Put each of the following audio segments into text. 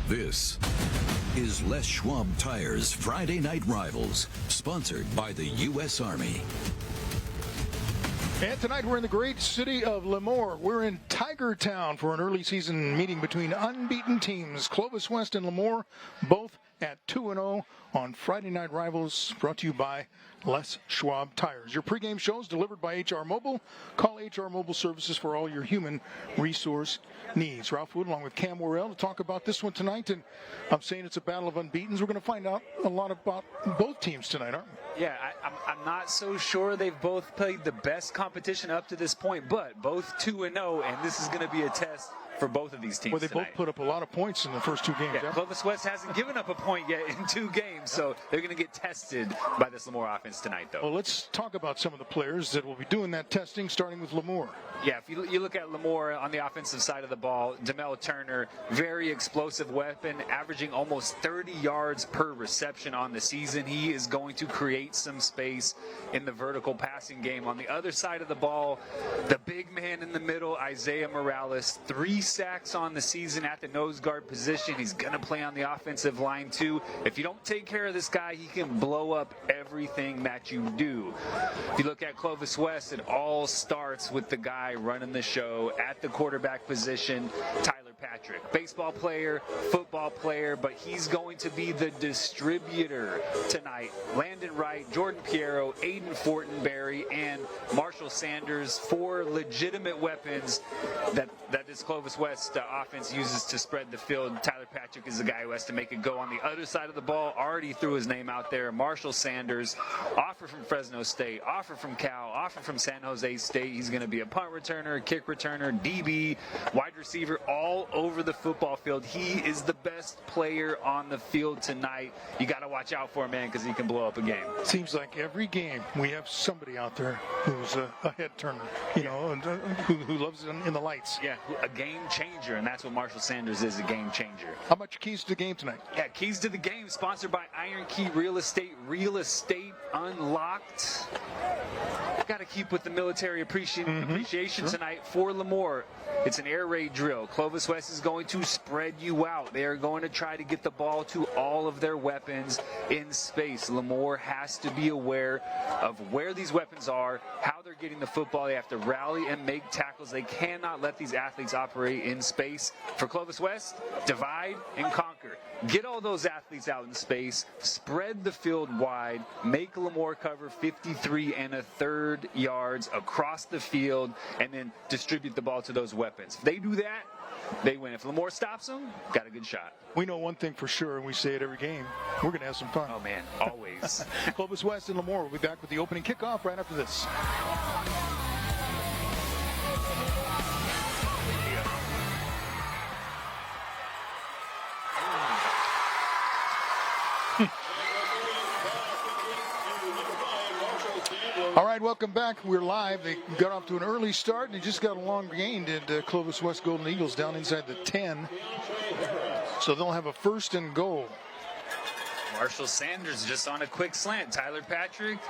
This is Les Schwab Tires Friday Night Rivals, sponsored by the U.S. Army. And tonight we're in the great city of Lemoore. We're in Tiger Town for an early season meeting between unbeaten teams. Clovis West and Lemoore, both at 2-0 on Friday Night Rivals, brought to you by Les Schwab Tires. Your pregame shows delivered by HR Mobile. Call HR Mobile Services for all your human resource needs. Ralph Wood along with Cam Worrell to talk about this one tonight. And I'm saying it's a battle of unbeatens. We're going to find out a lot about both teams tonight, aren't we? Yeah, I'm not so sure they've both played the best competition up to this point, but both 2-0, and this is going to be a test for both of these teams. Well, they tonight. both put up a lot of points in the first two games. Yeah, Clovis West hasn't given up a point yet in 2 games, so they're going to get tested by this Lemoore offense tonight, though. Well, let's talk about some of the players that will be doing that testing, starting with Lemoore. Yeah, if you look at Lemoore on the offensive side of the ball, Demel Turner, very explosive weapon, averaging almost 30 yards per reception on the season. He is going to create some space in the vertical passing game. On the other side of the ball, the big man in the middle, Isaiah Morales, 3 sacks on the season at the nose guard position. He's going to play on the offensive line too. If you don't take care of this guy, he can blow up everything that you do. If you look at Clovis West, it all starts with the guy running the show at the quarterback position, Tyler Patrick. Baseball player, football player, but he's going to be the distributor tonight. Landon Wright, Jordan Piero, Aiden Fortenberry, and Marshall Sanders, 4 legitimate weapons that this Clovis West offense uses to spread the field. Tyler Patrick is the guy who has to make it go on the other side of the ball. Already threw his name out there. Marshall Sanders, offer from Fresno State, offer from Cal, offer from San Jose State. He's going to be a punt returner, kick returner, DB, wide receiver, all over the football field. He is the best player on the field tonight. You got to watch out for him, man, because he can blow up a game. Seems like every game we have somebody out there who's a head turner, and who loves it in the lights. Yeah, a game changer, and that's what Marshall Sanders is, a game changer. How about your keys to the game tonight? Yeah, keys to the game, sponsored by Iron Key Real Estate. Real Estate Unlocked. Got to keep with the military appreciation tonight for Lemoore. It's an air raid drill. Clovis West is going to spread you out. They are going to try to get the ball to all of their weapons in space. Lemoore has to be aware of where these weapons are, how they're getting the football. They have to rally and make tackles. They cannot let these athletes operate in space. For Clovis West, divide and conquer. Get all those athletes out in space, spread the field wide, make Lemoore cover 53 1/3 yards across the field, and then distribute the ball to those weapons. If they do that, they win. If Lemoore stops them, got a good shot. We know one thing for sure, and we say it every game. We're going to have some fun. Oh, man, always. Clovis West and Lemoore will be back with the opening kickoff right after this. All right, welcome back. We're live. They got off to an early start and they just got a long gain. Did Clovis West Golden Eagles down inside the 10. So they'll have a 1st and goal. Marshall Sanders just on a quick slant. Tyler Patrick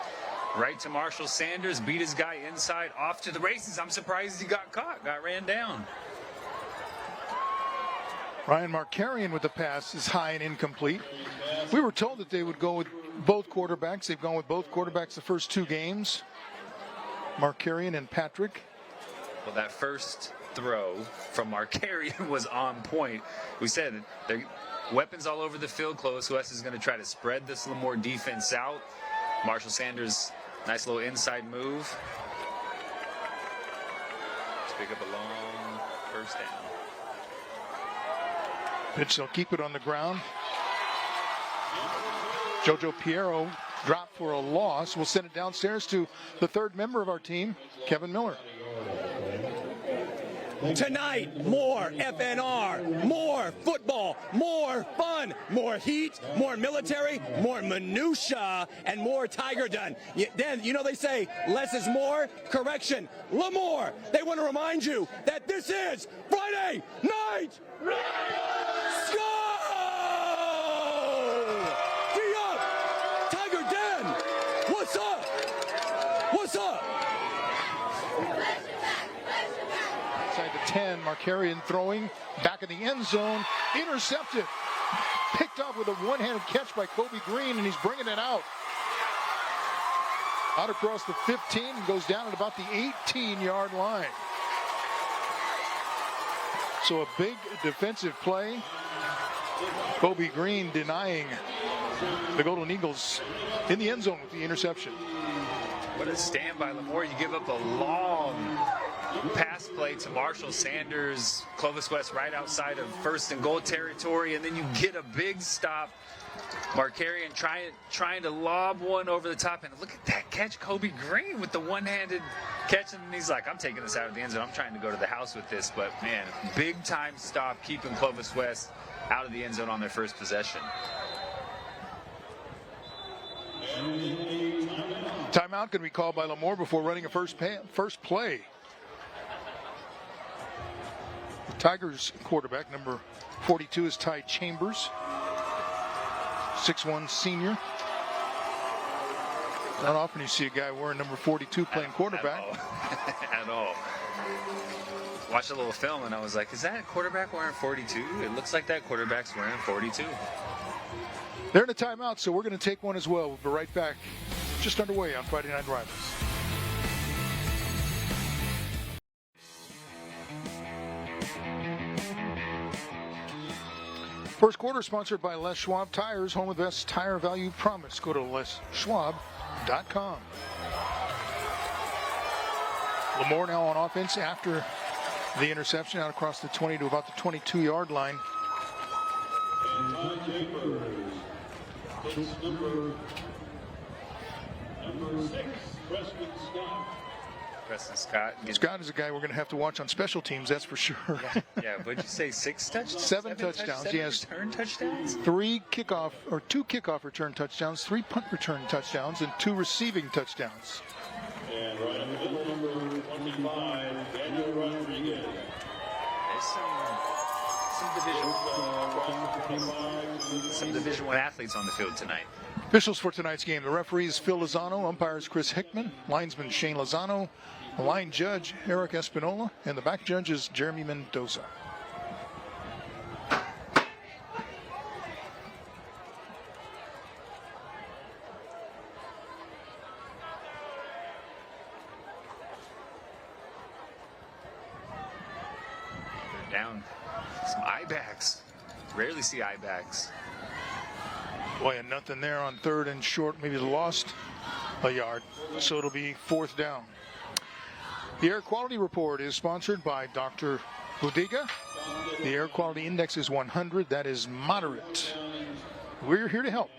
right to Marshall Sanders, beat his guy inside, off to the races. I'm surprised he got caught, got ran down. Ryan Markarian with the pass is high and incomplete. We were told that they would go with both quarterbacks. They've gone with both quarterbacks the first 2 games. Markarian and Patrick. Well, that first throw from Markarian was on point. We said they're weapons all over the field. Clovis West is going to try to spread this Lemoore defense out. Marshall Sanders, nice little inside move. Let's pick up a long 1st down. Pitch, they'll keep it on the ground. Jojo Piero dropped for a loss. We'll send it downstairs to the 3rd member of our team, Kevin Miller. Tonight, more FNR, more football, more fun, more heat, more military, more minutia, and more Tiger done. Then, they say less is more. Correction, Lemoore. They want to remind you that this is Friday Night Go! Be-up! Tiger Den! What's up? What's up? Inside the 10, Markarian throwing back in the end zone, intercepted, picked up with a one-handed catch by Kobe Green, and he's bringing it out across the 15 and goes down at about the 18-yard line. So a big defensive play. Kobe Green denying the Golden Eagles in the end zone with the interception. What a stand by Lemoore. You give up a long pass play to Marshall Sanders, Clovis West right outside of 1st and goal territory, and then you get a big stop. Markarian trying to lob one over the top, and look at that catch, Kobe Green with the one-handed catch, and he's like, I'm taking this out of the end zone. I'm trying to go to the house with this, but man, big time stop keeping Clovis West out of the end zone on their first possession. Timeout can be called by Lemoore before running a first play. The Tigers quarterback, number 42, is Ty Chambers, 6'1" senior. Not often you see a guy wearing number 42 playing quarterback. At all. Watched a little film and I was like, is that a quarterback wearing 42? It looks like that quarterback's wearing 42. They're in a timeout, so we're going to take one as well. We'll be right back. Just underway on Friday Night Rivals. First quarter sponsored by Les Schwab Tires, home of best tire value promise. Go to leschwab.com. Lemoore now on offense after the interception out across the 20 to about the 22-yard line. Number 6, Preston Scott. Preston Scott. Scott is a guy we're going to have to watch on special teams, that's for sure. Yeah, what'd you say, 6 touchdowns? Seven touchdowns. He has return touchdowns? 2 kickoff return touchdowns, 3 punt return touchdowns, and 2 receiving touchdowns. And right in the middle, number 25, Daniel Rodriguez. There's some Division I athletes on the field tonight. Officials for tonight's game: the referees Phil Lozano, umpires Chris Hickman, linesman Shane Lozano, the line judge Eric Espinola, and the back judge is Jeremy Mendoza. They're down. Some eye-backs. Rarely see eye-backs. Boy, and nothing there on 3rd and short. Maybe they lost a yard, so it'll be 4th down. The Air Quality Report is sponsored by Dr. Budiga. The Air Quality Index is 100. That is moderate. We're here to help.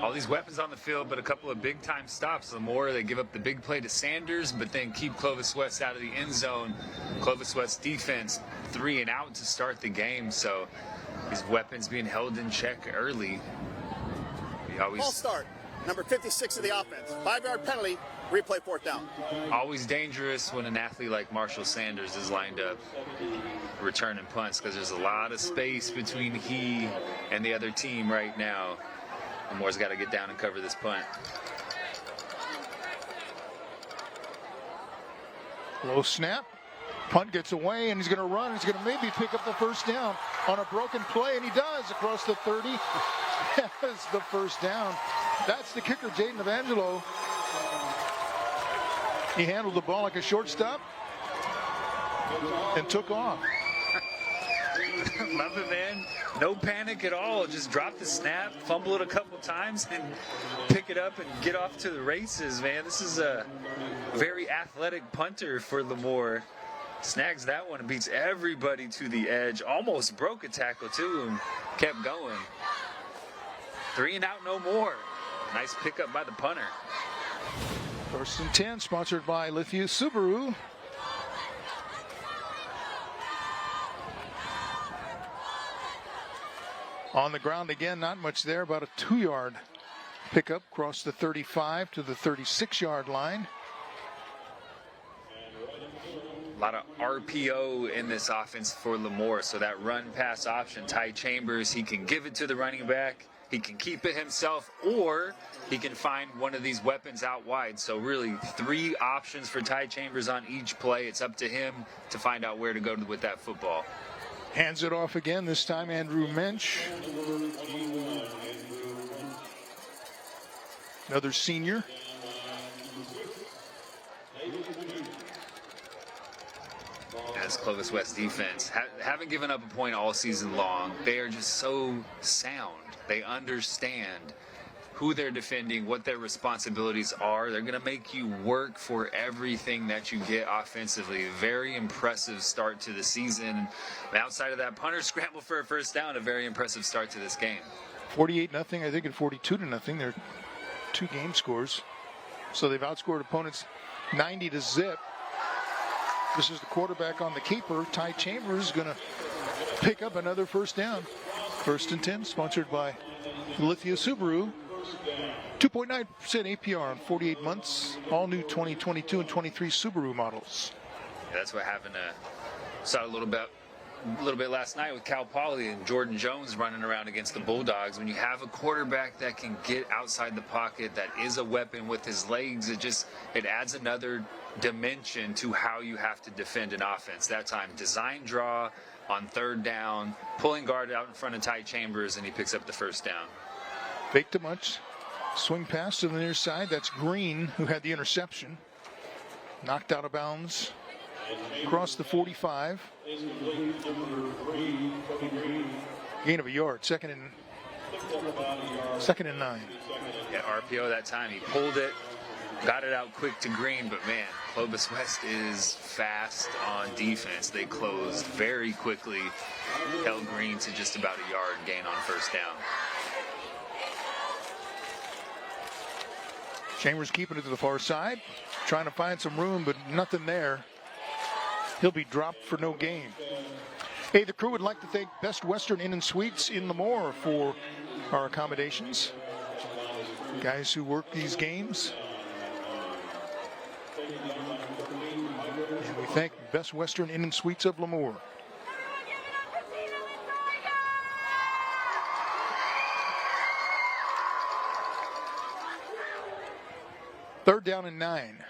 All these weapons on the field, but a couple of big-time stops. Lemoore, they give up the big play to Sanders, but then keep Clovis West out of the end zone. Clovis West defense 3 and out to start the game, so these weapons being held in check early. Ball start. Number 56 of the offense. 5-yard penalty. Replay 4th down. Always dangerous when an athlete like Marshall Sanders is lined up returning punts, because there's a lot of space between he and the other team right now. Lemoore's got to get down and cover this punt. Low snap. Punt gets away, and he's going to run. He's going to maybe pick up the first down on a broken play, and he does across the 30. That's the first down. That's the kicker, Jaden Evangelo. He handled the ball like a shortstop and took off. Love it, man. No panic at all. Just drop the snap, fumble it a couple times, and pick it up and get off to the races, man. This is a very athletic punter for Lemoore. Snags that one and beats everybody to the edge. Almost broke a tackle, too, and kept going. 3 and out, no more. Nice pickup by the punter. 1st and 10, sponsored by Lithia Subaru. On the ground again, not much there, about a 2-yard pickup across the 35 to the 36-yard line. A lot of RPO in this offense for Lemoore, so that run-pass option, Ty Chambers, he can give it to the running back, He can keep it himself, or he can find one of these weapons out wide. So really 3 options for Ty Chambers on each play. It's up to him to find out where to go with that football. Hands it off again, this time Andrew Mensch. Another senior. As Clovis West defense haven't given up a point all season long. They are just so sound. They understand who they're defending, what their responsibilities are. They're going to make you work for everything that you get offensively. Very impressive start to the season. And outside of that punter scramble for a first down, a very impressive start to this game. 48-0, I think, and 42-0. They're 2 game scores. So they've outscored opponents 90-0. This is the quarterback on the keeper. Ty Chambers is going to pick up another first down. 1st and 10, sponsored by Lithia Subaru. 2.9% APR on 48 months. All new 2022 and 23 Subaru models. Yeah, that's what happened. Saw a little bit last night with Cal Poly and Jordan Jones running around against the Bulldogs. When you have a quarterback that can get outside the pocket, that is a weapon with his legs, it adds another dimension to how you have to defend an offense. That time, design draw on 3rd down, pulling guard out in front of Ty Chambers, and he picks up the first down. Fake to much. Swing pass to the near side. That's Green, who had the interception. Knocked out of bounds. Across the 45. Gain of a yard. Second and 9. Yeah, RPO that time. He pulled it, got it out quick to Green, but man, Clovis West is fast on defense. They closed very quickly, held Green to just about a yard gain on first down. Chambers keeping it to the far side, trying to find some room, but nothing there. He'll be dropped for no gain. Hey, the crew would like to thank Best Western Inn and Suites in Lemoore for our accommodations. Guys who work these games. And we thank Best Western Inn and Suites of Lemoore. Third down and 9.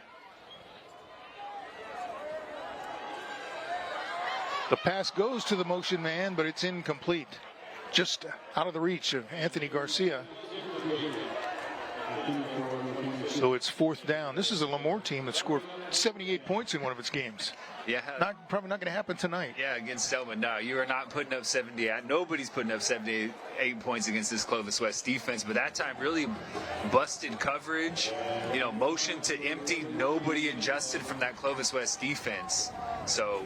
The pass goes to the motion man, but it's incomplete. Just out of the reach of Anthony Garcia. So it's 4th down. This is a Lemoore team that scored 78 points in one of its games. Yeah. Probably not going to happen tonight. Yeah, against Selma. No, you are not putting up 70. Nobody's putting up 78 points against this Clovis West defense. But that time really busted coverage. Motion to empty. Nobody adjusted from that Clovis West defense. So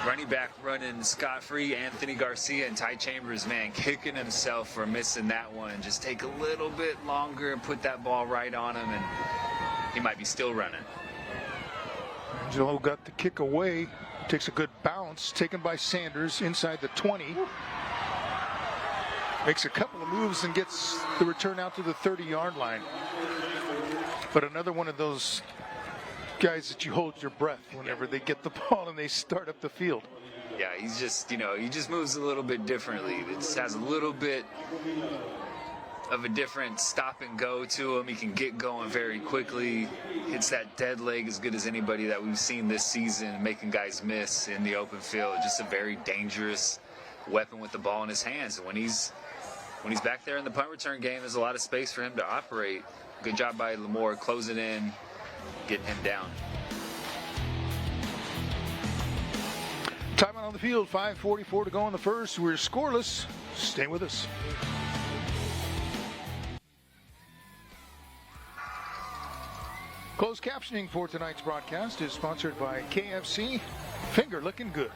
running back running scot-free, Anthony Garcia, and Ty Chambers, man, kicking himself for missing that one. Just take a little bit longer and put that ball right on him, and he might be still running. Angelo got the kick away. Takes a good bounce, taken by Sanders inside the 20. Makes a couple of moves and gets the return out to the 30-yard line. But another one of those guys that you hold your breath whenever they get the ball and they start up the field. Yeah, he's just, he just moves a little bit differently. It just has a little bit of a different stop and go to him. He can get going very quickly. Hits that dead leg as good as anybody that we've seen this season, making guys miss in the open field. Just a very dangerous weapon with the ball in his hands. And when he's back there in the punt return game, there's a lot of space for him to operate. Good job by Lemoore closing in, getting him down. Timeout on the field, 5:44 to go in the first. We're scoreless. Stay with us. Closed captioning for tonight's broadcast is sponsored by KFC. Finger looking good.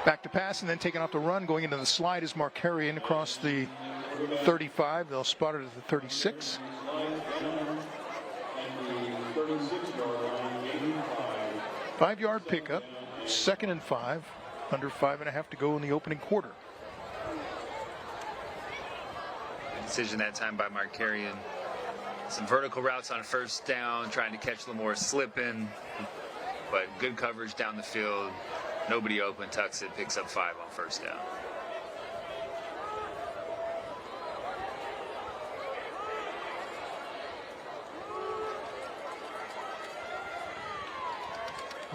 Back to pass and then taking off the run. Going into the slide is Markarian across the 35. They'll spot it at the 36. Five-yard pickup. 2nd and 5. Under 5.5 to go in the opening quarter. Decision that time by Markarian. Some vertical routes on first down, trying to catch Lemoore slipping, but good coverage down the field. Nobody open, tucks it, picks up 5 on first down.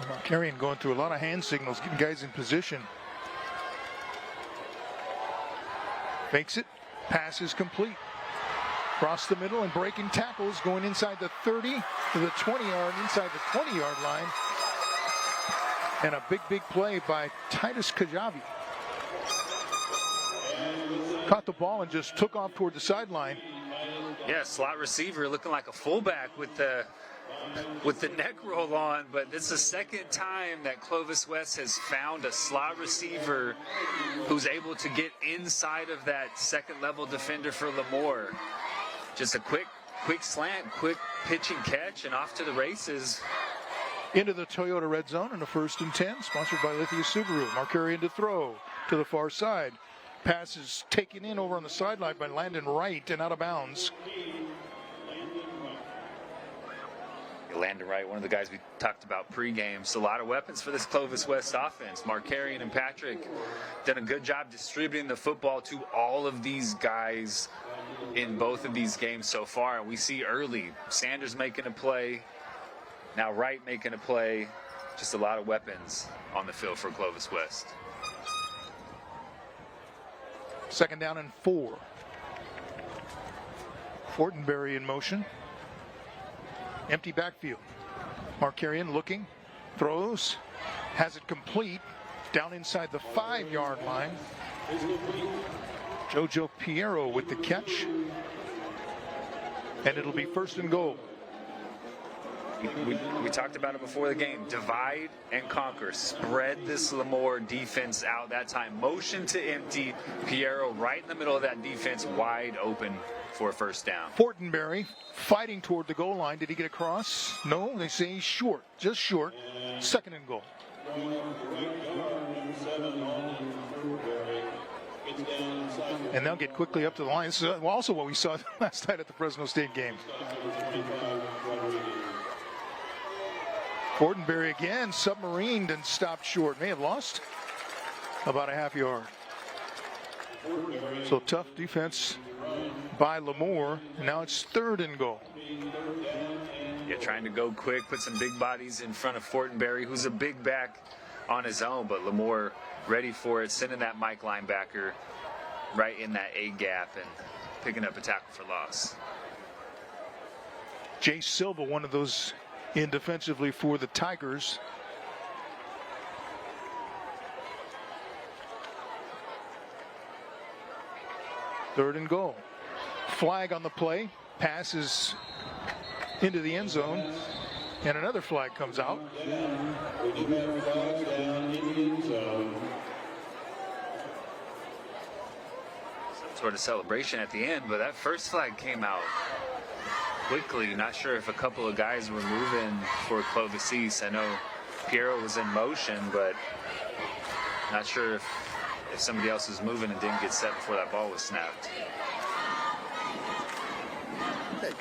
Markarian going through a lot of hand signals, getting guys in position. Fakes it, pass is complete. Across the middle and breaking tackles, going inside the 30 to the 20-yard, inside the 20-yard line. And a big play by Titus Kajabi. Caught the ball and just took off toward the sideline. Yeah, slot receiver looking like a fullback with the neck roll on, but this is the second time that Clovis West has found a slot receiver who's able to get inside of that second level defender for Lemoore. Just a quick slant, quick pitch and catch, and off to the races. Into the Toyota red zone and a 1st and 10, sponsored by Lithia Subaru. Markarian to throw to the far side. Pass is taken in over on the sideline by Landon Wright and out of bounds. Landon Wright, one of the guys we talked about pregame. So a lot of weapons for this Clovis West offense. Markarian and Patrick done a good job distributing the football to all of these guys in both of these games so far. And we see early Sanders making a play, now Wright making a play. Just a lot of weapons on the field for Clovis West. 2nd down and 4. Fortenberry in motion. Empty backfield. Markarian looking, throws, has it complete, down inside the 5-yard line. Jojo Piero with the catch. And it'll be 1st and goal. We talked about it before the game. Divide and conquer. Spread this Lemoore defense out that time. Motion to empty. Piero right in the middle of that defense, wide open for a 1st down. Fortenberry fighting toward the goal line. Did he get across? No, they say he's short, just short. 2nd and goal. And they'll get quickly up to the line. This is also what we saw last night at the Fresno State game. Fortenberry again submarined and stopped short. May have lost about a half yard. So tough defense by Lemoore. And now it's 3rd and goal. Yeah, trying to go quick, put some big bodies in front of Fortenberry, who's a big back on his own, but Lemoore ready for it, sending that Mike linebacker right in that A gap and picking up a tackle for loss. Jay Silva, one of those in defensively for the Tigers. Third and goal. Flag on the play. Passes into the end zone. And another flag comes out. Some sort of celebration at the end, but that first flag came out quickly. Not sure if a couple of guys were moving for Clovis East. I know Piero was in motion, but not sure if somebody else was moving and didn't get set before that ball was snapped. Okay.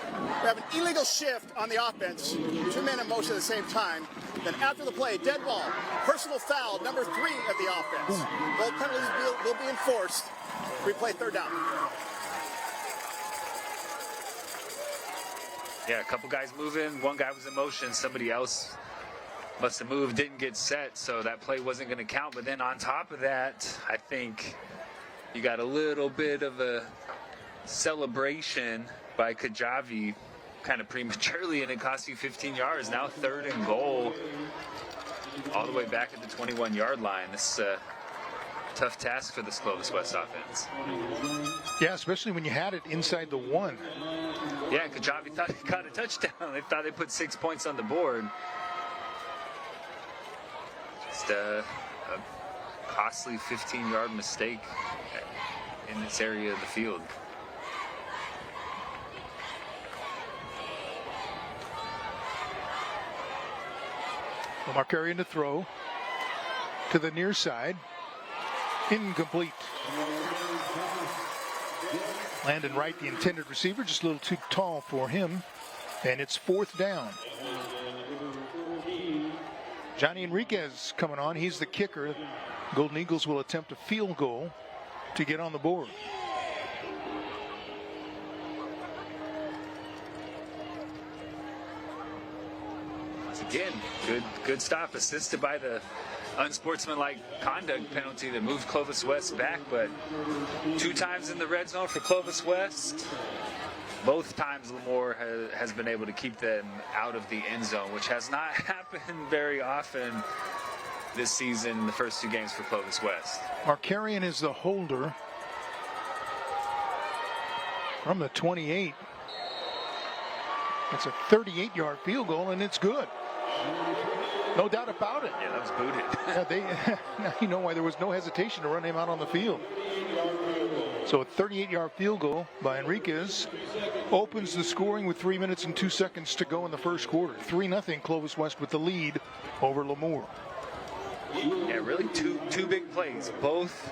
We have an illegal shift on the offense. 2 men in motion at the same time. Then after the play, dead ball, personal foul, number 3 of the offense. Both penalties will be enforced. Replay 3rd down. Yeah, a couple guys moving. One guy was in motion. Somebody else must have moved, didn't get set, so that play wasn't going to count. But then on top of that, I think you got a little bit of a celebration by Kajabi kind of prematurely, and it cost you 15 yards. Now 3rd and goal all the way back at the 21-yard line. This is a tough task for this Clovis West offense. Yeah, especially when you had it inside the 1. Yeah, Kajabi thought he caught a touchdown. They thought they put 6 points on the board. Just a costly 15-yard mistake in this area of the field. Markarian to throw to the near side. Incomplete. Landon Wright, the intended receiver, just a little too tall for him. And it's 4th down. Johnny Enriquez coming on. He's the kicker. Golden Eagles will attempt a field goal to get on the board. Again, good stop, assisted by the unsportsmanlike conduct penalty that moved Clovis West back, but 2 times in the red zone for Clovis West. Both times Lemoore has been able to keep them out of the end zone, which has not happened very often this season in the first 2 games for Clovis West. Markarian is the holder from the 28. It's a 38-yard field goal, and it's good. No doubt about it. Yeah, that was booted. Yeah, now you know why there was no hesitation to run him out on the field. So a 38-yard field goal by Enriquez opens the scoring with 3 minutes and 2 seconds to go in the first quarter. 3-0 Clovis West with the lead over Lemoore. Yeah, really two big plays, both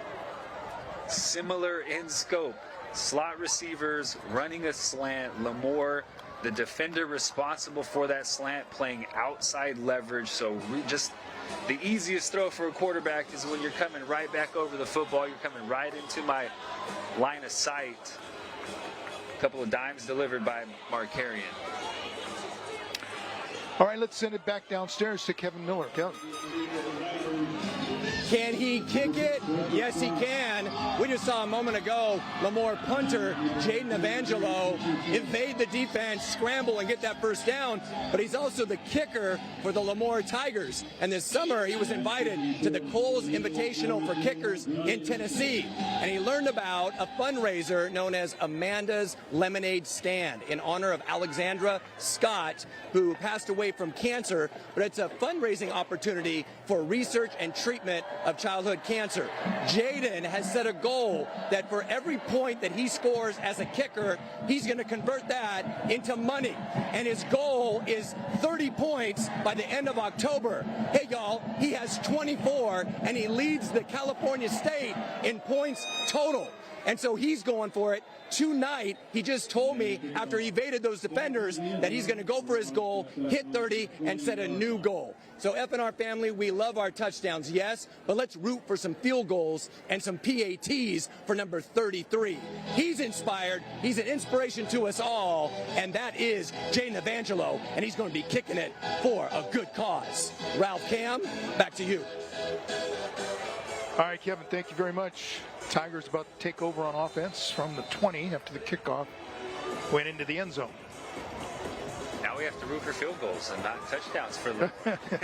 similar in scope. Slot receivers running a slant. Lemoore, the defender responsible for that slant, playing outside leverage. So just the easiest throw for a quarterback is when you're coming right back over the football. You're coming right into my line of sight. A couple of dimes delivered by Markarian. All right, let's send it back downstairs to Kevin Miller. Kevin. Can he kick it? Yes, he can. We just saw a moment ago Lemoore punter Jaden Evangelo evade the defense, scramble, and get that first down. But he's also the kicker for the Lemoore Tigers. And this summer, he was invited to the Coles Invitational for Kickers in Tennessee. And he learned about a fundraiser known as Amanda's Lemonade Stand in honor of Alexandra Scott, who passed away from cancer. But it's a fundraising opportunity for research and treatment of childhood cancer. Jaden has set a goal that for every point that he scores as a kicker, he's going to convert that into money. And his goal is 30 points by the end of October. Hey, y'all, he has 24, and he leads the California State in points total. And so he's going for it. Tonight, he just told me after he evaded those defenders that he's going to go for his goal, hit 30, and set a new goal. So FNR family, we love our touchdowns, yes, but let's root for some field goals and some PATs for number 33. He's inspired. He's an inspiration to us all, and that is Jaden Evangelo, and he's going to be kicking it for a good cause. Ralph Cam, back to you. All right, Kevin, thank you very much. Tigers about to take over on offense from the 20 after the kickoff went into the end zone. Now we have to root for field goals and not touchdowns for them.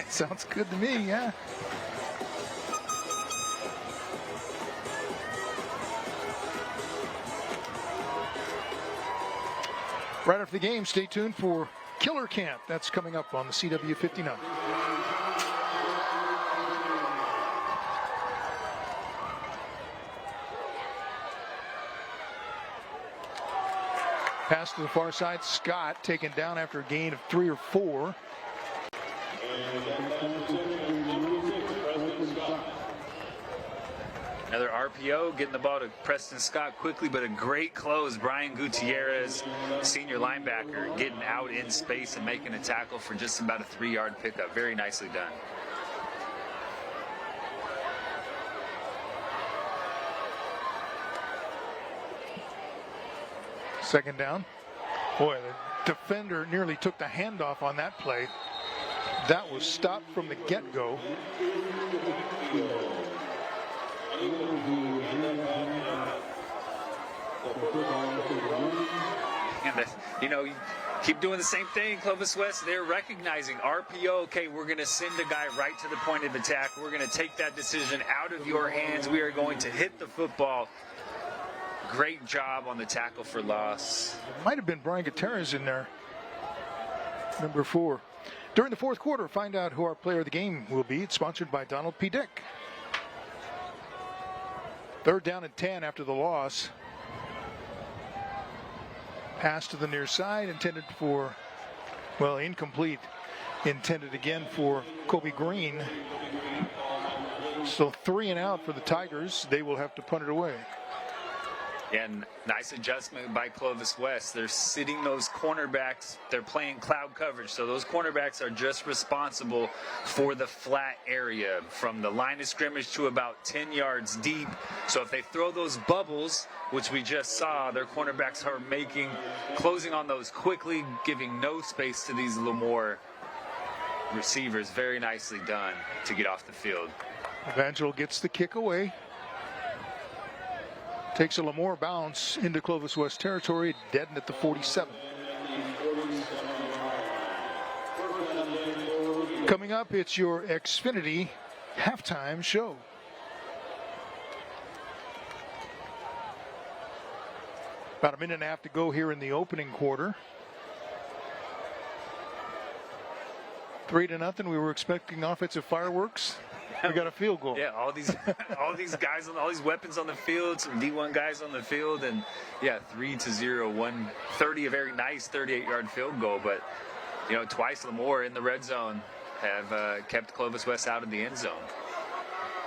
Sounds good to me, yeah. Right after the game, stay tuned for Killer Camp. That's coming up on the CW 59. Pass to the far side. Scott taken down after a gain of 3 or 4. Another RPO, getting the ball to Preston Scott quickly, but a great close. Brian Gutierrez, senior linebacker, getting out in space and making a tackle for just about a 3-yard pickup. Very nicely done. Second down. Boy, the defender nearly took the handoff on that play. That was stopped from the get-go. And you keep doing the same thing, Clovis West. They're recognizing RPO. Okay, we're going to send a guy right to the point of attack. We're going to take that decision out of your hands. We are going to hit the football. Great job on the tackle for loss. It might have been Brian Gutierrez in there. Number 4. During the fourth quarter, find out who our player of the game will be. It's sponsored by Donald P. Dick. 3rd down and 10 after the loss. Pass to the near side, intended for, well, incomplete. Intended again for Kobe Green. So 3 and out for the Tigers. They will have to punt it away. And nice adjustment by Clovis West. They're sitting those cornerbacks. They're playing cloud coverage. So those cornerbacks are just responsible for the flat area from the line of scrimmage to about 10 yards deep. So if they throw those bubbles, which we just saw, their cornerbacks are closing on those quickly, giving no space to these Lemoore receivers. Very nicely done to get off the field. Evangel gets the kick away. Takes a Lemoore bounce into Clovis West territory, deadened at the 47. Coming up, it's your Xfinity halftime show. About a minute and a half to go here in the opening quarter. 3-0. We were expecting offensive fireworks. We got a field goal. Yeah, all these guys, all these weapons on the field, some D1 guys on the field, and yeah, 3-0, 130, a very nice 38-yard field goal. But you know, twice Lemoore in the red zone have kept Clovis West out of the end zone.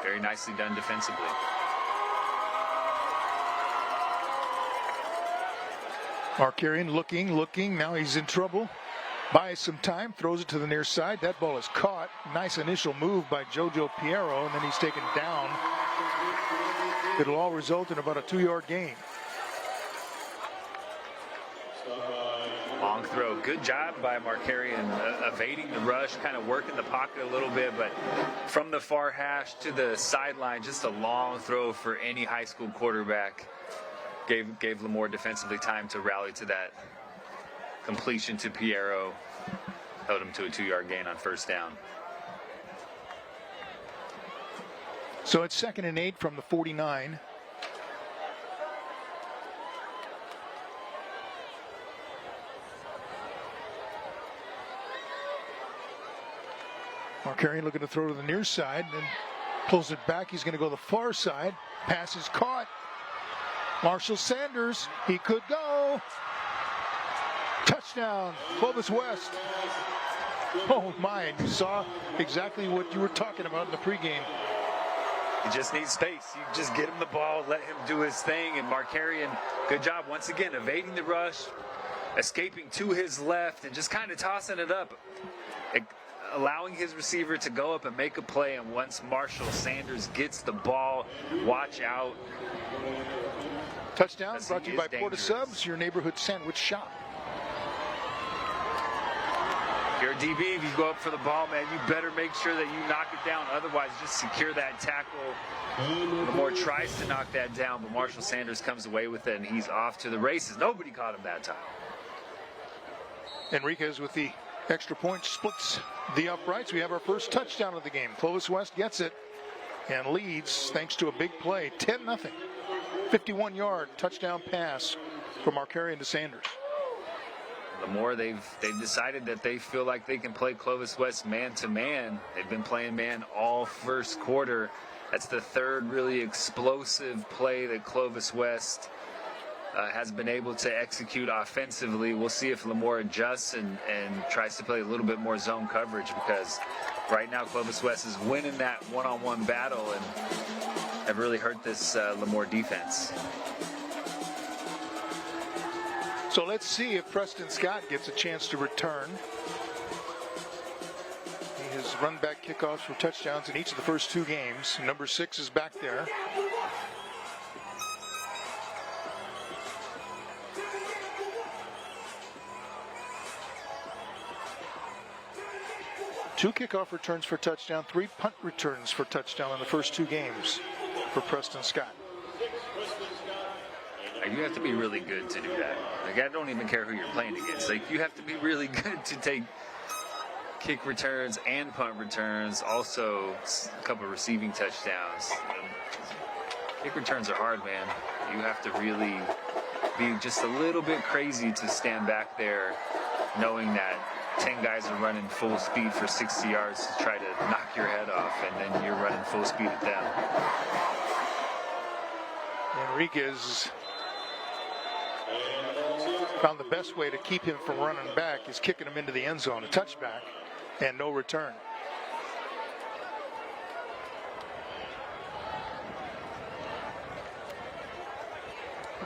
Very nicely done defensively. Markarian looking. Now he's in trouble. Buys some time, throws it to the near side. That ball is caught. Nice initial move by Jojo Piero, and then he's taken down. It'll all result in about a 2-yard gain. Long throw. Good job by Markarian evading the rush, kind of working the pocket a little bit, but from the far hash to the sideline, just a long throw for any high school quarterback. Gave Lemoore defensively time to rally to that completion to Piero, held him to a 2-yard gain on first down. So it's 2nd and 8 from the 49. Markarian looking to throw to the near side, then pulls it back. He's going to go to the far side. Pass is caught. Marshall Sanders, he could go. Touchdown, Clovis West. Oh my, you saw exactly what you were talking about in the pregame. He just needs space. You just get him the ball, let him do his thing, and Markarian, good job once again, evading the rush, escaping to his left, and just kind of tossing it up, allowing his receiver to go up and make a play. And once Marshall Sanders gets the ball, watch out. Touchdown brought to you by Porta Subs, your neighborhood sandwich shop. If you're a DB, if you go up for the ball, man, you better make sure that you knock it down. Otherwise, just secure that tackle. Lemoore tries to knock that down, but Marshall Sanders comes away with it, and he's off to the races. Nobody caught him that time. Enriquez with the extra point splits the uprights. We have our first touchdown of the game. Clovis West gets it and leads thanks to a big play, 10-0. 51-yard touchdown pass from Markarian to Sanders. Lemoore, they've decided that they feel like they can play Clovis West man-to-man. They've been playing man all first quarter. That's the third really explosive play that Clovis West has been able to execute offensively. We'll see if Lemoore adjusts and tries to play a little bit more zone coverage, because right now Clovis West is winning that one-on-one battle and have really hurt this Lemoore defense. So let's see if Preston Scott gets a chance to return. He has run back kickoffs for touchdowns in each of the first 2 games. Number 6 is back there. Two kickoff returns for touchdown, 3 punt returns for touchdown in the first 2 games for Preston Scott. You have to be really good to do that. Like, I don't even care who you're playing against. Like, you have to be really good to take kick returns and punt returns, also a couple of receiving touchdowns. Kick returns are hard, man. You have to really be just a little bit crazy to stand back there knowing that 10 guys are running full speed for 60 yards to try to knock your head off, and then you're running full speed at them. Enriquez found the best way to keep him from running back is kicking him into the end zone, a touchback, and no return.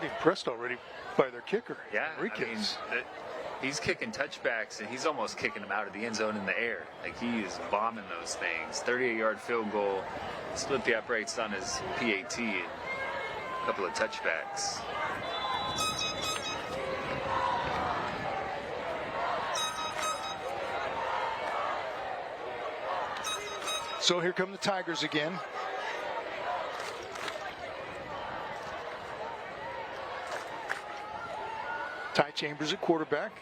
Pretty impressed already by their kicker. Yeah, Enriquez. He's kicking touchbacks, and he's almost kicking them out of the end zone in the air. Like, he is bombing those things. 38-yard field goal, split the uprights on his PAT, and a couple of touchbacks. So here come the Tigers again. Ty Chambers at quarterback,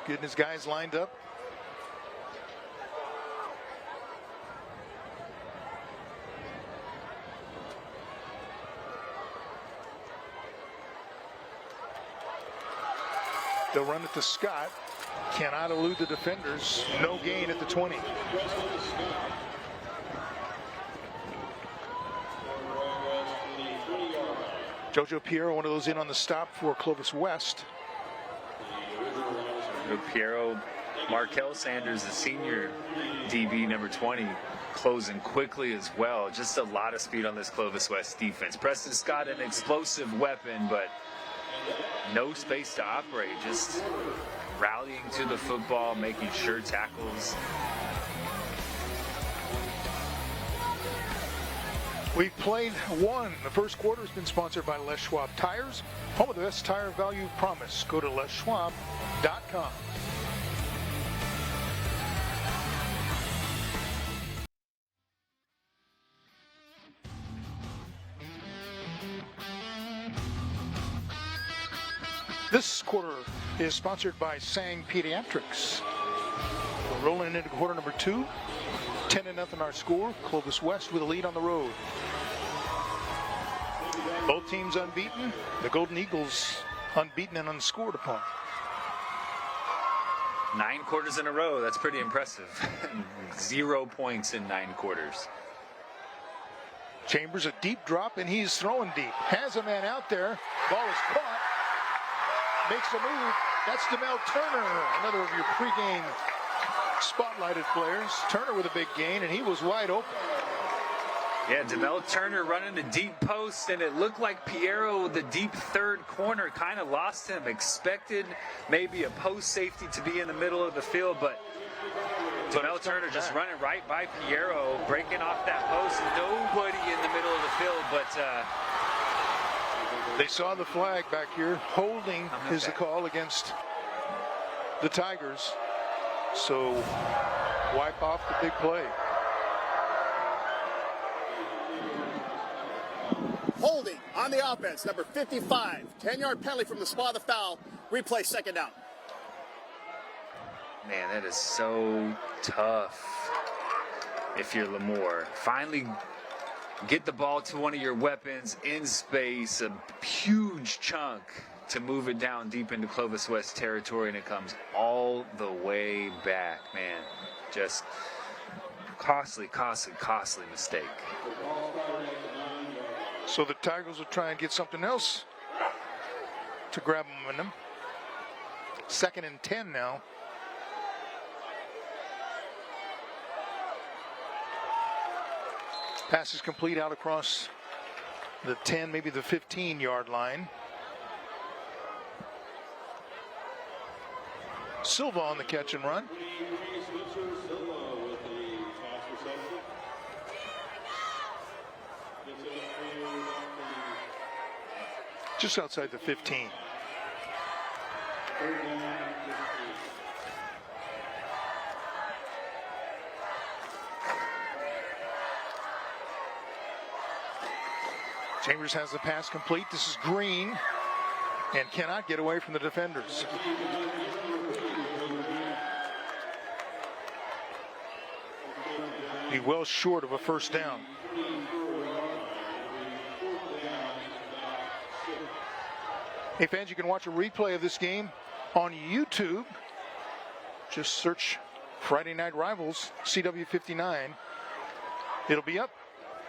getting his guys lined up. They'll run it to Scott. Cannot elude the defenders. No gain at the 20. Jojo Piero, one of those in on the stop for Clovis West. Piero, Markel Sanders, the senior DB, number 20, closing quickly as well. Just a lot of speed on this Clovis West defense. Preston Scott, an explosive weapon, but no space to operate. Just rallying to the football, making sure tackles. We've played one. The first quarter has been sponsored by Les Schwab Tires, home of the best tire value promise. Go to leschwab.com. This quarter is sponsored by Sang Pediatrics. We're rolling into quarter number 2. 10-0 our score. Clovis West with a lead on the road. Both teams unbeaten. The Golden Eagles unbeaten and unscored upon. 9 quarters in a row. That's pretty impressive. 0 points in 9 quarters. Chambers a deep drop, and he's throwing deep. Has a man out there. Ball is caught. Makes a move. That's Demel Turner, another of your pregame spotlighted players. Turner with a big gain, and he was wide open. Yeah, Demel Turner running the deep post, and it looked like Piero, the deep third corner, kind of lost him. Expected maybe a post safety to be in the middle of the field, but Demel Turner just running right by Piero, breaking off that post. Nobody in the middle of the field, but they saw the flag back here. Holding is the call against the Tigers. So wipe off the big play. Holding on the offense, number 55. 10-yard penalty from the spot of the foul. Replay, second down. man, that is so tough if you're Lemoore. Finally get the ball to one of your weapons in space, a huge chunk to move it down deep into Clovis West territory, and it comes all the way back, man. Just costly mistake. So the Tigers will try and get something else to grab momentum. 2nd and 10 now. Pass is complete out across the 10, maybe the 15-yard line. Silva on the catch and run. Just outside the 15. Chambers has the pass complete. This is Green and cannot get away from the defenders. Be well short of a first down. Hey fans, you can watch a replay of this game on YouTube. Just search Friday Night Rivals, CW59. It'll be up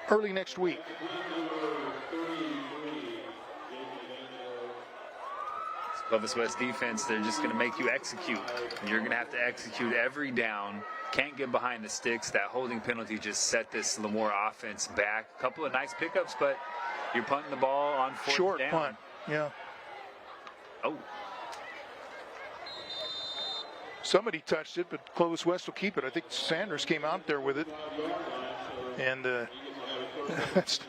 early next week. Clovis West defense, they're just going to make you execute. You're going to have to execute every down. Can't get behind the sticks. That holding penalty just set this Lemoore offense back. A couple of nice pickups, but you're punting the ball on fourth Short down. punt. Yeah. Oh, Somebody touched it, but Clovis West will keep it. I think Sanders came out there with it. And that's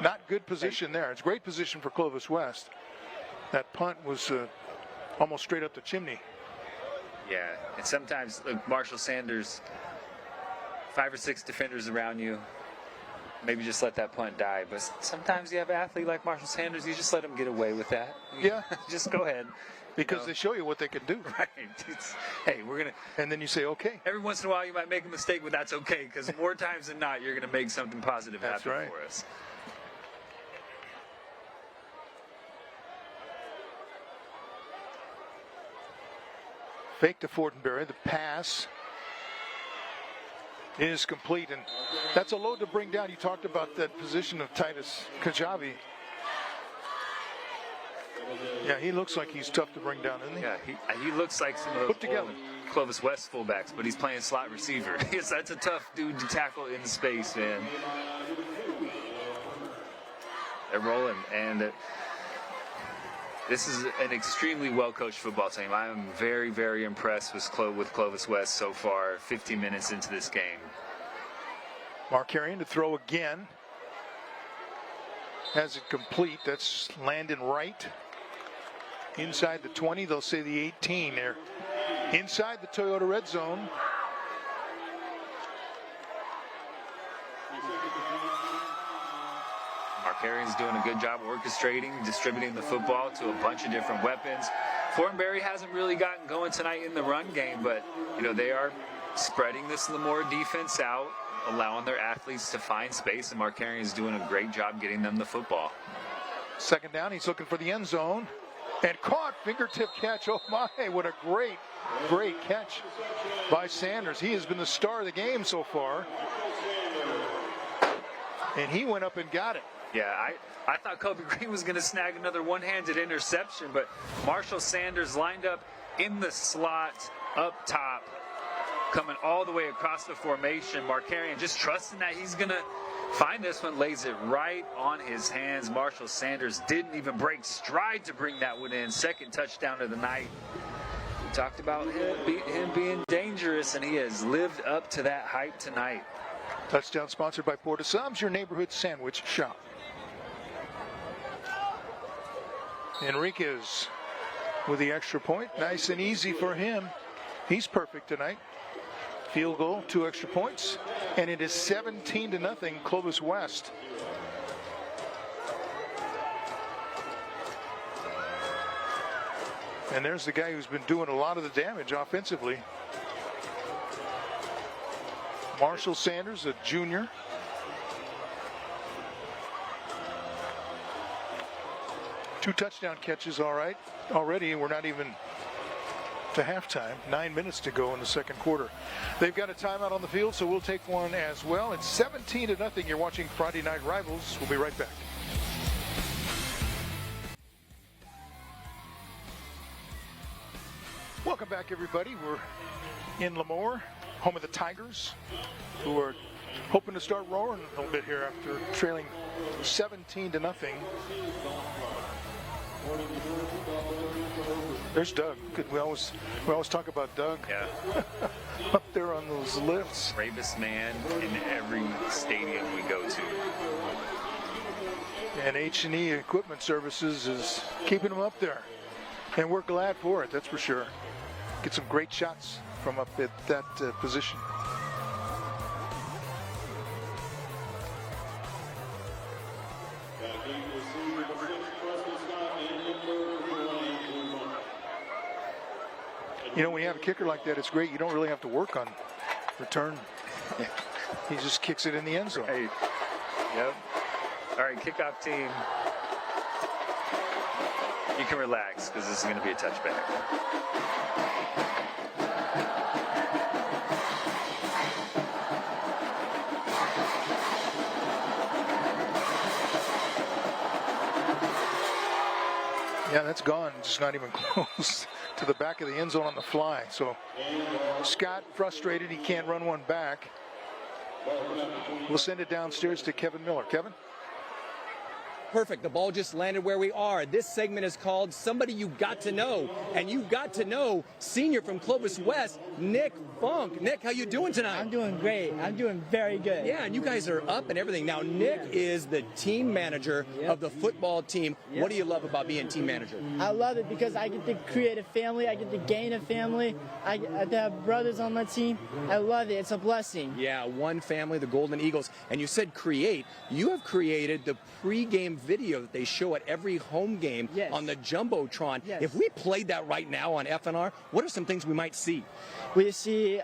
not good position there. It's great position for Clovis West. That punt was almost straight up the chimney. yeah. And sometimes, look, Marshall Sanders, 5 or 6 defenders around you. Maybe just let that punt die. But sometimes you have an athlete like Marshall Sanders, you just let him get away with that. Yeah. Just go ahead. Because they show you what they can do. Right. Hey, we're going to. And then you say, okay. Every once in a while you might make a mistake, but that's okay. Because more times than not, you're going to make something positive happen right. for us. Fake to Fortenberry. The pass is complete. And that's a load to bring down. You talked about that position of Titus Kajabi. Yeah, he looks like he's tough to bring down, isn't he? Yeah, he looks like some of those Put together. old Clovis West fullbacks, but he's playing slot receiver. That's a tough dude to tackle in space, man. They're rolling, and this is an extremely well-coached football team. I am very, very impressed with Clovis West so far, 15 minutes into this game. Markarian to throw again. Has it complete. That's Landon Wright. Inside the 20, they'll say the 18 there. Inside the Toyota red zone. Markarian's doing a good job orchestrating, distributing the football to a bunch of different weapons. Fortenberry hasn't really gotten going tonight in the run game, but they are spreading this Lemoore defense out, allowing their athletes to find space, and Markarian's doing a great job getting them the football. Second down, he's looking for the end zone. And caught, fingertip catch. Oh my, what a great catch by Sanders. He has been the star of the game so far. And he went up and got it. Yeah, I thought Kobe Green was going to snag another one-handed interception, but Marshall Sanders lined up in the slot up top, coming all the way across the formation. Markarian just trusting that he's going to find this one, lays it right on his hands. Marshall Sanders didn't even break stride to bring that one in. Second touchdown of the night. We talked about him being dangerous, and he has lived up to that hype tonight. Touchdown sponsored by Porta Subs, your neighborhood sandwich shop. Enriquez with the extra point. Nice and easy for him. He's perfect tonight. Field goal, 2 extra points, and it is 17-0 Clovis West. And there's the guy who's been doing a lot of the damage offensively. Marshall Sanders, a junior. Two touchdown catches, all right. Already, we're not even to halftime. 9 minutes to go in the second quarter. They've got a timeout on the field, so we'll take one as well. It's 17-0. You're watching Friday Night Rivals. We'll be right back. Welcome back, everybody. We're in Lemoore, home of the Tigers, who are hoping to start roaring a little bit here after trailing 17-0. There's Doug. Good. We always talk about Doug. Yeah. Up there on those lifts. Bravest man in every stadium we go to. And H&E Equipment Services is keeping him up there. And we're glad for it, that's for sure. Get some great shots from up at that position. When you have a kicker like that, it's great. You don't really have to work on return. He just kicks it in the end zone. Right. Yep. All right, kickoff team. You can relax because this is going to be a touchback. Yeah, that's gone. Just not even close to the back of the end zone on the fly. So Scott frustrated. He can't run one back. We'll send it downstairs to Kevin Miller. Kevin? perfect. The ball just landed where we are. This segment is called Somebody You Got to Know. And you got to know senior from Clovis West, Nick Funk. Nick, how you doing tonight? I'm doing great. I'm doing very good. Yeah, and you guys are up and everything. Now, Nick is the team manager of the football team. What do you love about being team manager? I love it because I get to create a family. I get to gain a family. I get to have brothers on my team. I love it. It's a blessing. Yeah, one family, the Golden Eagles. And you said create. You have created the pregame video that they show at every home game on the Jumbotron. Yes. If we played that right now on FNR, what are some things we might see? We see,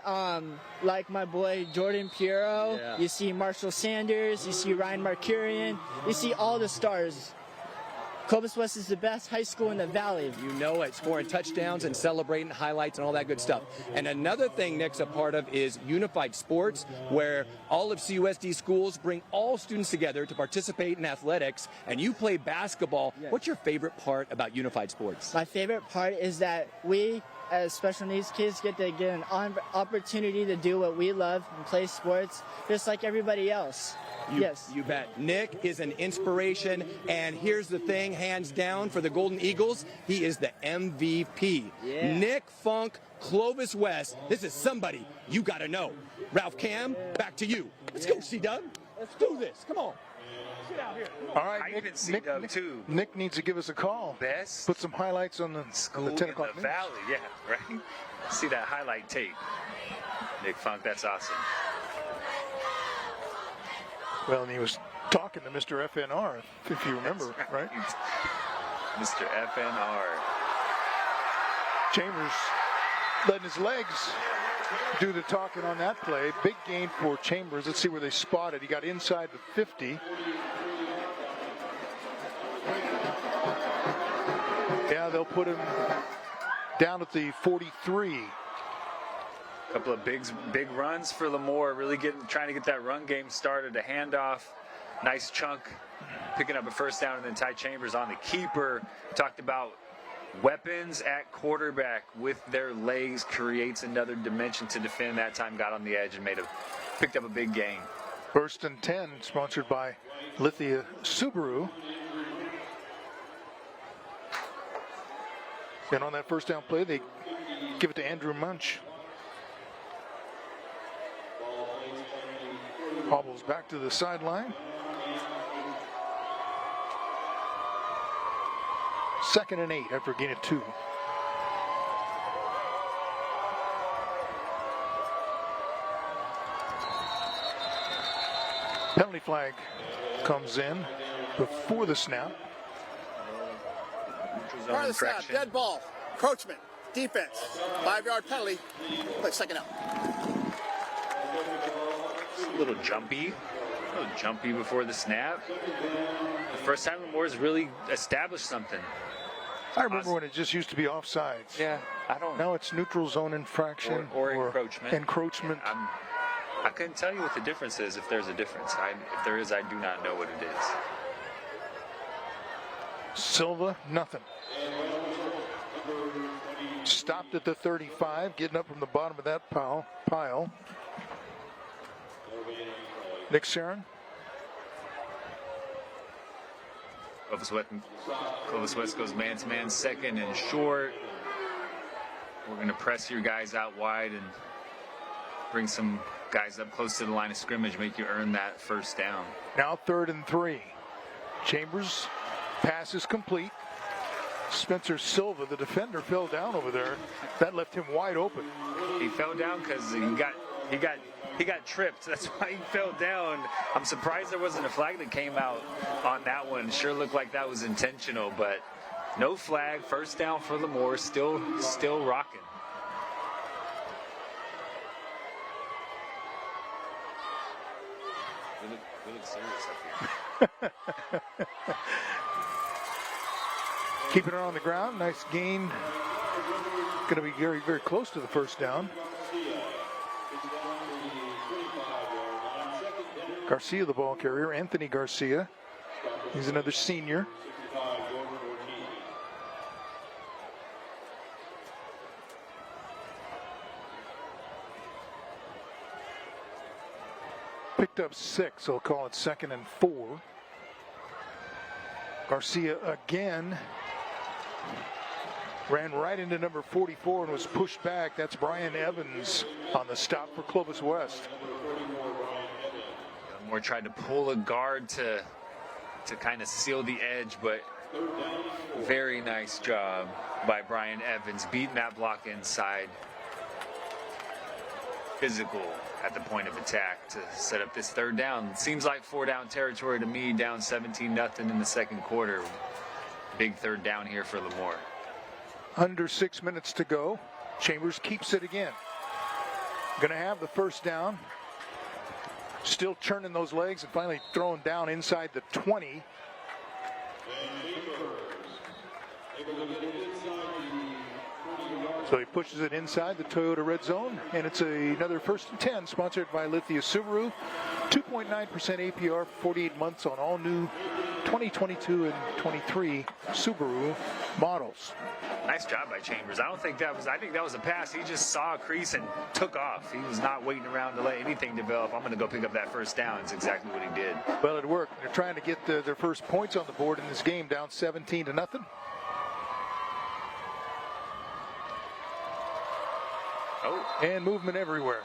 like my boy Jordan Piero. Yeah. You see Marshall Sanders. You see Ryan Markurian. You see all the stars. Clovis West is the best high school in the valley. You know it, scoring touchdowns and celebrating highlights and all that good stuff. And another thing Nick's a part of is Unified Sports, where all of CUSD schools bring all students together to participate in athletics, and you play basketball. Yes. What's your favorite part about Unified Sports? My favorite part is that we, as special needs kids, get an opportunity to do what we love and play sports just like everybody else. Yes. You bet. Nick is an inspiration, and here's the thing, hands down for the Golden Eagles, he is the MVP. Yeah. Nick Funk, Clovis West. This is somebody you got to know. Ralph Cam, back to you. Let's go, C-Dub. Let's do this. Come on. Get out here. All right, I even see Dub too. Nick needs to give us a call. Best Put some highlights on the school on the 10 in o'clock the news. valley. Yeah, right. See that highlight tape. Nick Funk, that's awesome. Well, and he was talking to Mr. FNR, if you remember, right? Mr. FNR. Chambers letting his legs do the talking on that play. Big gain for Chambers. Let's see where they spotted. He got inside the 50. Yeah, they'll put him down at the 43. Couple of big runs for Lemoore, really trying to get that run game started. A handoff, nice chunk, picking up a first down, and then Ty Chambers on the keeper. Talked about weapons at quarterback with their legs, creates another dimension to defend. That time got on the edge and picked up a big gain. First and 10, sponsored by Lithia Subaru. And on that first down play, they give it to Andrew Munch. Hobbles back to the sideline. Second and 8 after a gain of 2. Penalty flag comes in before the snap. Part of the snap, dead ball, encroachment, defense, 5-yard penalty, play second out. A little jumpy before the snap. The first time Lemoore's really established something. I remember when it just used to be offsides. Yeah, I don't know. Now it's neutral zone infraction Or encroachment. Encroachment. I couldn't tell you what the difference is, if there's a difference. If there is, I do not know what it is. Silva, nothing. Stopped at the 35, getting up from the bottom of that pile. Nick Sarin. Clovis West goes man-to-man, second and short. We're going to press your guys out wide and bring some guys up close to the line of scrimmage, make you earn that first down. Now 3rd and 3. Chambers, pass is complete. Spencer Silva, the defender, fell down over there. That left him wide open. He fell down because he got tripped. That's why he fell down. I'm surprised there wasn't a flag that came out on that one. Sure looked like that was intentional, but no flag. First down for Lemoore. Still rocking. We look serious up here. Keeping it on the ground. Nice gain. Going to be very, very close to the first down. Garcia, the ball carrier. Anthony Garcia. He's another senior. Picked up 6. I'll call it 2nd and 4. Garcia again ran right into number 44 and was pushed back. That's Brian Evans on the stop for Clovis West. Lemoore tried to pull a guard to kind of seal the edge, but very nice job by Brian Evans, beating that block inside. Physical at the point of attack to set up this third down. Seems like 4-down territory to me, down 17-0 in the second quarter. Big third down here for Lemoore. Under 6 minutes to go. Chambers keeps it again. Gonna have the first down. Still churning those legs and finally throwing down inside the 20. So he pushes it inside the Toyota red zone, and it's another 1st and 10, sponsored by Lithia Subaru. 2.9% APR, 48 months on all new 2022 and 23 Subaru models. Nice job by Chambers. I think that was a pass. He just saw a crease and took off. He was not waiting around to let anything develop. I'm going to go pick up that first down. It's exactly what he did. Well, it worked. They're trying to get their first points on the board in this game, down 17-0. Oh. And movement everywhere.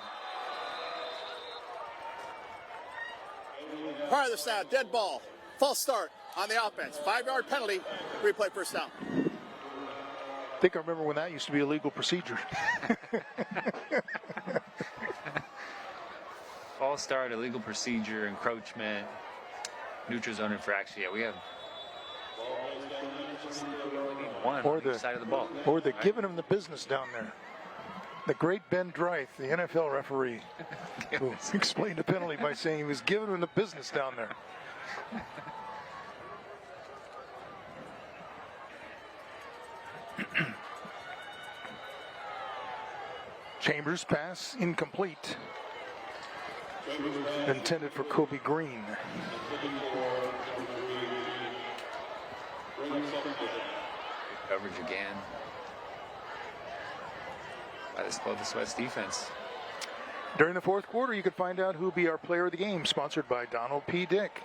Part of the snap, dead ball, false start on the offense. 5-yard penalty, replay first down. I think I remember when that used to be a legal procedure. False start, illegal procedure, encroachment, neutral zone infraction. Yeah, we have one on each side of the ball. Or they're giving him the business down there. The great Ben Dreith, the NFL referee, who explained the penalty by saying he was giving him the business down there. Chambers pass incomplete. Intended for Kobe Green. Coverage again by this Clovis West defense. During the fourth quarter, you could find out who'll be our player of the game, sponsored by Donald P. Dick.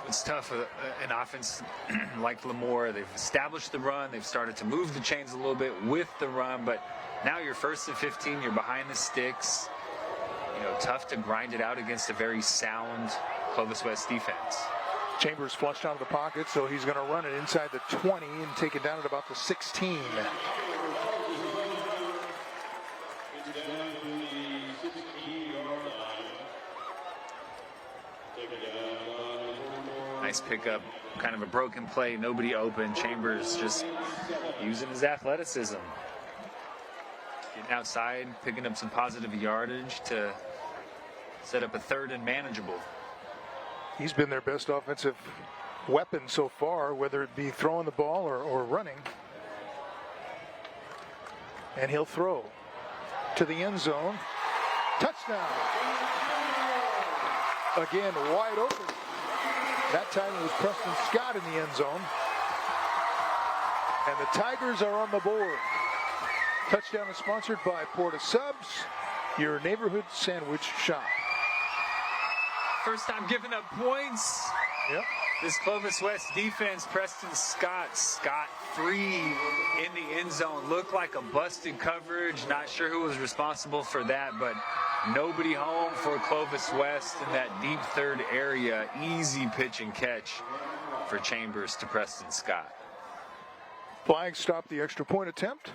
It's tough, an offense like Lemoore. They've established the run. They've started to move the chains a little bit with the run, but now you're 1st and 15. You're behind the sticks. You know, tough to grind it out against a very sound Clovis West defense. Chambers flushed out of the pocket, so he's going to run it inside the 20 and take it down at about the 16. Nice pickup, kind of a broken play, nobody open. Chambers just using his athleticism. Getting outside, picking up some positive yardage to set up a 3rd and manageable. He's been their best offensive weapon so far, whether it be throwing the ball or running. And he'll throw to the end zone. Touchdown. Again, wide open. That time it was Preston Scott in the end zone. And the Tigers are on the board. Touchdown is sponsored by Porta Subs, your neighborhood sandwich shop. First time giving up points. Yep. This Clovis West defense, Preston Scott free in the end zone. Looked like a busted coverage. Not sure who was responsible for that, but nobody home for Clovis West in that deep third area. Easy pitch and catch for Chambers to Preston Scott. Flag stopped the extra point attempt.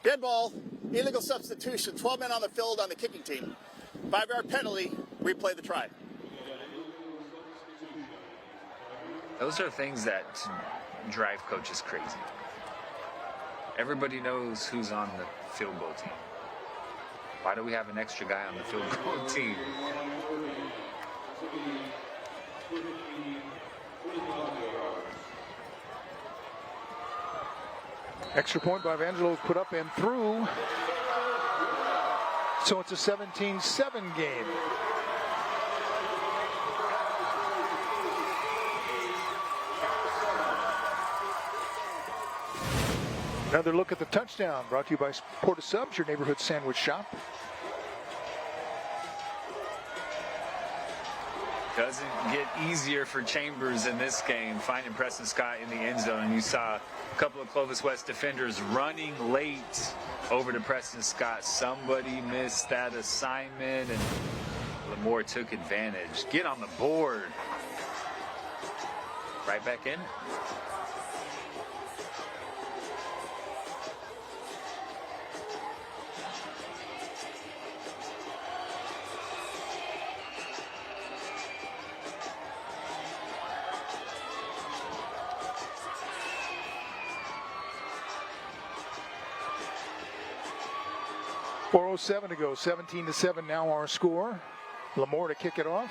Dead ball, illegal substitution, 12 men on the field on the kicking team. 5-yard penalty, replay the try. Those are things that drive coaches crazy. Everybody knows who's on the field goal team. Why do we have an extra guy on the field goal team? Extra point by Vangelo put up and through. So it's a 17-7 game. Another look at the touchdown brought to you by Porta Subs, your neighborhood sandwich shop. Doesn't get easier for Chambers in this game, finding Preston Scott in the end zone. And you saw a couple of Clovis West defenders running late over to Preston Scott. Somebody missed that assignment, and Lemoore took advantage. Get on the board. Right back in. .407 to go, 17-7 now our score. Lemoore to kick it off.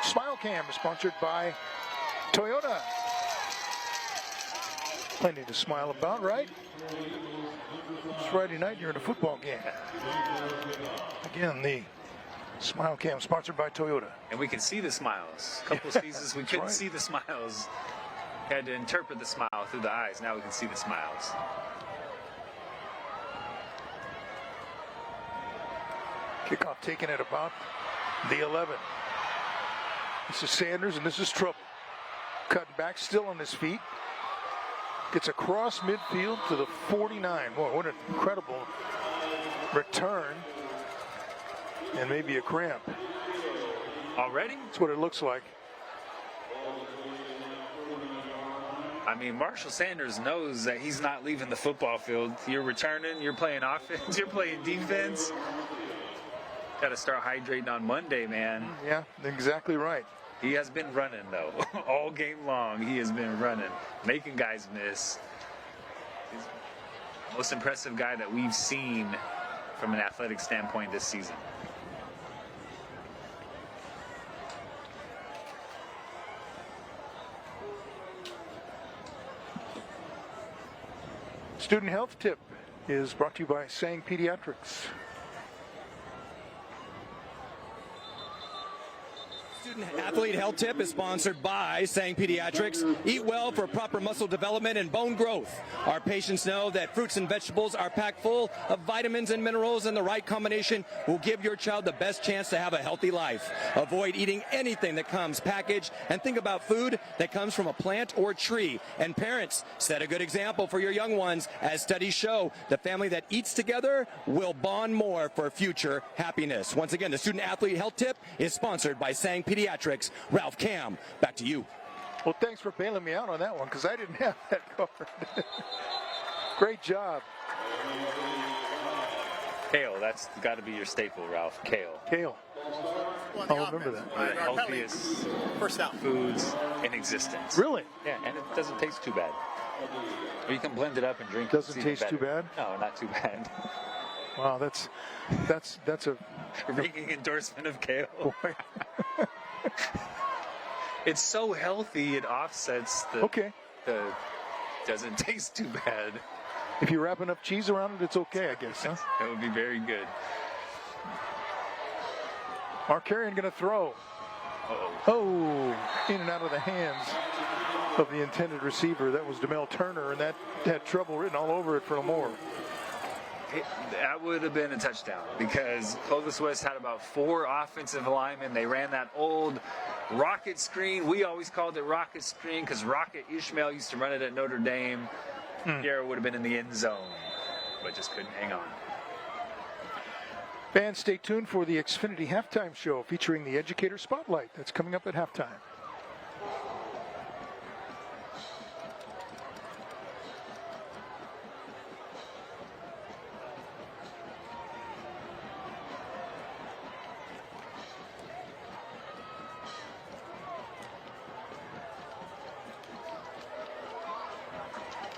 Smile Cam is sponsored by Toyota. Plenty to smile about, right? It's Friday night, you're in a football game. Again, the Smile Cam sponsored by Toyota. And we can see the smiles. A couple seasons we couldn't see the smiles. Had to interpret the smile through the eyes. Now we can see the smiles. Kickoff taken at about the 11. This is Sanders, and this is trouble. Cutting back, still on his feet. Gets across midfield to the 49. Boy, what an incredible return. And maybe a cramp. Already? That's what it looks like. I mean, Marshall Sanders knows that he's not leaving the football field. You're returning, you're playing offense, you're playing defense. Got to start hydrating on Monday, man. Yeah, exactly right. He has been running, though. All game long, he has been running, making guys miss. He's the most impressive guy that we've seen from an athletic standpoint this season. Student Health Tip is brought to you by Sang Pediatrics. Athlete Health Tip is sponsored by Sang Pediatrics. Eat well for proper muscle development and bone growth. Our patients know that fruits and vegetables are packed full of vitamins and minerals, and the right combination will give your child the best chance to have a healthy life. Avoid eating anything that comes packaged, and think about food that comes from a plant or tree. And parents, set a good example for your young ones. As studies show, the family that eats together will bond more for future happiness. Once again, the Student Athlete Health Tip is sponsored by Sang Pediatrics. Ralph Cam, back to you. Well, thanks for bailing me out on that one, because I didn't have that card. Great job. Kale, that's got to be your staple, Ralph. Kale. Kale. I'll remember that. One of the healthiest First out. foods in existence. Really? Yeah, and it doesn't taste too bad. Or you can blend it up and drink it. Doesn't It's even taste too better. bad? No, not too bad. Wow, that's a Ringing endorsement of kale. boy. It's so healthy, it offsets the. Okay. The doesn't taste too bad. If you wrap enough cheese around it, it's okay, I guess. Huh? That would be very good. Markarian going to throw. Oh, in and out of the hands of the intended receiver. That was Demel Turner, and that had trouble written all over it for Lemoore. That would have been a touchdown, because Clovis West had about 4 offensive linemen. They ran that old rocket screen. We always called it rocket screen because Rocket Ishmael used to run it at Notre Dame. Garrett would have been in the end zone, but just couldn't hang on. Fans, stay tuned for the Xfinity halftime show featuring the Educator Spotlight. That's coming up at halftime.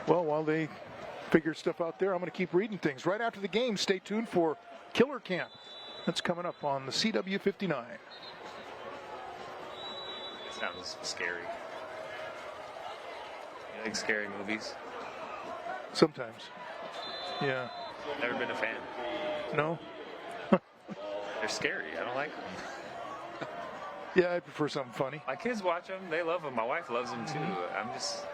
Well, while they figure stuff out there, I'm going to keep reading things. Right after the game, stay tuned for Killer Camp. That's coming up on the CW59. It sounds scary. You like scary movies? Sometimes. Yeah. Never been a fan. No? They're scary. I don't like them. Yeah, I prefer something funny. My kids watch them. They love them. My wife loves them too. I'm just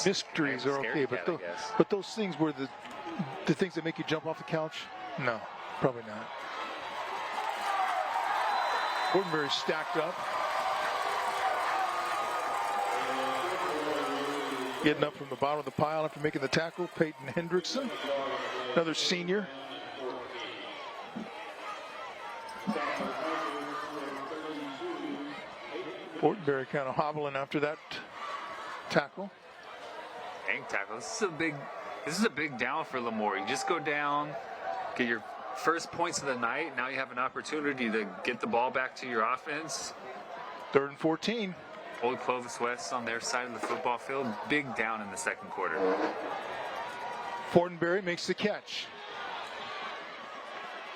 Mysteries are okay, cat, but those things were the things that make you jump off the couch? No, probably not. Fortenberry stacked up. Getting up from the bottom of the pile after making the tackle, Peyton Hendrickson, another senior. Fortenberry kind of hobbling after that tackle. Dang tackle. This is a big down for Lemoore. You just go down, get your first points of the night. Now you have an opportunity to get the ball back to your offense. 3rd and 14. Old Clovis West on their side of the football field. Big down in the second quarter. Fortenberry makes the catch.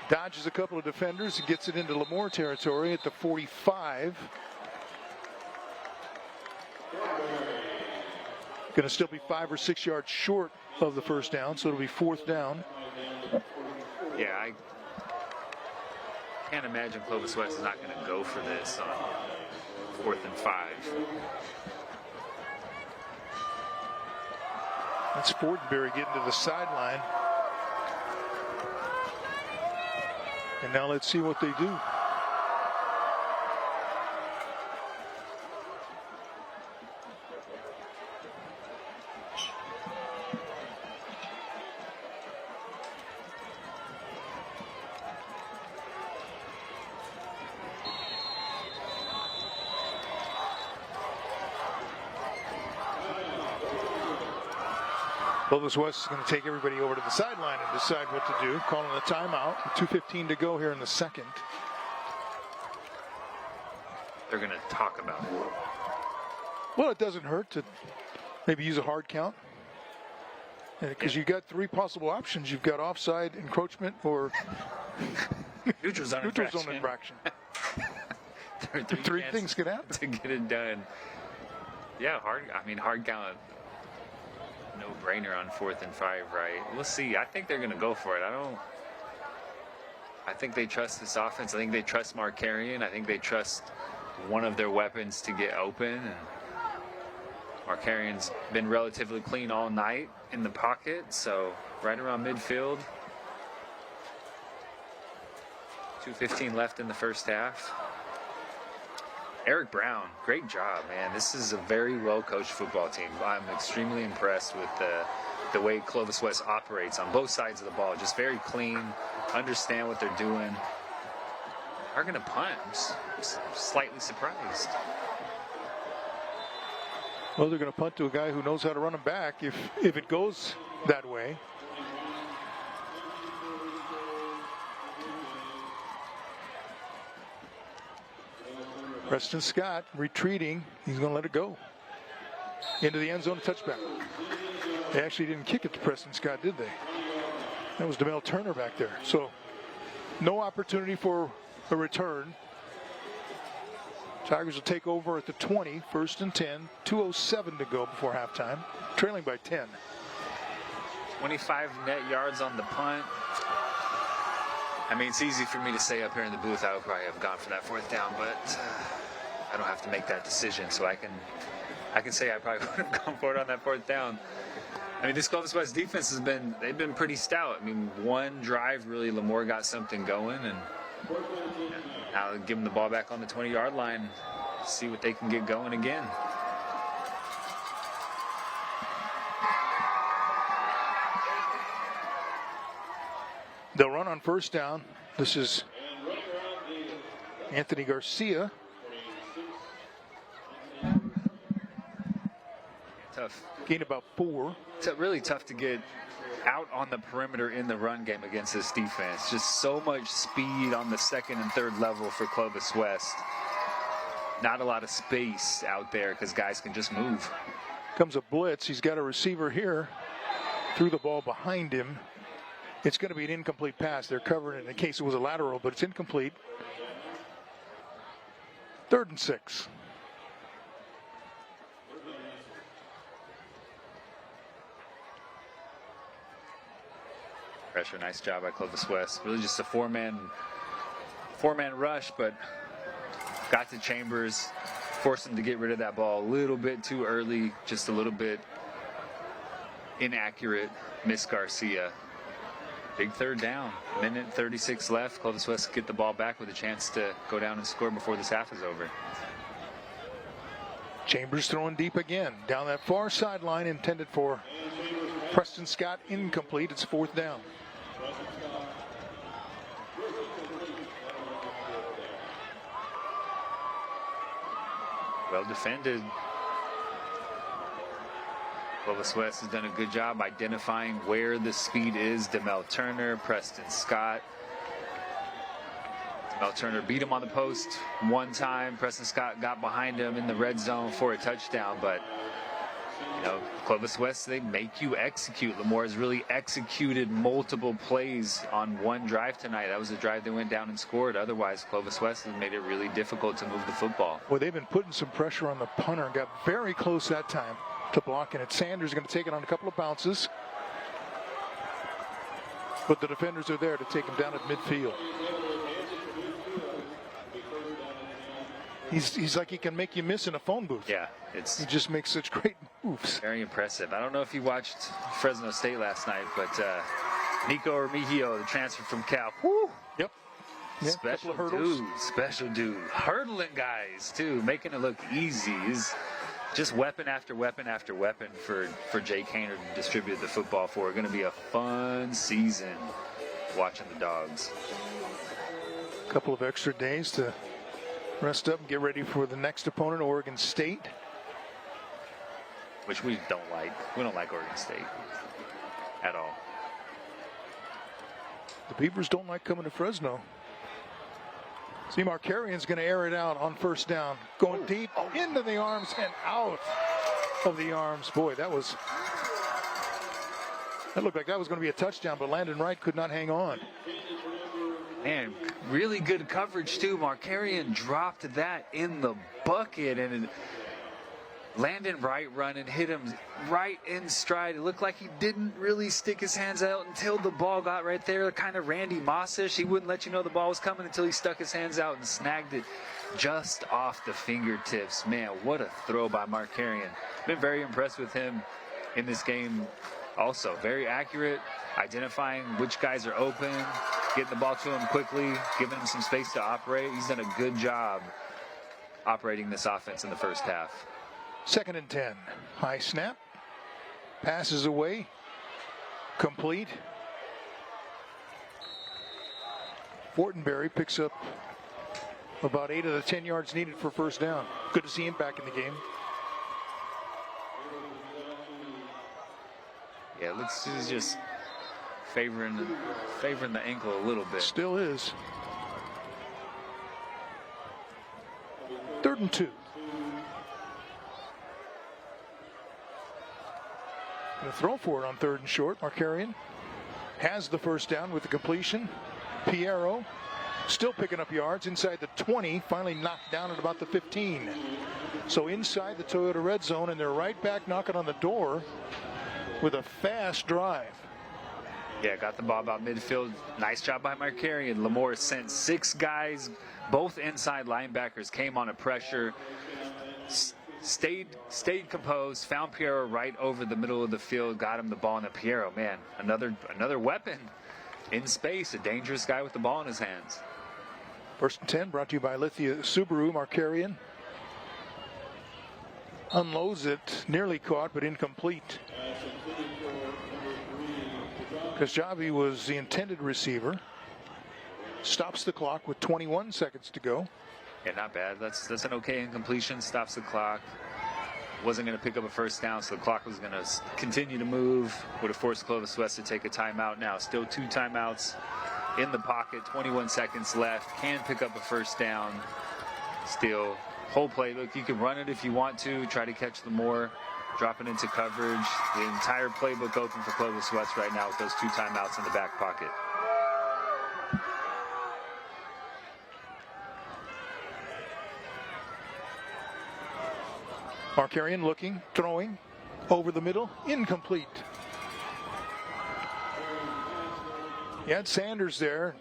Dodges a couple of defenders and gets it into Lemoore territory at the 45. Going to still be 5 or 6 yards short of the first down, so it'll be 4th down. Yeah, I can't imagine Clovis West is not going to go for this on 4th and 5. That's Fortenberry getting to the sideline. And now let's see what they do. Clovis West is going to take everybody over to the sideline and decide what to do. Calling a timeout. 2:15 to go here in the second. They're going to talk about it. Well, it doesn't hurt to maybe use a hard count. Because you've got 3 possible options. You've got offside, encroachment, or Neutral zone infraction. 3 things could happen. To get it done. Yeah, hard count. No brainer on 4th and 5, right? We'll see. I think they're going to go for it. I think they trust this offense. I think they trust Markarian. I think they trust one of their weapons to get open. And Markarian's been relatively clean all night in the pocket, so right around midfield. 2:15 left in the first half. Eric Brown, great job, man. This is a very well-coached football team. I'm extremely impressed with the way Clovis West operates on both sides of the ball. Just very clean, understand what they're doing. Are going to punt. I'm slightly surprised. Well, they're going to punt to a guy who knows how to run them back if it goes that way. Preston Scott retreating. He's going to let it go. Into the end zone, touchback. They actually didn't kick it to Preston Scott, did they? That was DeMel Turner back there. So no opportunity for a return. Tigers will take over at the 20, 1st and 10. 2:07 to go before halftime. Trailing by 10. 25 net yards on the punt. I mean, it's easy for me to say up here in the booth I would probably have gone for that 4th down, but I don't have to make that decision, so I can say I probably would have gone for it on that 4th down. I mean, this Clovis West defense they've been pretty stout. I mean, one drive really, Lemoore got something going, and now give them the ball back on the 20-yard line, see what they can get going again. They'll run on 1st down. This is Anthony Garcia. Tough. Gained about 4. It's really tough to get out on the perimeter in the run game against this defense. Just so much speed on the 2nd and 3rd level for Clovis West. Not a lot of space out there because guys can just move. Comes a blitz. He's got a receiver here. Threw the ball behind him. It's going to be an incomplete pass. They're covering it in case it was a lateral, but it's incomplete. 3rd and 6. Pressure, nice job by Clovis West. Really just a four-man rush, but got to Chambers, forced him to get rid of that ball a little bit too early, just a little bit inaccurate. Miss Garcia. Big third down. Minute 36 left. Clovis West get the ball back with a chance to go down and score before this half is over. Chambers throwing deep again. Down that far sideline, intended for Preston Scott, incomplete. It's fourth down. Well defended. Clovis West has done a good job identifying where the speed is. Demel Turner, Preston Scott. Demel Turner beat him on the post one time. Preston Scott got behind him in the red zone for a touchdown. But, you know, Clovis West, they make you execute. Lemoore has really executed multiple plays on one drive tonight. That was a drive they went down and scored. Otherwise, Clovis West has made it really difficult to move the football. Well, they've been putting some pressure on the punter and got very close that time to blocking it. Sanders going to take it on a couple of bounces, but the defenders are there to take him down at midfield. He's like he can make you miss in a phone booth. Yeah, he just makes such great moves. Very impressive. I don't know if you watched Fresno State last night, but Nico Armigio, the transfer from Cal. Woo! Yep. Special dude. Hurdling guys too, making it look easy. He's just weapon after weapon after weapon for Jay Kaner to distribute the football for. Going to be a fun season watching the Dogs. A couple of extra days to rest up and get ready for the next opponent, Oregon State. Which we don't like. We don't like Oregon State at all. The Beavers don't like coming to Fresno. See, Markarian's going to air it out on first down. Going deep into the arms and out of the arms. Boy, that looked like that was going to be a touchdown, but Landon Wright could not hang on. Man, really good coverage too. Markarian dropped that in the bucket, and Landon Wright run and hit him right in stride. It looked like he didn't really stick his hands out until the ball got right there. Kind of Randy Moss-ish. He wouldn't let you know the ball was coming until he stuck his hands out and snagged it just off the fingertips. Man, what a throw by Markarian. Been very impressed with him in this game also. Very accurate, identifying which guys are open, getting the ball to him quickly, giving him some space to operate. He's done a good job operating this offense in the first half. 2nd and 10. High snap. Passes away. Complete. Fortenberry picks up about 8 of the 10 yards needed for first down. Good to see him back in the game. Yeah, looks he's just favoring the ankle a little bit. Still is. 3rd and 2. Going to throw for it on 3rd and short. Markarian has the first down with the completion. Piero still picking up yards inside the 20, finally knocked down at about the 15. So inside the Toyota red zone, and they're right back knocking on the door with a fast drive. Yeah, got the ball about midfield. Nice job by Markarian. Lemoore sent 6 guys, both inside linebackers, came on a pressure. Stayed composed, found Piero right over the middle of the field, got him the ball, and Piero, man, another weapon in space, a dangerous guy with the ball in his hands. 1st and 10 brought to you by Lithia Subaru. Markarian unloads it, nearly caught, but incomplete. Kajabi was the intended receiver. Stops the clock with 21 seconds to go. Yeah, not bad. That's an okay incompletion. Stops the clock. Wasn't going to pick up a first down, so the clock was going to continue to move. Would have forced Clovis West to take a timeout now. Still 2 timeouts in the pocket. 21 seconds left. Can pick up a first down. Still, whole playbook. You can run it if you want to. Try to catch Lemoore. Drop it into coverage. The entire playbook open for Clovis West right now with those 2 timeouts in the back pocket. Markarian looking, throwing, over the middle, incomplete. You had Sanders there.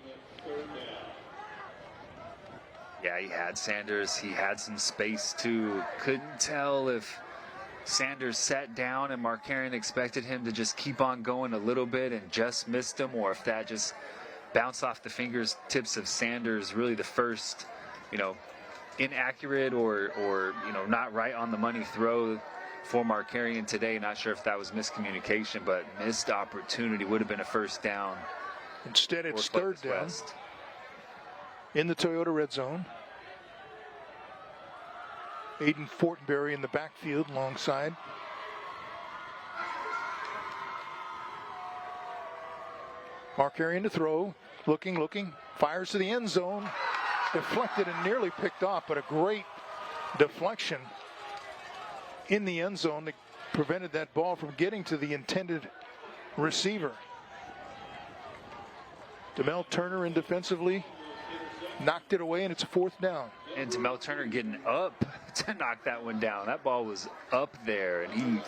Yeah, he had Sanders. He had some space too. Couldn't tell if Sanders sat down and Markarian expected him to just keep on going a little bit and just missed him, or if that just bounced off the fingertips of Sanders, really the first, inaccurate or not right on the money throw for Markarian today. Not sure if that was miscommunication, but missed opportunity. Would have been a first down. Instead, it's third down in the Toyota red zone. Aiden Fortenberry in the backfield alongside. Markarian to throw. Looking. Fires to the end zone. Deflected and nearly picked off, but a great deflection in the end zone that prevented that ball from getting to the intended receiver. Demel Turner in defensively knocked it away, and it's a fourth down. And Demel Turner getting up to knock that one down. That ball was up there, and he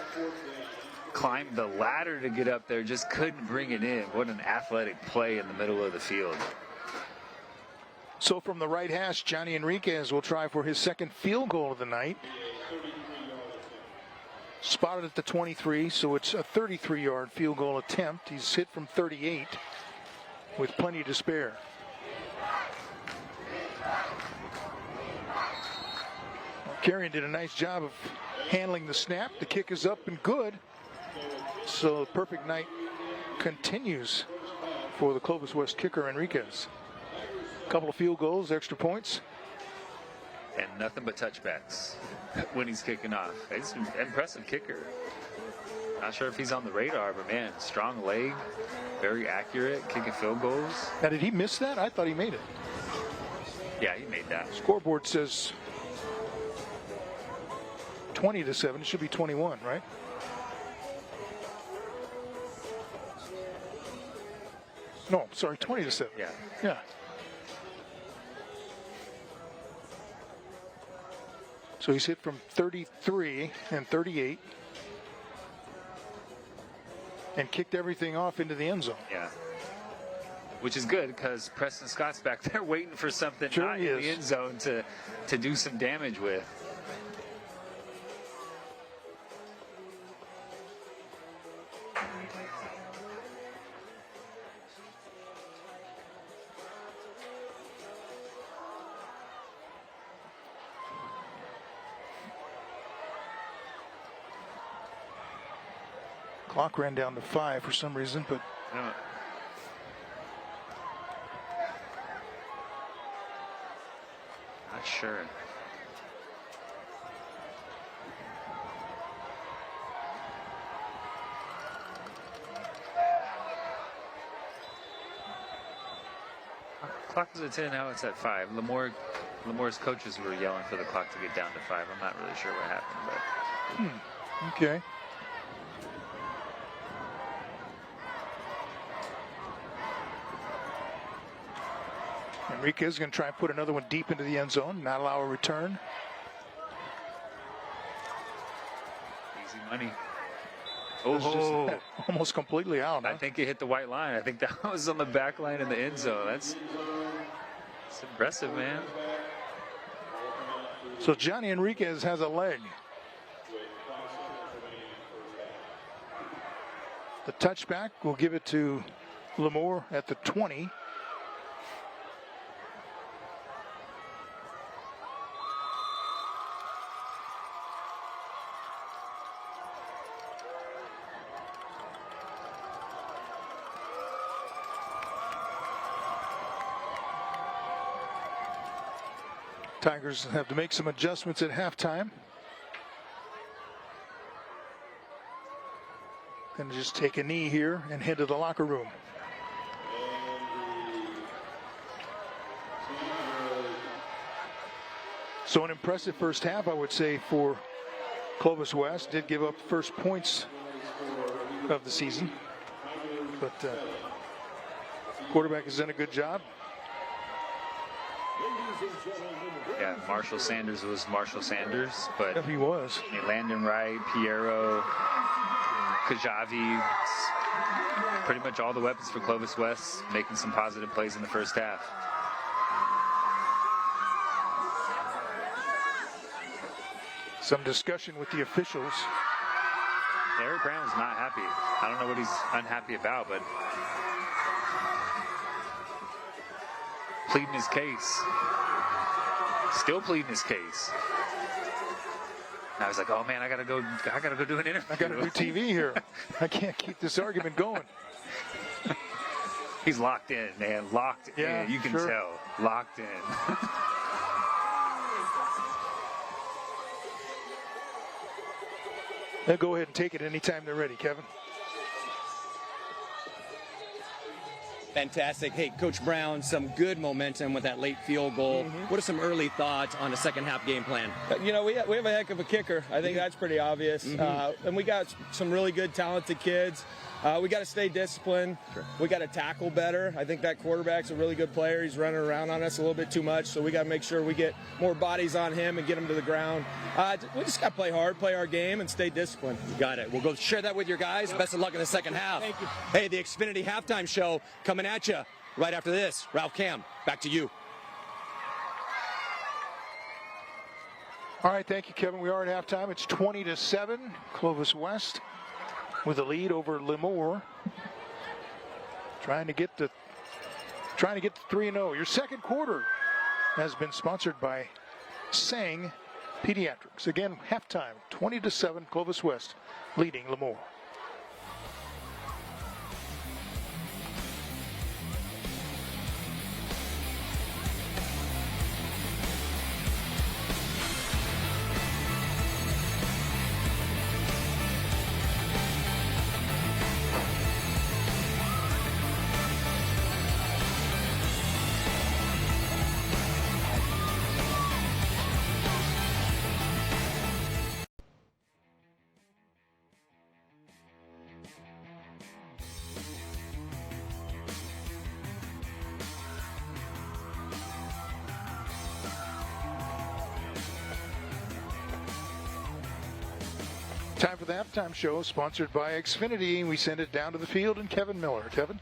climbed the ladder to get up there, just couldn't bring it in. What an athletic play in the middle of the field. So from the right hash, Johnny Enriquez will try for his second field goal of the night. Spotted at the 23, so it's a 33-yard field goal attempt. He's hit from 38 with plenty to spare. Markarian did a nice job of handling the snap. The kick is up and good. So the perfect night continues for the Clovis West kicker, Enriquez. A couple of field goals, extra points. And nothing but touchbacks when he's kicking off. He's an impressive kicker. Not sure if he's on the radar, but man, strong leg, very accurate, kicking field goals. Now, did he miss that? I thought he made it. Yeah, he made that. Scoreboard says 20-7. It should be 21, right? No, sorry, 20-7. Yeah. So he's hit from 33 and 38 and kicked everything off into the end zone. Yeah. Which is good because Preston Scott's back there waiting for something Sure not he in is. the end zone to do some damage with. Clock ran down to 5 for some reason, but Not sure. Clock is at 10, now it's at 5. Lemoore's coaches were yelling for the clock to get down to 5. I'm not really sure what happened, but okay. Enriquez is going to try and put another one deep into the end zone, not allow a return. easy money. Almost completely out. Huh? I think it hit the white line. I think that was on the back line in the end zone. That's impressive, man. So Johnny Enriquez has a leg. The touchback will give it to Lemoore at the 20. Tigers have to make some adjustments at halftime. Going to just take a knee here and head to the locker room. So an impressive first half, I would say, for Clovis West. Did give up first points of the season, but quarterback has done a good job. Yeah, Marshall Sanders was Marshall Sanders, but He was. Landon Wright, Piero, Kajavi, pretty much all the weapons for Clovis West, making some positive plays in the first half. Some discussion with the officials. Eric Brown's not happy. I don't know what he's unhappy about, but pleading his case. Still pleading his case. I was like, oh man, I gotta go do an interview. I gotta do TV here. I can't keep this argument going. He's locked in, man. Locked Yeah, in. You can sure. tell. Locked in. They'll go ahead and take it anytime they're ready, Kevin. Fantastic. Hey, Coach Brown, some good momentum with that late field goal. What are some early thoughts on the second half game plan? You know, we have a heck of a kicker. I think that's pretty obvious. And we got some really good, talented kids. We got to stay disciplined. Sure. We got to tackle better. I think that quarterback's a really good player. He's running around on us a little bit too much, so we got to make sure we get more bodies on him and get him to the ground. We just got to play hard, play our game, and stay disciplined. Got it. We'll go share that with your guys. Best of luck in the second half. Thank you. Hey, the Xfinity halftime show coming at you right after this. Ralph Cam, back to you. All right, thank you, Kevin. We are at halftime. It's 20-7. Clovis West with a lead over Lemoore. Trying to get the 3-0. Your second quarter has been sponsored by Sang Pediatrics. Again, halftime, 20-7. Clovis West leading Lemoore. Time for the halftime show, sponsored by Xfinity. We send it down to the field and Kevin Miller. Kevin?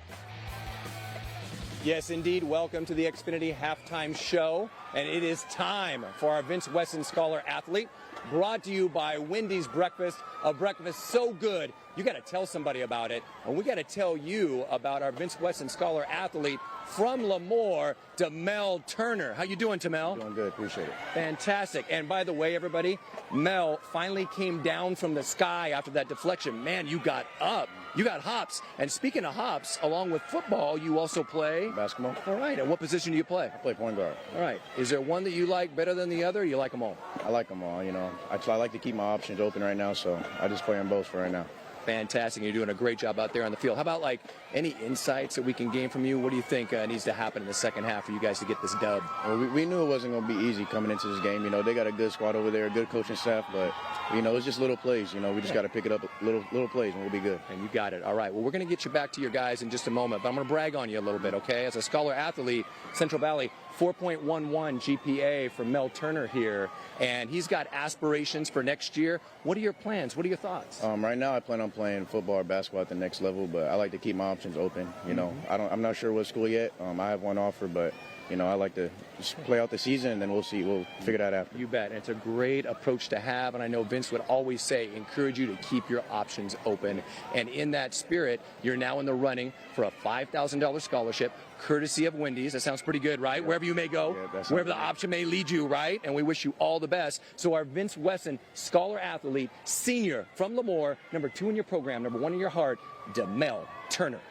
Yes, indeed. Welcome to the Xfinity halftime show. And it is time for our Vince Wesson Scholar Athlete, brought to you by Wendy's Breakfast. A breakfast so good, you got to tell somebody about it. And we got to tell you about our Vince Wesson Scholar Athlete from Lemoore, Demel Turner. How you doing, Demel? Doing good, appreciate it. Fantastic. And by the way, everybody, Mel finally came down from the sky after that deflection. Man, you got up. You got hops. And speaking of hops, along with football, you also play Basketball. All right. And what position do you play? I play point guard. All right. Is there one that you like better than the other? Or you like them all? I like them all, you know. I like to keep my options open right now, so I just play them both for right now. Fantastic. You're doing a great job out there on the field. How about like any insights that we can gain from you? What do you think needs to happen in the second half for you guys to get this dub? Well, we knew it wasn't going to be easy coming into this game. You know, they got a good squad over there, a good coaching staff, but, you know, it's just little plays. You know, we just got to pick it up little plays and we'll be good. And you got it. All right. Well, we're going to get you back to your guys in just a moment, but I'm going to brag on you a little bit, okay? As a scholar athlete, Central Valley, 4.11 GPA for Mel Turner here, and he's got aspirations for next year. What are your plans? What are your thoughts? Right now I plan on playing football or basketball at the next level, but I like to keep my options open. You know, I'm not sure what school yet. I have one offer, but you know, I like to just play out the season and then we'll see. We'll figure that out after. You bet. And it's a great approach to have, and I know Vince would always say, encourage you to keep your options open. And in that spirit, you're now in the running for a $5,000 scholarship, courtesy of Wendy's. That sounds pretty good, right? Yeah. Wherever you may go, wherever the option may lead you, right? And we wish you all the best. So our Vince Wesson Scholar Athlete, senior from Lemoore, number 2 in your program, number 1 in your heart, Demel Turner.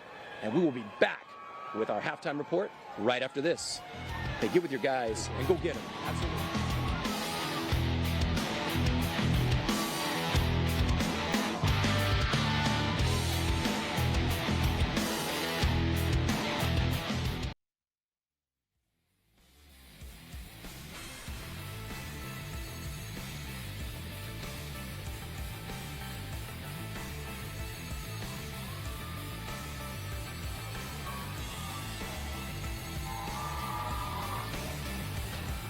And we will be back with our halftime report right after this. Hey, get with your guys and go get them. Absolutely.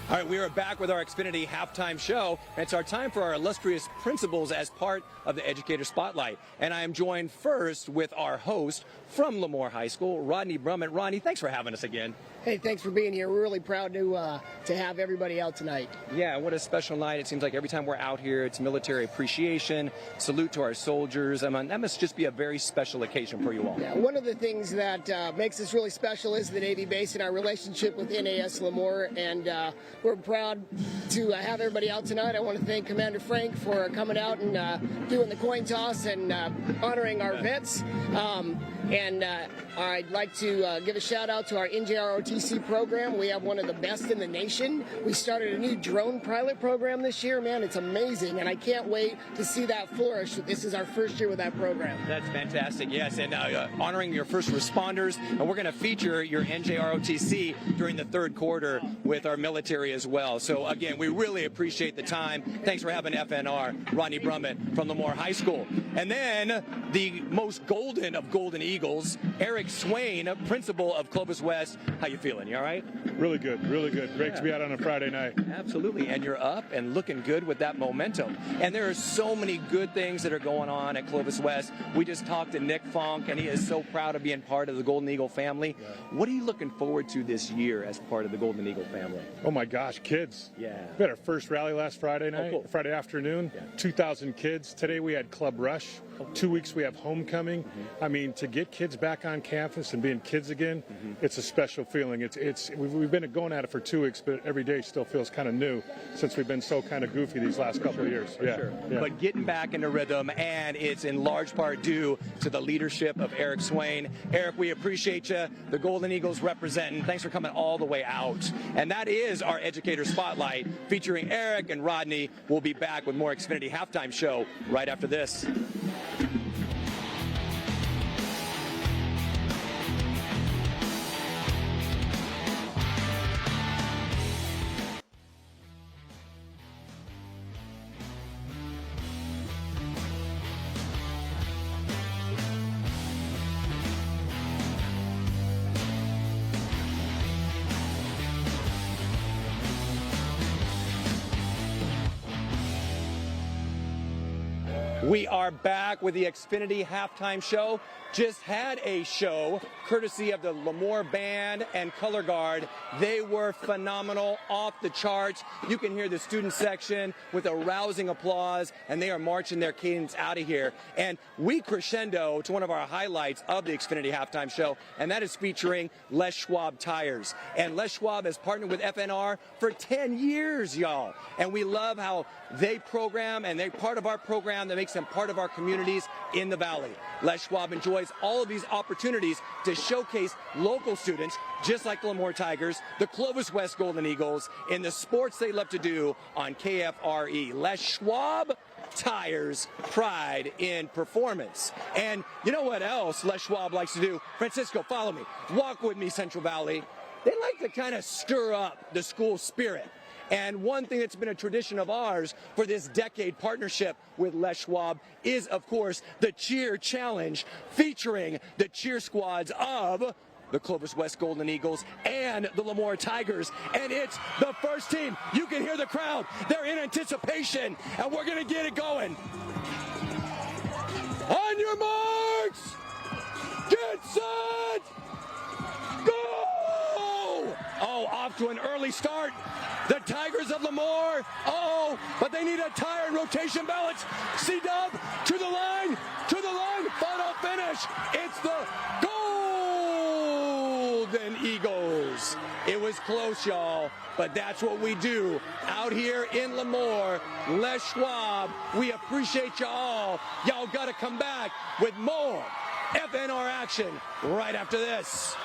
All right, we are back with our Xfinity halftime show. It's our time for our illustrious principals as part of the Educator Spotlight. And I am joined first with our host, from Lemoore High School, Rodney Brummett. Rodney, thanks for having us again. Hey, thanks for being here. We're really proud to have everybody out tonight. Yeah, what a special night. It seems like every time we're out here, it's military appreciation, salute to our soldiers. I mean, that must just be a very special occasion for you all. Yeah, one of the things that makes this really special is the Navy base and our relationship with NAS Lemoore, and we're proud to have everybody out tonight. I want to thank Commander Frank for coming out and doing the coin toss and honoring our vets. I'd like to give a shout out to our NJROTC program. We have one of the best in the nation. We started a new drone pilot program this year. Man, it's amazing, and I can't wait to see that flourish. This is our first year with that program. That's fantastic, yes, and honoring your first responders, and we're going to feature your NJROTC during the third quarter with our military as well. So again, we really appreciate the time. Thanks for having FNR, Rodney Brummett from Lemoore High School. And then the most golden of Golden Eagles, Eric Swain, principal of Clovis West. How you feeling? You all right? Really good, really good. Great to be out on a Friday night. Absolutely, and you're up and looking good with that momentum. And there are so many good things that are going on at Clovis West. We just talked to Nick Funk, and he is so proud of being part of the Golden Eagle family. Yeah. What are you looking forward to this year as part of the Golden Eagle family? Oh my gosh, kids. Yeah. We had our first rally last Friday night, cool. Friday afternoon, yeah. 2,000 kids. Today we had Club Rush. 2 weeks we have homecoming. I mean, to get kids back on campus and being kids again, it's a special feeling. We've been going at it for 2 weeks, but every day still feels kind of new since we've been so kind of goofy these last couple of years. For sure. Yeah. But getting back into rhythm, and it's in large part due to the leadership of Eric Swain. Eric, we appreciate you. The Golden Eagles representing. Thanks for coming all the way out. And that is our Educator Spotlight featuring Eric and Rodney. We'll be back with more Xfinity Halftime Show right after this. We are back with the Xfinity Halftime Show. Just had a show courtesy of the Lemoore Band and Color Guard. They were phenomenal, off the charts. You can hear the student section with a rousing applause, and they are marching their cadence out of here. And we crescendo to one of our highlights of the Xfinity Halftime Show, and that is featuring Les Schwab Tires. And Les Schwab has partnered with FNR for 10 years, y'all. And we love how they program, and they're part of our program that makes them part of our communities in the Valley. Les Schwab enjoys all of these opportunities to showcase local students, just like the Lemoore Tigers, the Clovis West Golden Eagles, in the sports they love to do on KFRE. Les Schwab Tires, pride in performance. And you know what else Les Schwab likes to do? Francisco, follow me. Walk with me, Central Valley. They like to kind of stir up the school spirit. And one thing that's been a tradition of ours for this decade partnership with Les Schwab is, of course, the Cheer Challenge, featuring the cheer squads of the Clovis West Golden Eagles and the Lemoore Tigers. And it's the first team. You can hear the crowd. They're in anticipation, and we're going to get it going. On your marks, get set, go! Oh, off to an early start. The Tigers of Lemoore, but they need a tire and rotation balance. C-Dub to the line, final finish. It's the Golden Eagles. It was close, y'all, but that's what we do out here in Lemoore. Les Schwab, we appreciate y'all. Y'all got to come back with more FNR action right after this.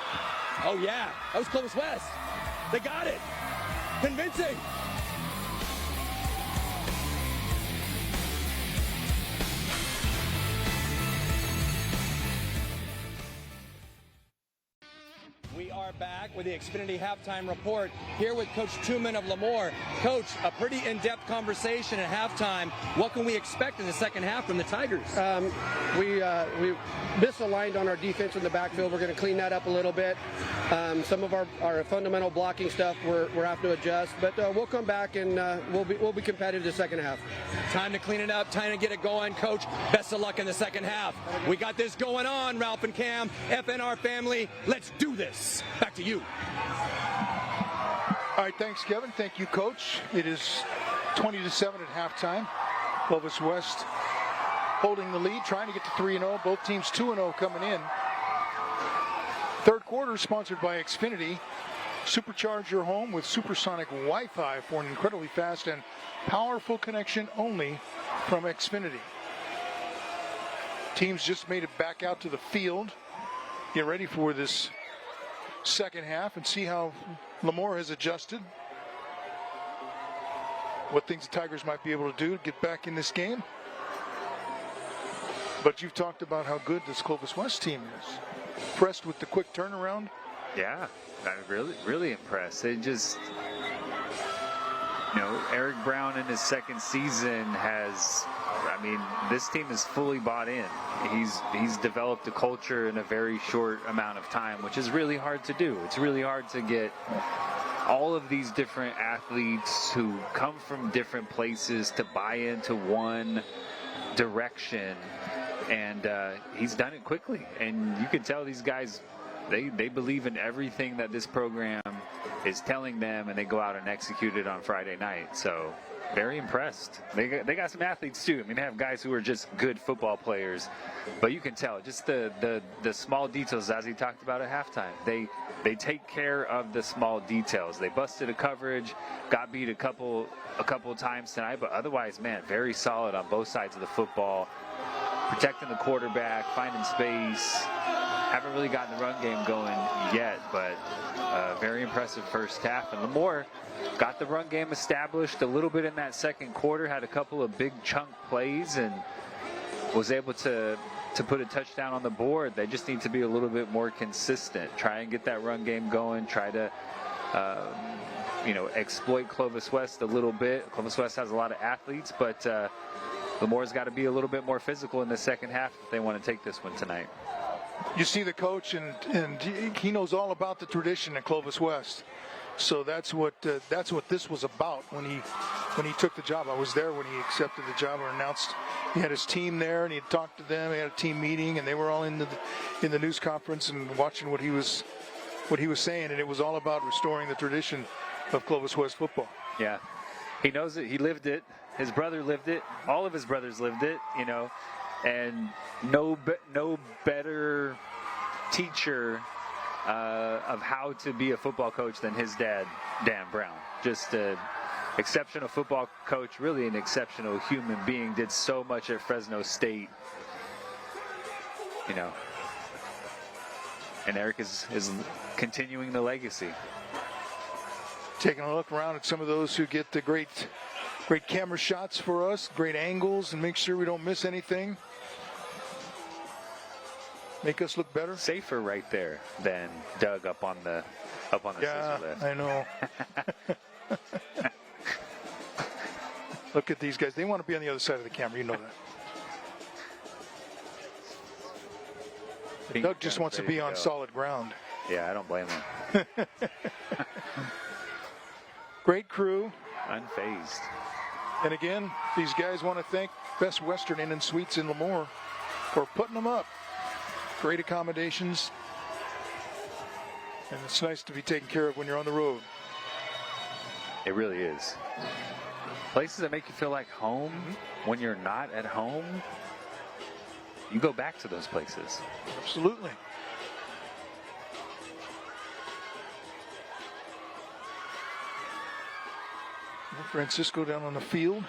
Oh, yeah, that was Clovis West. They got it. Convincing. We are back with the Xfinity halftime report here with Coach Tuman of Lemoore. Coach, a pretty in-depth conversation at halftime. What can we expect in the second half from the Tigers? We misaligned on our defense in the backfield. We're going to clean that up a little bit. Some of our fundamental blocking stuff we're having to adjust, but we'll come back and we'll be competitive the second half. Time to clean it up, time to get it going. Coach, best of luck in the second half. We got this going on, Ralph and Cam, FNR family. Let's do this. Back to you. All right, thanks, Kevin. Thank you, Coach. It is 20-7 at halftime. Clovis West holding the lead, trying to get to 3-0. Both teams 2-0 coming in. Third quarter sponsored by Xfinity. Supercharge your home with supersonic Wi-Fi for an incredibly fast and powerful connection only from Xfinity. Teams just made it back out to the field. Get ready for this second half and see how Lemoore has adjusted. What things the Tigers might be able to do to get back in this game. But you've talked about how good this Clovis West team is. Impressed with the quick turnaround? Yeah, I'm really impressed. They just, Eric Brown in his second season this team is fully bought in. He's developed a culture in a very short amount of time, which is really hard to do. It's really hard to get all of these different athletes who come from different places to buy into one direction. And he's done it quickly. And you can tell these guys, they believe in everything that this program is telling them, and they go out and execute it on Friday night. So very impressed. They got some athletes too. They have guys who are just good football players, but you can tell just the small details, as he talked about at halftime. They take care of the small details. They busted a coverage, got beat a couple times tonight, but otherwise, man, very solid on both sides of the football. Protecting the quarterback, finding space. Haven't really gotten the run game going yet, but very impressive first half. And Lemoore got the run game established a little bit in that second quarter, had a couple of big chunk plays, and was able to put a touchdown on the board. They just need to be a little bit more consistent. Try and get that run game going. Try to exploit Clovis West a little bit. Clovis West has a lot of athletes, but Lemoore's got to be a little bit more physical in the second half if they want to take this one tonight. You see the coach, and he knows all about the tradition at Clovis West. So that's what this was about when he took the job. I was there when he accepted the job and announced he had his team there, and he had talked to them. He had a team meeting, and they were all in the news conference and watching what he was saying, and it was all about restoring the tradition of Clovis West football. Yeah, he knows it. He lived it. His brother lived it. All of his brothers lived it. And no better teacher of how to be a football coach than his dad, Dan Brown. Just an exceptional football coach, really an exceptional human being. Did so much at Fresno State. And Eric is continuing the legacy. Taking a look around at some of those who get the great camera shots for us, great angles, and make sure we don't miss anything. Make us look better. Safer right there than Doug up on the scissor lift. I know. Look at these guys. They want to be on the other side of the camera. You know that. Doug just wants to be on solid ground. Yeah, I don't blame him. Great crew. Unfazed. And again, these guys want to thank Best Western Inn and Suites in Lemoore for putting them up. Great accommodations. And it's nice to be taken care of when you're on the road. It really is. Places that make you feel like home when you're not at home, you go back to those places. Absolutely. Francisco down on the field.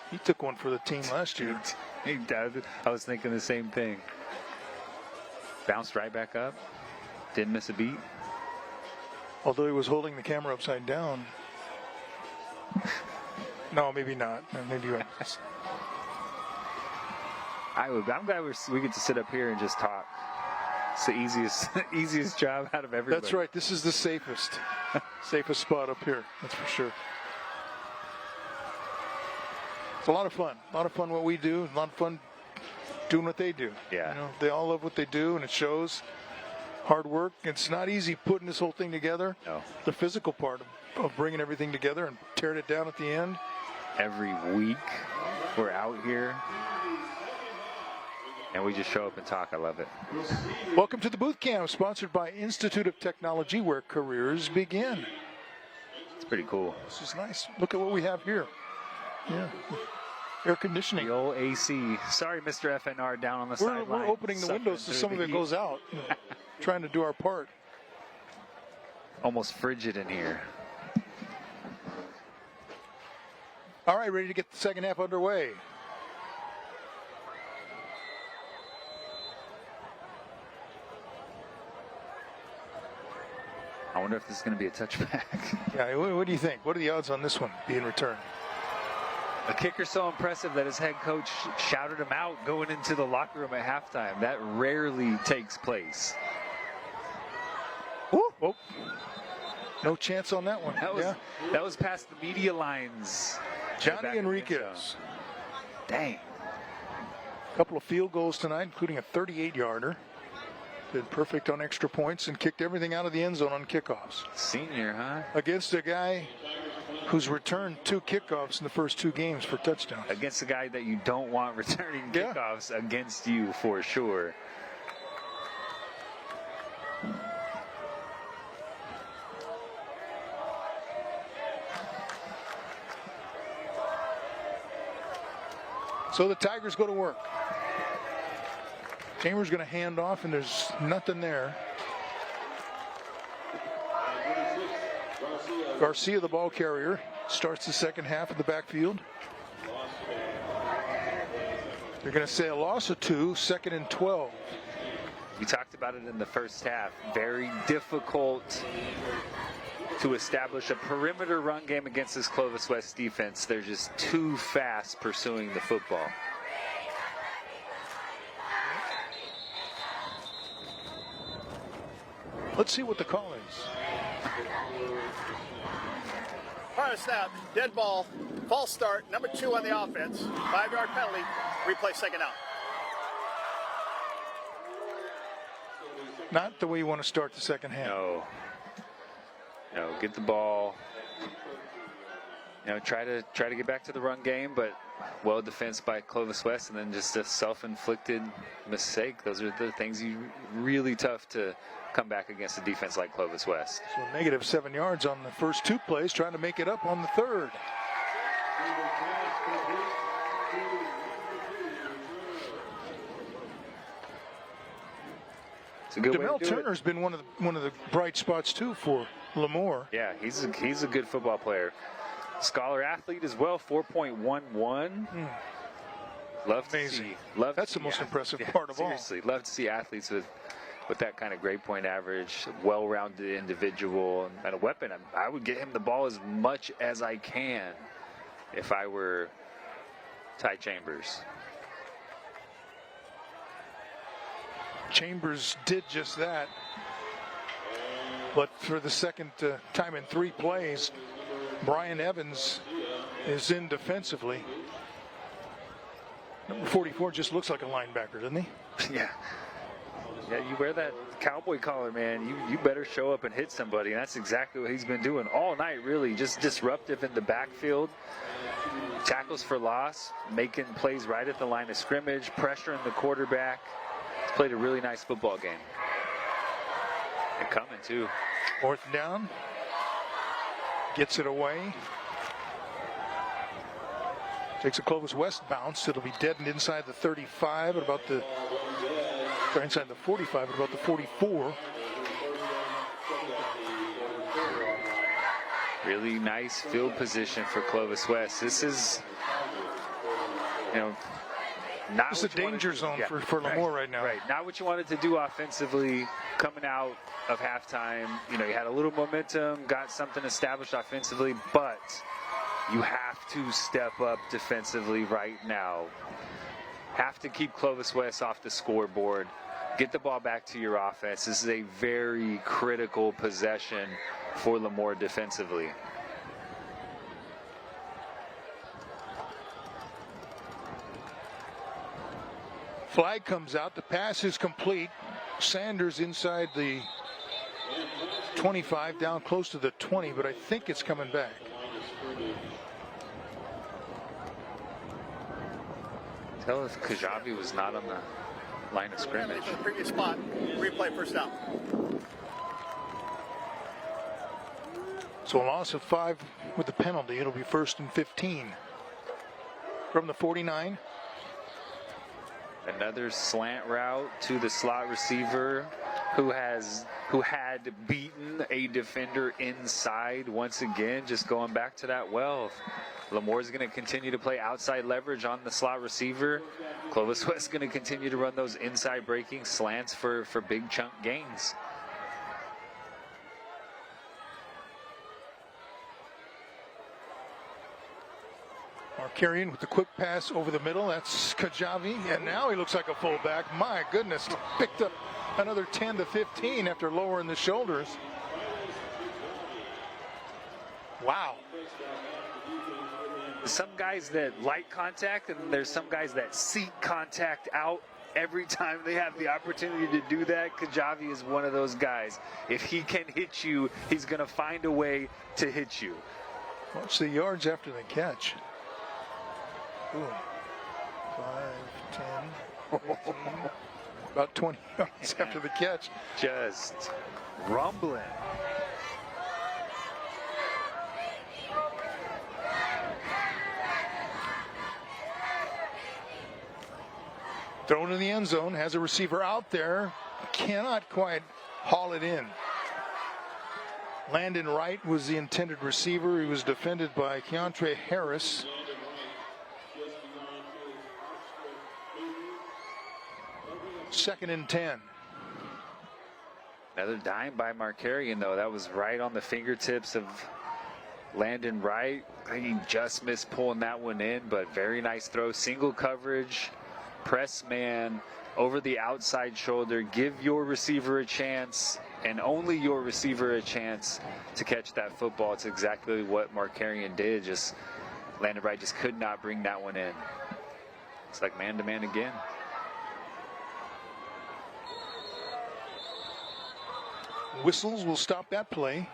He took one for the team last year. He did. I was thinking the same thing. Bounced right back up. Didn't miss a beat. Although he was holding the camera upside down. No, maybe not. Maybe you're right. I'm glad we get to sit up here and just talk. It's the easiest job out of everybody. That's right. This is the safest spot up here. That's for sure. It's a lot of fun. A lot of fun what we do. A lot of fun doing what they do. Yeah. You know, they all love what they do, and it shows. Hard work. It's not easy putting this whole thing together. No. The physical part of bringing everything together and tearing it down at the end. Every week we're out here and we just show up and talk. I love it. Welcome to the Booth Camp, sponsored by Institute of Technology, where careers begin. It's pretty cool. This is nice. Look at what we have here. Yeah. Air conditioning. The old AC. Sorry, Mr. FNR down on the sideline. We're opening the windows so some of it goes out. Trying to do our part. Almost frigid in here. All right, ready to get the second half underway. I wonder if this is going to be a touchback. Yeah, what do you think? What are the odds on this one being returned? A kicker so impressive that his head coach shouted him out going into the locker room at halftime. That rarely takes place. Ooh, oh. No chance on that one. That was past the media lines. Johnny Enriquez. Dang. A couple of field goals tonight, including a 38-yarder. Did perfect on extra points and kicked everything out of the end zone on kickoffs. Senior, huh? Against a guy who's returned 2 kickoffs in the first 2 games for touchdowns. Against a guy that you don't want returning kickoffs against you for sure. So the Tigers go to work. Chambers going to hand off, and there's nothing there. Garcia, the ball carrier, starts the second half of the backfield. They're going to say a loss of 2, 2nd and 12. We talked about it in the first half. Very difficult to establish a perimeter run game against this Clovis West defense. They're just too fast pursuing the football. Let's see what the call is. Prior snap, dead ball, false start, number 2 on the offense, 5-yard penalty, replay second out. Not the way you want to start the second half. No, get the ball. Try to get back to the run game, but well defensed by Clovis West, and then just a self-inflicted mistake. Those are the things really tough to come back against a defense like Clovis West. So negative 7 yards on the first 2 plays, trying to make it up on the third. It's a good way to do Turner's been one of the bright spots too for Lemoore. Yeah, he's a good football player. Scholar athlete as well, 4.11. Love to see. That's the most impressive part of all. Seriously, love to see athletes with that kind of grade point average, well-rounded individual, and a weapon. I would get him the ball as much as I can if I were Ty Chambers. Chambers did just that. But for the second time in 3 plays, Brian Evans is in defensively. Number 44 just looks like a linebacker, doesn't he? Yeah. Yeah, you wear that cowboy collar, man. You better show up and hit somebody. And that's exactly what he's been doing all night, really. Just disruptive in the backfield. Tackles for loss, making plays right at the line of scrimmage, pressuring the quarterback. He's played a really nice football game. And coming, too. 4th down. Gets it away. Takes a Clovis West bounce. It'll be deadened inside the 35 at about inside the 45 at about the 44. Really nice field position for Clovis West. This is, not it's a danger zone for Lemoore right now. Right, not what you wanted to do offensively coming out of halftime. You had a little momentum, got something established offensively, but you have to step up defensively right now. Have to keep Clovis West off the scoreboard. get the ball back to your offense. This is a very critical possession for Lemoore defensively. Flag comes out. The pass is complete. Sanders inside the 25, down close to the 20, but I think it's coming back. Tell if Kajabi was not on the line of scrimmage. The previous spot, replay first down. So a loss of 5 with the penalty. It'll be 1st and 15 from the 49. Another slant route to the slot receiver who had beaten a defender inside once again. Just going back to that well. Lemoore's going to continue to play outside leverage on the slot receiver. Clovis West going to continue to run those inside breaking slants for big chunk gains. Markarian with the quick pass over the middle. That's Kajabi, and now he looks like a fullback. My goodness, picked up another 10 to 15 after lowering the shoulders. Wow. Some guys that like contact, and there's some guys that seek contact out every time they have the opportunity to do that. Kajabi is one of those guys. If he can hit you, he's going to find a way to hit you. Watch the yards after the catch. Boom. 5, 10, 15, about 20 yards after the catch. Just rumbling. Thrown in the end zone, has a receiver out there, cannot quite haul it in. Landon Wright was the intended receiver. He was defended by Keontre Harris. Second and 10. Another dime by Markarian, though. That was right on the fingertips of Landon Wright. He just missed pulling that one in, but very nice throw. Single coverage, press man over the outside shoulder. Give your receiver a chance, and only your receiver a chance to catch that football. It's exactly what Markarian did. Just Landon Wright just could not bring that one in. It's like man-to-man again. Whistles will stop that play.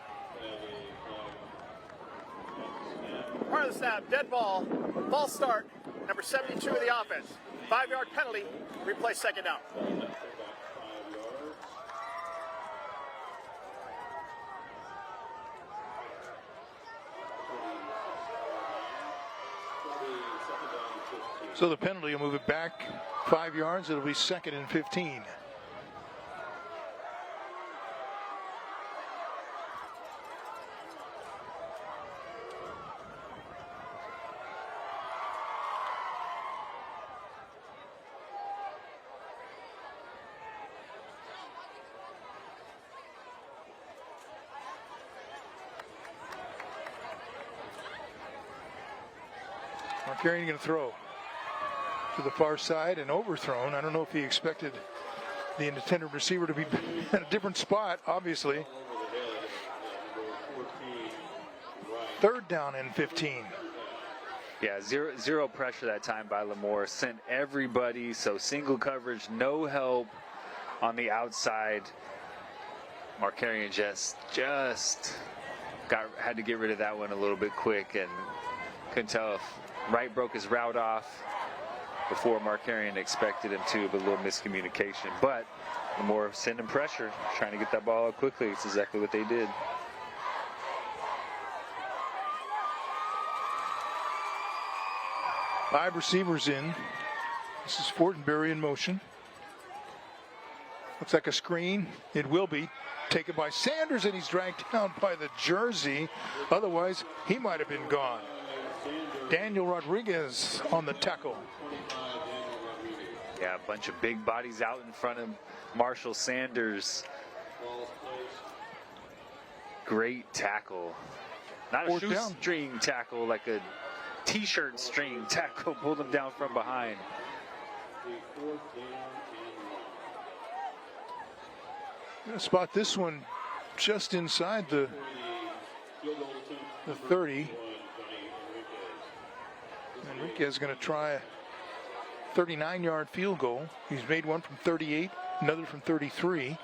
Part of the snap, dead ball, false start, number 72 of the offense. 5-yard penalty, replay second down. So the penalty will move it back 5 yards. It'll be 2nd and 15. Markarian going to throw to the far side and overthrown. I don't know if he expected the intended receiver to be in a different spot, obviously. 3rd down and 15. Yeah, zero pressure that time by Lemoore. Sent everybody, so single coverage, no help on the outside. Markarian just had to get rid of that one a little bit quick, and couldn't tell if Wright broke his route off before Markarian expected him to, but a little miscommunication. But Lemoore sending pressure, trying to get that ball out quickly. It's exactly what they did. Five receivers in. This is Fortenberry in motion. Looks like a screen. It will be. Taken by Sanders, and he's dragged down by the jersey. Otherwise, he might have been gone. Daniel Rodriguez on the tackle. Yeah, a bunch of big bodies out in front of Marshall Sanders. Great tackle. Not a shoestring tackle, like a t-shirt string tackle. Pulled him down from behind. Gonna spot this one just inside the 30. Enriquez is going to try a 39-yard field goal. He's made one from 38, another from 33.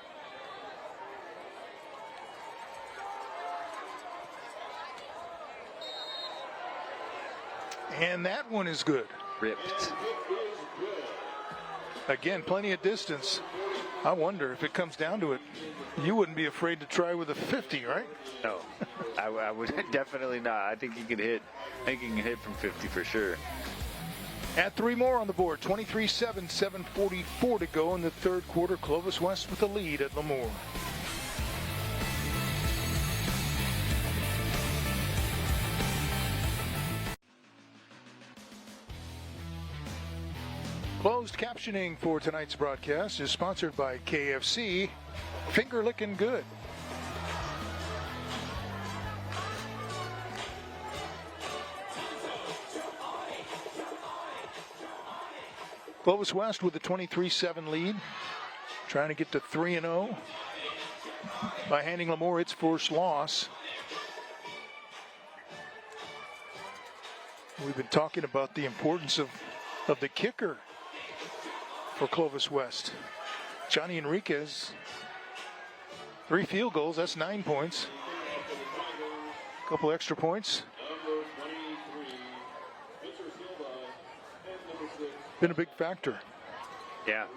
And that one is good. Ripped. Again, plenty of distance. I wonder if it comes down to it, you wouldn't be afraid to try with a 50, right? No, I would definitely not. I think he can hit from 50 for sure. At 3 more on the board, 23-7, 7:44 to go in the third quarter. Clovis West with the lead at Lemoore. Closed captioning for tonight's broadcast is sponsored by KFC. Finger licking good. Clovis West with a 23-7 lead, trying to get to 3-0 by handing Lemoore its first loss. We've been talking about the importance of the kicker for Clovis West. Johnny Enriquez, 3 field goals, that's 9 points. A couple extra points. Been a big factor. Yeah.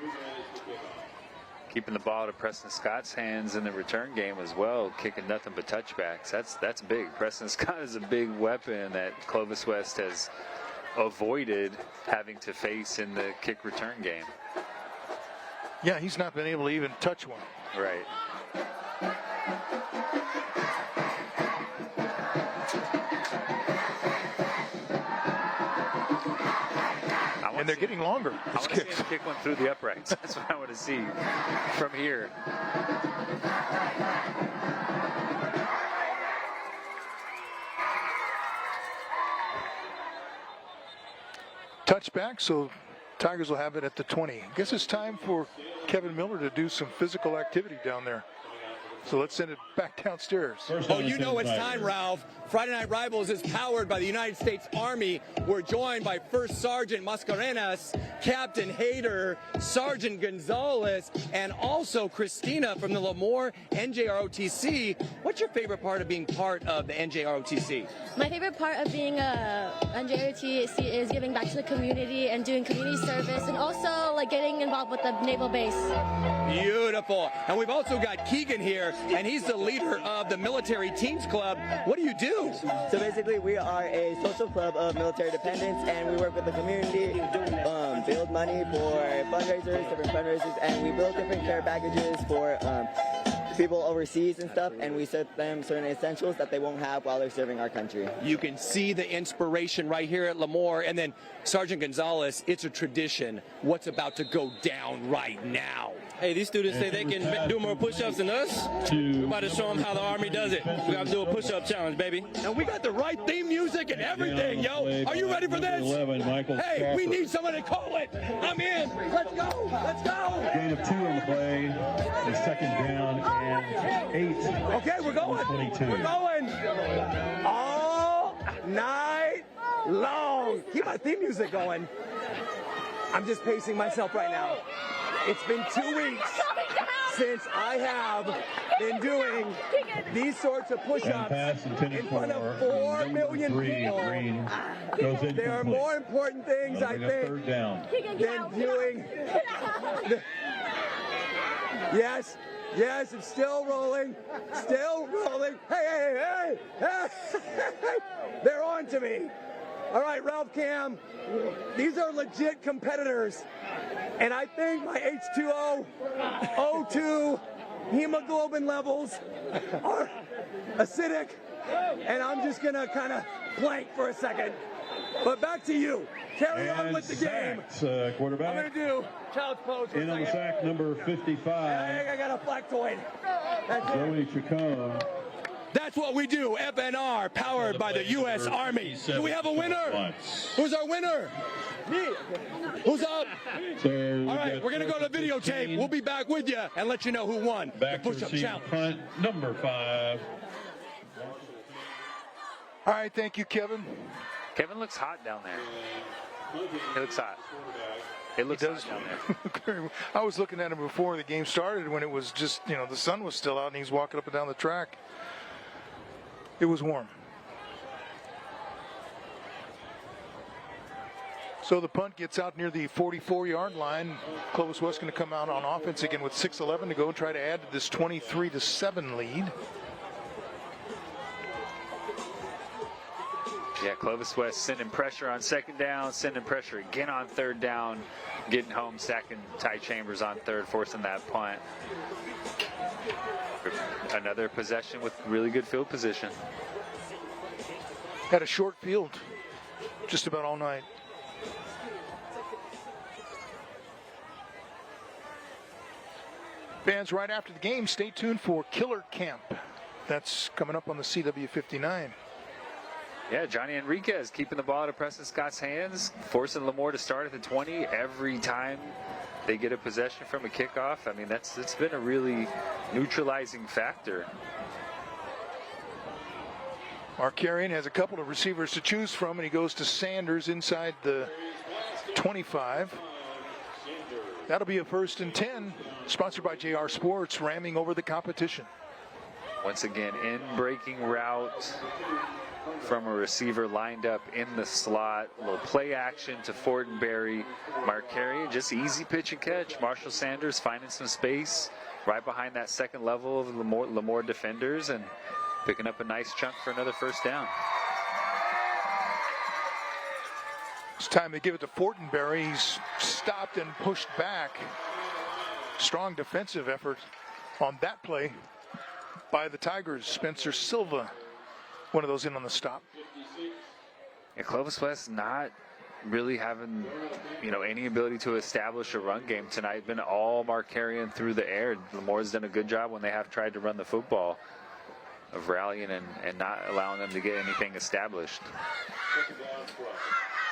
Keeping the ball to Preston Scott's hands in the return game as well, kicking nothing but touchbacks. That's big. Preston Scott is a big weapon that Clovis West has avoided having to face in the kick return game. Yeah, he's not been able to even touch one. Right. And they're getting longer. I want to see him kick one through the uprights. That's what I want to see from here. Touchback, so Tigers will have it at the 20. I guess it's time for Kevin Miller to do some physical activity down there. So let's send it back downstairs. Oh, you know it's time, Ralph. Friday Night Rivals is powered by the United States Army. We're joined by First Sergeant Mascarenas, Captain Hayter, Sergeant Gonzalez, and also Christina from the Lemoore NJROTC. What's your favorite part of being part of the NJROTC? My favorite part of being a NJROTC is giving back to the community and doing community service, and also like getting involved with the naval base. Beautiful. And we've also got Keegan here, and he's the leader of the Military Teens Club. What do you do? So basically, we are a social club of military dependents, and we work with the community, build money for fundraisers, different fundraisers, and we build different care packages for people overseas and stuff, and we set them certain essentials that they won't have while they're serving our country. You can see the inspiration right here at Lemoore. And then Sergeant Gonzalez, it's a tradition. What's about to go down right now? Hey, these students say they can do more push-ups than us. We're about to show them how the Army does it. We got to do a push-up challenge, baby. And we got the right theme music and everything, yo. Are you ready for this? 11, hey, we need someone to call it. I'm in. Let's go. Let's go. Gain of 2 on the play. And second down and 8. Okay, we're going. 22. We're going. All night long. Keep my theme music going. I'm just pacing myself right now. It's been 2 weeks since I have been doing these sorts of push-ups in front of 4 million people. There are more important things, I think, than doing. Yes, it's still rolling. Still rolling. Hey. They're on to me. All right, Ralph Cam, these are legit competitors. And I think my H2O, O2, hemoglobin levels are acidic. And I'm just going to kind of plank for a second. But back to you. Carry on with the game. Quarterback. I'm going to do child's pose for a in on the second. sack, number 55. I got a flactoid. Joey Chacon. That's what we do. FNR, powered by the U.S. Army. Do we have a winner? Who's our winner? Me. Who's up? All right, we're going to go to the videotape. We'll be back with you and let you know who won the push-up challenge. Punt number 5. All right, thank you, Kevin. Kevin looks hot down there. He looks hot. It looks hot down there. I was looking at him before the game started when it was just, the sun was still out and he's walking up and down the track. It was warm. So the punt gets out near the 44-yard line. Clovis West going to come out on offense again with 6:11 to go and try to add to this 23-7 lead. Yeah, Clovis West sending pressure on second down, sending pressure again on third down, getting home, sacking Ty Chambers on third, forcing that punt. Another possession with really good field position. Had a short field just about all night. Fans, right after the game, stay tuned for Killer Camp. That's coming up on the CW59. Yeah, Johnny Enriquez keeping the ball out of Preston Scott's hands, forcing Lemoore to start at the 20 every time they get a possession from a kickoff. I mean, it's been a really neutralizing factor. Markarian has a couple of receivers to choose from, and he goes to Sanders inside the 25. That'll be a 1st and 10, sponsored by JR Sports, ramming over the competition. Once again, in-breaking route from a receiver lined up in the slot. A little play action to Fortenberry. Markarian, just easy pitch and catch. Marshall Sanders finding some space right behind that second level of Lemoore defenders and picking up a nice chunk for another 1st down. It's time to give it to Fortenberry. He's stopped and pushed back. Strong defensive effort on that play by the Tigers. Spencer Silva, one of those in on the stop. Yeah, Clovis West not really having, any ability to establish a run game tonight. Been all Markarian through the air. Lemoore's done a good job when they have tried to run the football of rallying and not allowing them to get anything established.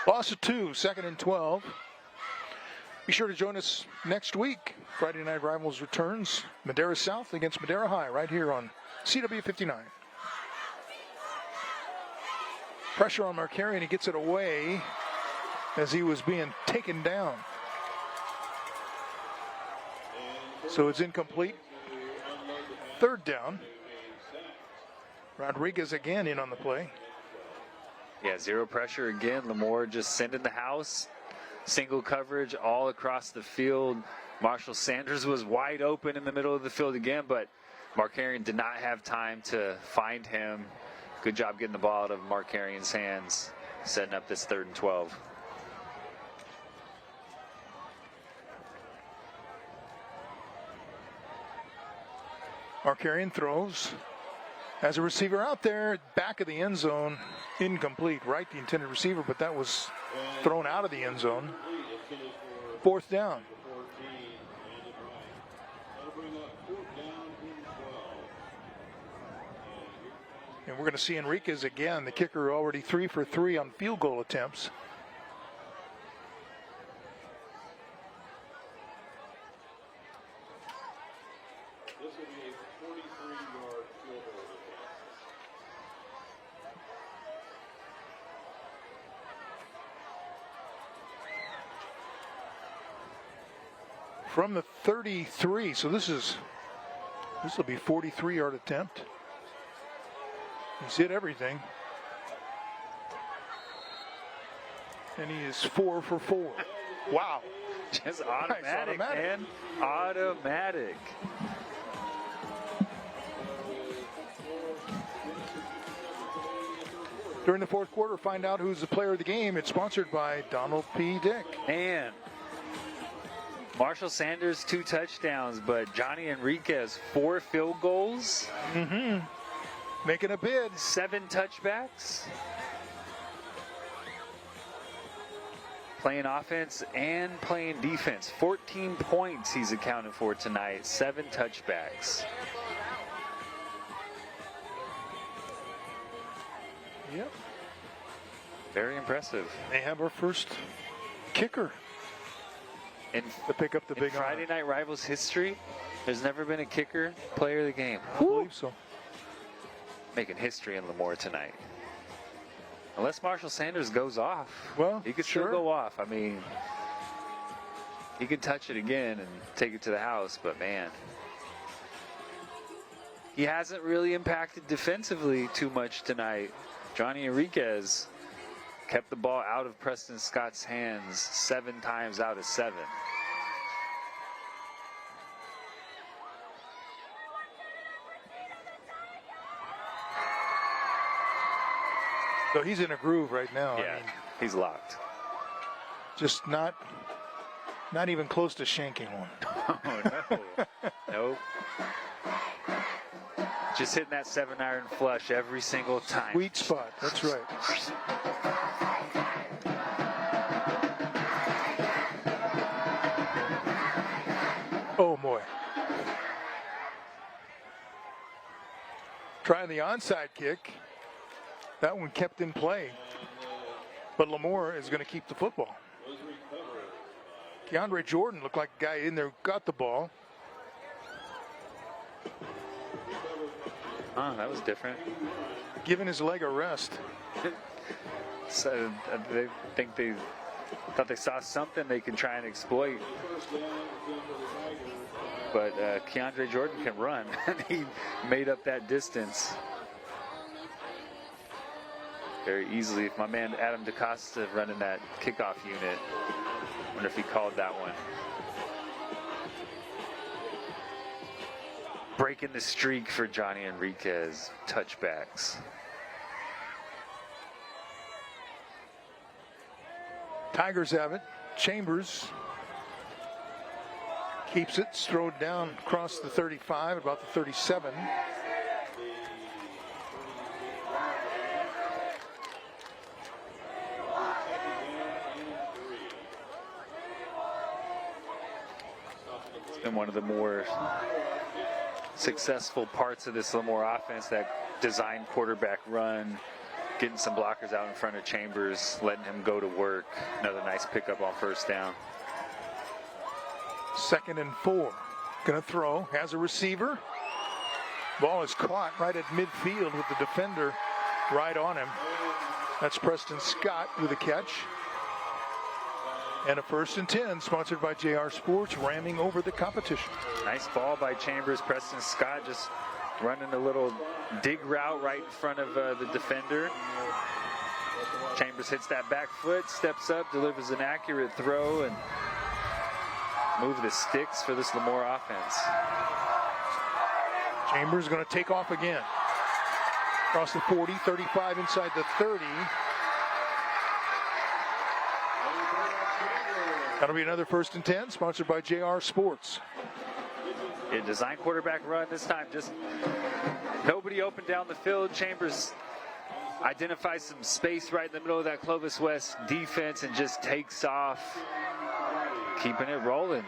Loss of 2, 2nd and 12. Be sure to join us next week. Friday Night Rivals returns. Madera South against Madera High right here on CW59. Pressure on Markarian. He gets it away as he was being taken down. So it's incomplete. 3rd down. Rodriguez again in on the play. Yeah, zero pressure again. Lemoore just sending the house. Single coverage all across the field. Marshall Sanders was wide open in the middle of the field again, but Markarian did not have time to find him. Good job getting the ball out of Markarian's hands, setting up this 3rd and 12. Markarian throws. Has a receiver out there, back of the end zone, incomplete. Right, the intended receiver, but that was thrown out of the end zone. 4th down. And we're going to see Enriquez again, the kicker, already 3 for 3 on field goal attempts. This will be a 43-yard field goal attempt. From the 33, so this will be 43-yard attempt. He's hit everything. And he is 4 for 4. Wow. Just automatic, Nice, automatic, man. Automatic. During the 4th quarter, find out who's the player of the game. It's sponsored by Donald P. Dick. Man. Marshall Sanders 2 touchdowns, but Johnny Enriquez 4 field goals. Mm-hmm. Making a bid. 7 touchbacks. Playing offense and playing defense. 14 points he's accounted for tonight. 7 touchbacks. Very impressive. They have our first kicker In, to pick up the in big Friday honor. Night Rivals history, there's never been a kicker player of the game. I believe so. Making history in Lemoore tonight. Unless Marshall Sanders goes off. Well, he could sure. still go off. I mean, he could touch it again and take it to the house, but man. He hasn't really impacted defensively too much tonight. Johnny Enriquez kept the ball out of Preston Scott's hands 7 times out of 7. So he's in a groove right now. Yeah, I mean, he's locked. just not even close to shanking one. Oh, no. Nope. Just hitting that 7-iron flush every single time. Sweet spot. That's right. Oh, boy. Trying the onside kick. That one kept in play. But Lemoore is going to keep the football. Keandre Jordan looked like a guy in there who got the ball. Oh, that was different. Giving his leg a rest. So they think they thought they saw something they can try and exploit. But Keandre Jordan can run. He made up that distance very easily. If my man Adam DaCosta running that kickoff unit, I wonder if he called that one. Breaking the streak for Johnny Enriquez. Touchbacks. Tigers have it. Chambers keeps it, strode down across the 35, about the 37. It's been one of the more successful parts of this Lemoore offense, that design quarterback run, getting some blockers out in front of Chambers, letting him go to work. Another nice pickup on first down. 2nd and 4. Gonna throw, has a receiver. Ball is caught right at midfield with the defender right on him. That's Preston Scott with a catch. And a 1st and 10, sponsored by JR Sports, ramming over the competition. Nice ball by Chambers. Preston Scott just running a little dig route right in front of the defender. Chambers hits that back foot, steps up, delivers an accurate throw, and move the sticks for this Lemoore offense. Chambers going to take off again. Across the 40, 35 inside the 30. That'll be another 1st and 10, sponsored by JR Sports. A design quarterback run this time. Just nobody open down the field. Chambers identifies some space right in the middle of that Clovis West defense and just takes off, keeping it rolling.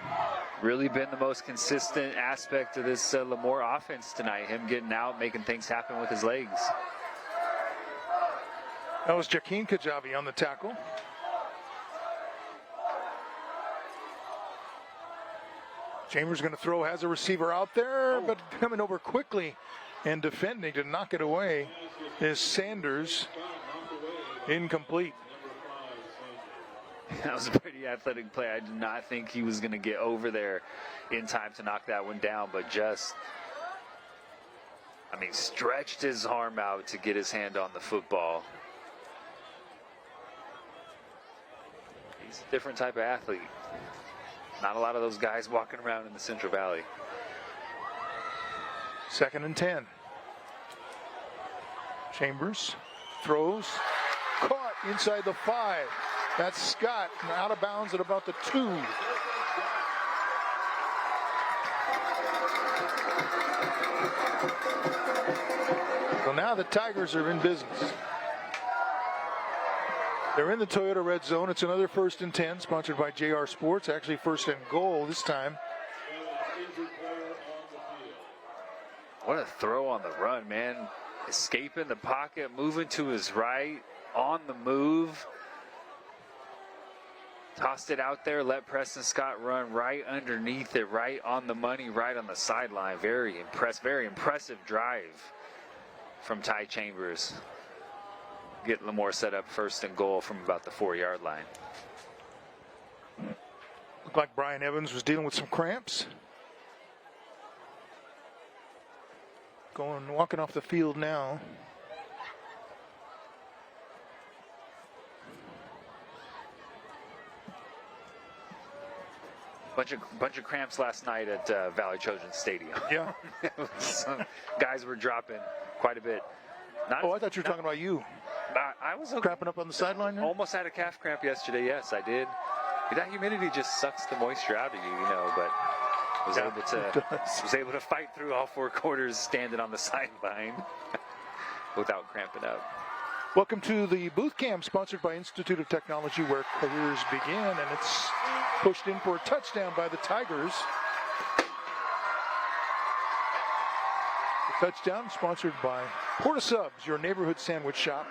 Really been the most consistent aspect of this Lemoore offense tonight. Him getting out, making things happen with his legs. That was Jakeem Kajabi on the tackle. Chambers going to throw, has a receiver out there, but coming over quickly and defending to knock it away is Sanders. Incomplete. That was a pretty athletic play. I did not think he was going to get over there in time to knock that one down, but just, I mean, stretched his arm out to get his hand on the football. He's a different type of athlete. Not a lot of those guys walking around in the Central Valley. 2nd and 10. Chambers throws, caught inside the 5. That's Scott, out of bounds at about the 2. So now the Tigers are in business. They're in the Toyota red zone. It's another 1st and 10, sponsored by JR Sports. Actually, 1st and goal this time. What a throw on the run, man. Escaping the pocket, moving to his right, on the move. Tossed it out there, let Preston Scott run right underneath it, right on the money, right on the sideline. Very impressive drive from Ty Chambers. Get Lemoore set up first and goal from about the 4-yard line. Looked like Brian Evans was dealing with some cramps. Walking off the field now. Bunch of cramps last night at Valley Children's Stadium. Yeah. Some guys were dropping quite a bit. I thought you were talking about you. I was cramping up on the sideline there? Almost had a calf cramp yesterday. Yes, I did. That humidity just sucks the moisture out of you, but was able to fight through all 4 quarters standing on the sideline without cramping up. Welcome to the Booth Cam, sponsored by Institute of Technology, where careers begin, and it's pushed in for a touchdown by the Tigers. The touchdown sponsored by Porta Subs, your neighborhood sandwich shop.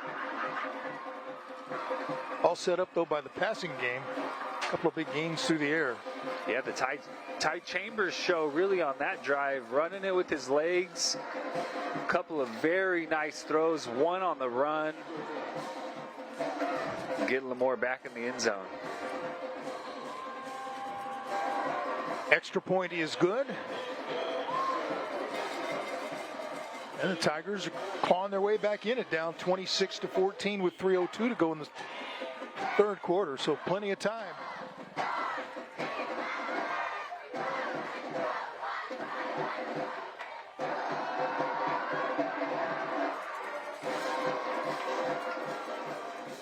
All set up, though, by the passing game. A couple of big gains through the air. Yeah, the Ty Chambers show really on that drive, running it with his legs. A couple of very nice throws, one on the run. Get Lemoore back in the end zone. Extra point is good. And the Tigers are clawing their way back in it, down 26-14 with 3:02 to go in the third quarter, so plenty of time.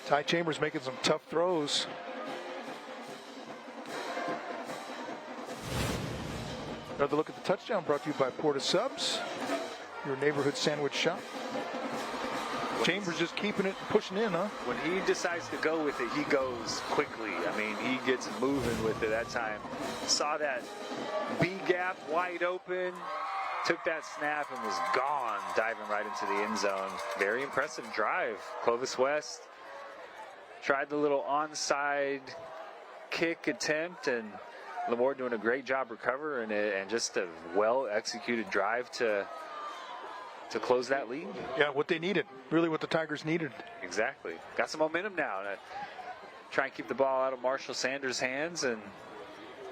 Ty Chambers making some tough throws. Another look at the touchdown brought to you by Porta Subs, your neighborhood sandwich shop. Chambers just keeping it, pushing in, huh? When he decides to go with it, he goes quickly. I mean, he gets moving with it that time. Saw that B gap wide open, took that snap and was gone, diving right into the end zone. Very impressive drive. Clovis West tried the little onside kick attempt, and Lemoore doing a great job recovering it, and just a well-executed drive to close that lead. Yeah, what they needed. Really what the Tigers needed. Exactly. Got some momentum now to try and keep the ball out of Marshall Sanders' hands and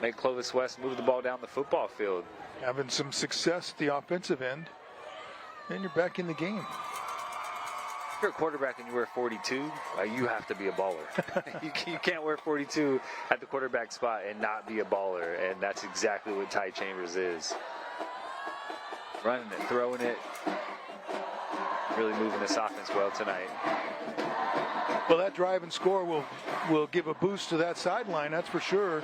make Clovis West move the ball down the football field. Having some success at the offensive end, and you're back in the game. If you're a quarterback and you wear 42, you have to be a baller. You can't wear 42 at the quarterback spot and not be a baller, and that's exactly what Ty Chambers is. Running it, throwing it, really moving this offense well tonight. Well, that drive and score will give a boost to that sideline, that's for sure.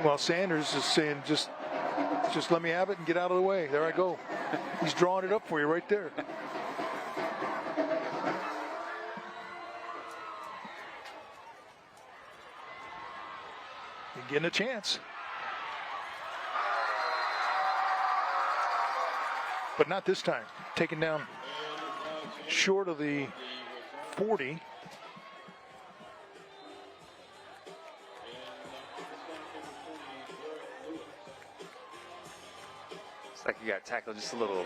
Well, Sanders is saying, just let me have it and get out of the way. There I go. He's drawing it up for you right there. You're getting a chance. But not this time. Taken down short of the 40. Like you got tackled just a little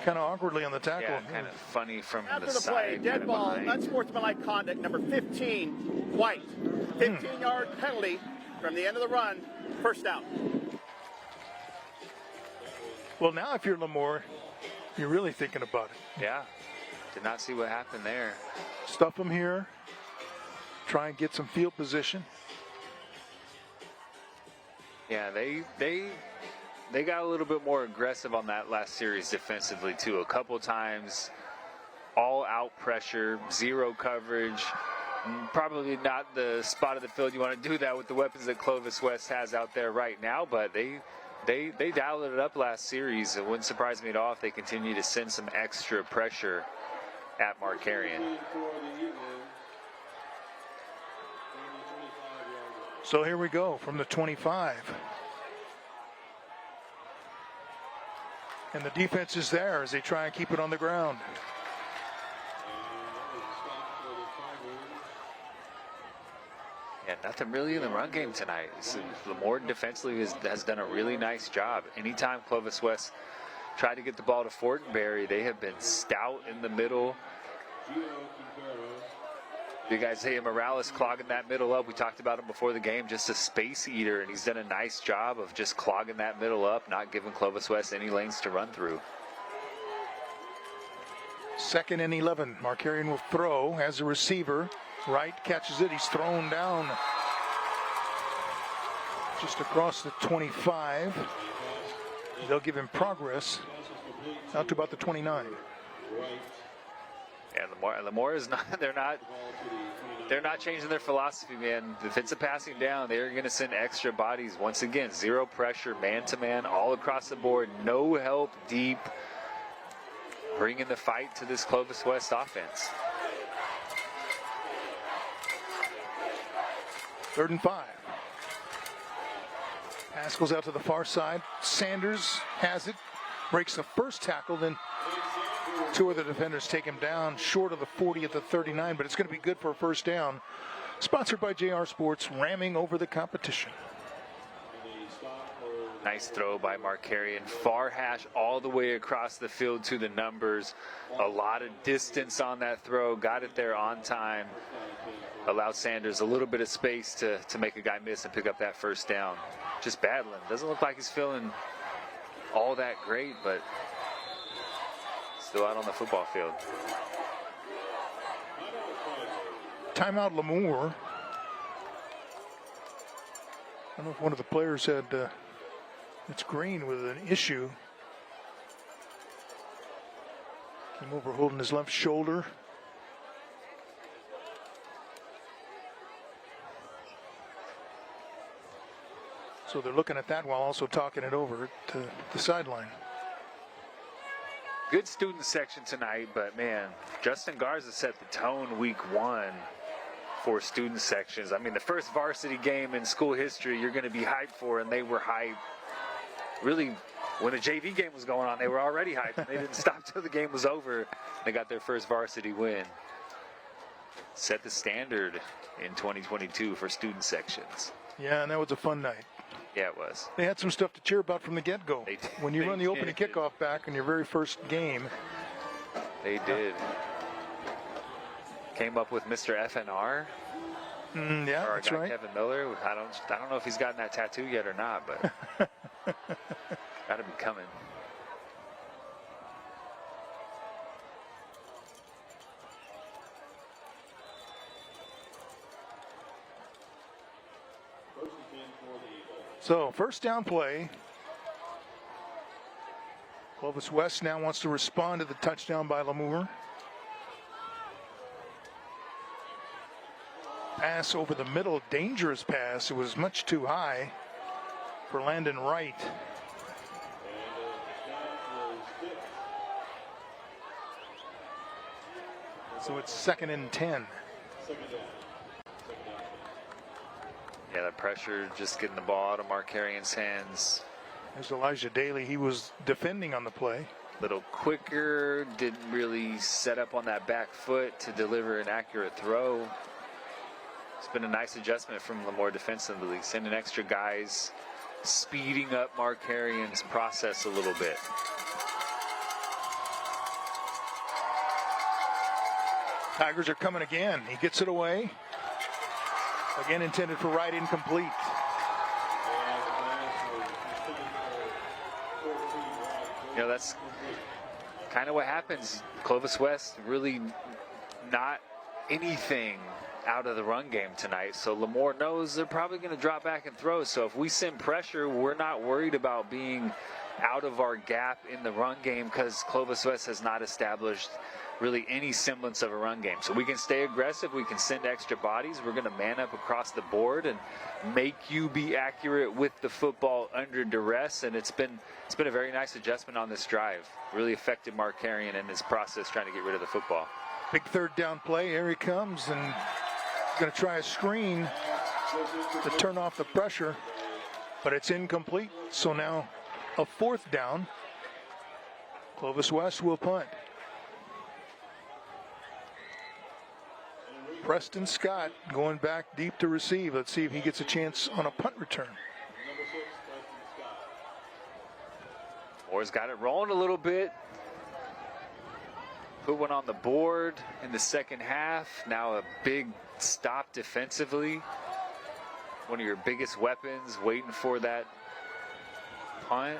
kind of awkwardly on the tackle. Yeah, kind of funny from After the the side. play, dead ball, unsportsmanlike conduct, number 15, White. 15-yard penalty from the end of the run, first down. Well, now if you're Lemoore, you're really thinking about it. Yeah, did not see what happened there. Stuff them here. Try and get some field position. Yeah, they got a little bit more aggressive on that last series defensively too. A couple times, all out pressure, zero coverage. Probably not the spot of the field you want to do that with the weapons that Clovis West has out there right now, but they dialed it up last series. It wouldn't surprise me at all if they continue to send some extra pressure at Markarian. So here we go from the 25. And the defense is there as they try and keep it on the ground. Yeah, nothing really in the run game tonight. Lemoore defensively has done a really nice job. Anytime Clovis West tried to get the ball to Fortenberry, they have been stout in the middle. Big Isaiah Morales clogging that middle up. We talked about him before the game, just a space eater, and he's done a nice job of just clogging that middle up, not giving Clovis West any lanes to run through. 2nd and 11. Markarian will throw as a receiver. Wright catches it. He's thrown down just across the 25. They'll give him progress out to about the 29. Yeah, Lemoore is not. They're not changing their philosophy, man. If it's a passing down, they're going to send extra bodies. Once again, zero pressure, man-to-man, all across the board. No help deep. Bringing the fight to this Clovis West offense. 3rd and 5. Pass goes out to the far side. Sanders has it. Breaks the first tackle. Then 2 of the defenders take him down short of the 40 at the 39. But it's going to be good for a first down. Sponsored by JR Sports, ramming over the competition. Nice throw by Markarian. Far hash all the way across the field to the numbers. A lot of distance on that throw. Got it there on time. Allowed Sanders a little bit of space to make a guy miss and pick up that first down. Just battling. Doesn't look like he's feeling all that great, but still out on the football field. Timeout Lemoore. I don't know if one of the players said it's Green with an issue. Came over holding his left shoulder. So they're looking at that while also talking it over to the sideline. Good student section tonight, but man, Justin Garza set the tone week 1 for student sections. I mean, the first varsity game in school history you're going to be hyped for, and they were hyped. Really, when the JV game was going on, they were already hyped. They didn't stop till the game was over. They got their first varsity win. Set the standard in 2022 for student sections. Yeah, and that was a fun night. Yeah, it was. They had some stuff to cheer about from the get-go. When you run the opening kickoff back in your very first game. They did. Came up with Mr. FNR. Yeah, or that's guy right. Kevin Miller. I don't know if he's gotten that tattoo yet or not, but got to be coming. So, first down play. Clovis West now wants to respond to the touchdown by Lemoore. Pass over the middle, dangerous pass. It was much too high for Landon Wright. So it's 2nd and 10. Yeah, that pressure, just getting the ball out of Markarian's hands. There's Elijah Daly. He was defending on the play. Little quicker, didn't really set up on that back foot to deliver an accurate throw. It's been a nice adjustment from Lemoore defensively, sending extra guys, speeding up Markarian's process a little bit. Tigers are coming again. He gets it away. Again intended for Wright, incomplete. You know, that's kind of what happens. Clovis West really not anything out of the run game tonight. So Lemoore knows they're probably going to drop back and throw. So if we send pressure, we're not worried about being out of our gap in the run game because Clovis West has not established really any semblance of a run game. So we can stay aggressive. We can send extra bodies. We're going to man up across the board and make you be accurate with the football under duress. And it's been a very nice adjustment on this drive. Really affected Markarian in his process trying to get rid of the football. Big third down play. Here he comes and going to try a screen to turn off the pressure, but it's incomplete. So now a 4th down. Clovis West will punt. Preston Scott going back deep to receive. Let's see if he gets a chance on a punt return. Moore's got it rolling a little bit. Put one on the board in the second half. Now a big stop defensively. One of your biggest weapons, waiting for that punt.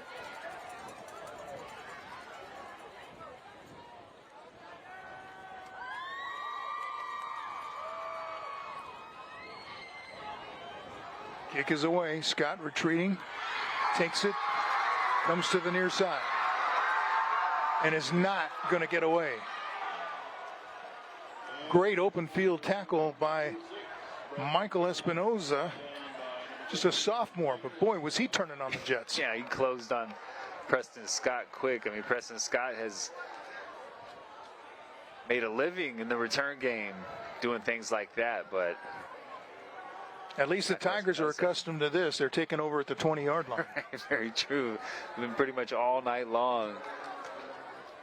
Kick is away. Scott retreating. Takes it. Comes to the near side. And is not going to get away. Great open field tackle by Michael Espinoza. Just a sophomore, but boy, was he turning on the Jets. Yeah, he closed on Preston Scott quick. I mean, Preston Scott has made a living in the return game doing things like that, but at least the Tigers are accustomed to this. They're taking over at the 20-yard line. Very true. Been pretty much all night long.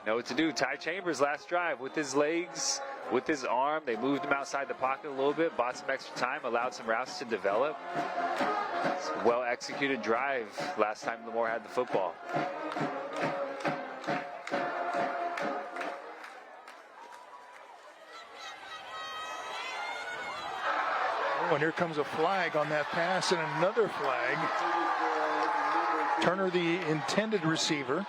Know what to do. Ty Chambers last drive with his legs, with his arm. They moved him outside the pocket a little bit, bought some extra time, allowed some routes to develop. It's a well-executed drive last time Lemoore had the football. Oh, and here comes a flag on that pass and another flag. Turner, the intended receiver.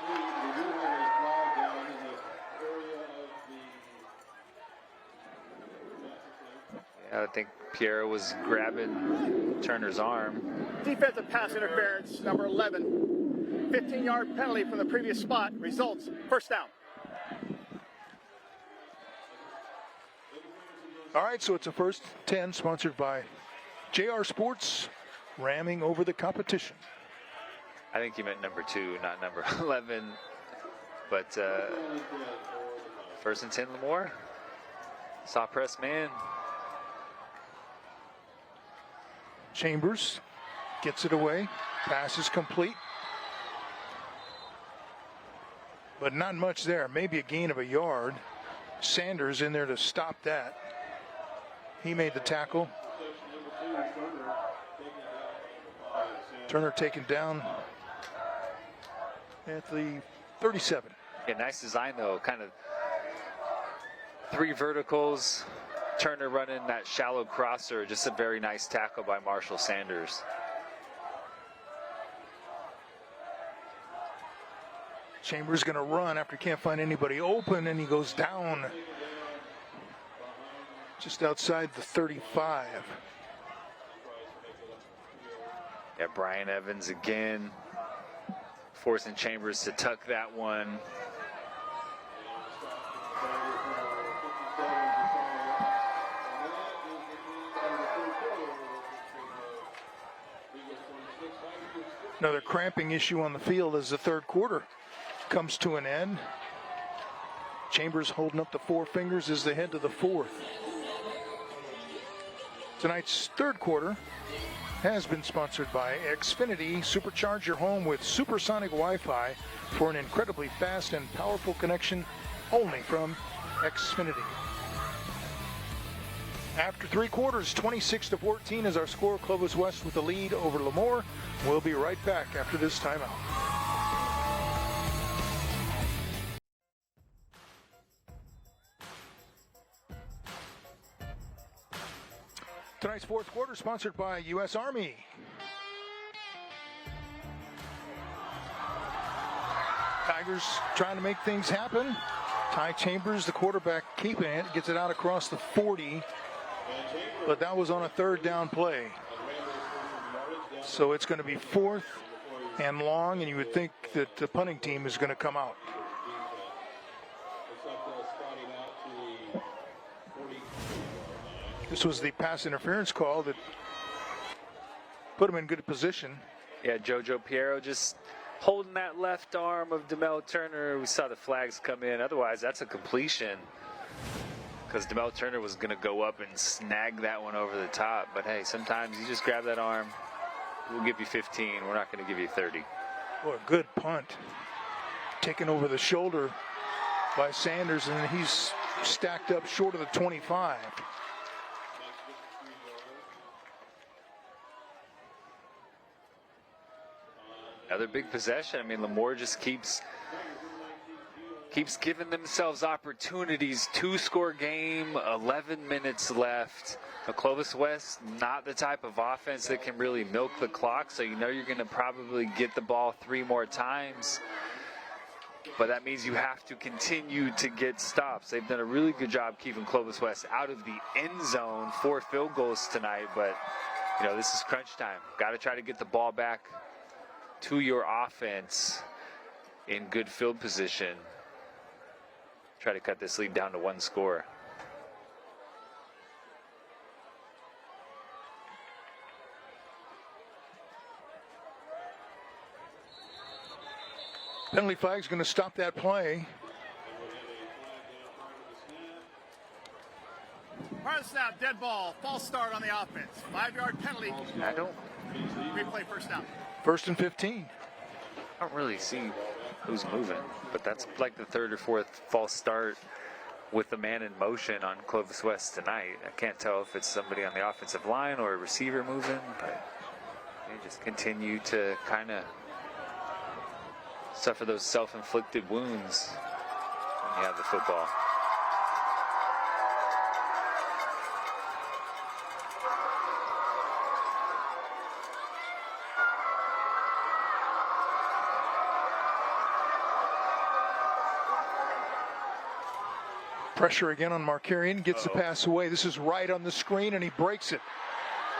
I think Pierre was grabbing Turner's arm. Defensive pass interference, number 11. 15-yard penalty from the previous spot. Results, first down. All right, so it's a first 10 sponsored by JR Sports, ramming over the competition. I think you meant number 2, not number 11. But first and 10 Lemoore. Saw press man. Chambers gets it away. Pass is complete. But not much there. Maybe a gain of a yard. Sanders in there to stop that. He made the tackle. Turner taken down at the 37. Yeah, nice design though. Kind of 3 verticals. Turner running that shallow crosser. Just a very nice tackle by Marshall Sanders. Chambers going to run after he can't find anybody open, and he goes down just outside the 35. Yeah, Brian Evans again, forcing Chambers to tuck that one. Another cramping issue on the field as the third quarter comes to an end. Chambers holding up the 4 fingers as they head to the 4th. Tonight's third quarter has been sponsored by Xfinity. Supercharge your home with supersonic Wi-Fi for an incredibly fast and powerful connection only from Xfinity. After 3 quarters, 26-14 is our score. Clovis West with the lead over Lemoore. We'll be right back after this timeout. Tonight's fourth quarter sponsored by U.S. Army. Tigers trying to make things happen. Ty Chambers, the quarterback, keeping it, gets it out across the 40. But that was on a third down play. So it's going to be 4th and long, and you would think that the punting team is going to come out. This was the pass interference call that put him in good position. Yeah, Jojo Piero just holding that left arm of DeMel Turner. We saw the flags come in. Otherwise, that's a completion, because DeMel Turner was going to go up and snag that one over the top. But hey, sometimes you just grab that arm. We'll give you 15. We're not going to give you 30. Boy, good punt. taken over the shoulder by Sanders, and he's stacked up short of the 25. Another big possession. I mean, Lemoore just keeps giving themselves opportunities. 2-score game, 11 minutes left. The Clovis West, not the type of offense that can really milk the clock, so you know you're going to probably get the ball 3 more times. But that means you have to continue to get stops. They've done a really good job keeping Clovis West out of the end zone. 4 field goals tonight, but you know, this is crunch time. Got to try to get the ball back to your offense in good field position. Try to cut this lead down to 1 score. Penalty flag's going to stop that play. Part of the snap, dead ball, false start on the offense. 5-yard penalty. I don't. Replay first down. 1st and 15. I don't really see who's moving, but that's like the 3rd or 4th false start with the man in motion on Clovis West tonight. I can't tell if it's somebody on the offensive line or a receiver moving, but they just continue to kind of suffer those self-inflicted wounds when you have the football. Pressure again on Markarian, gets the pass away. This is right on the screen, and he breaks it.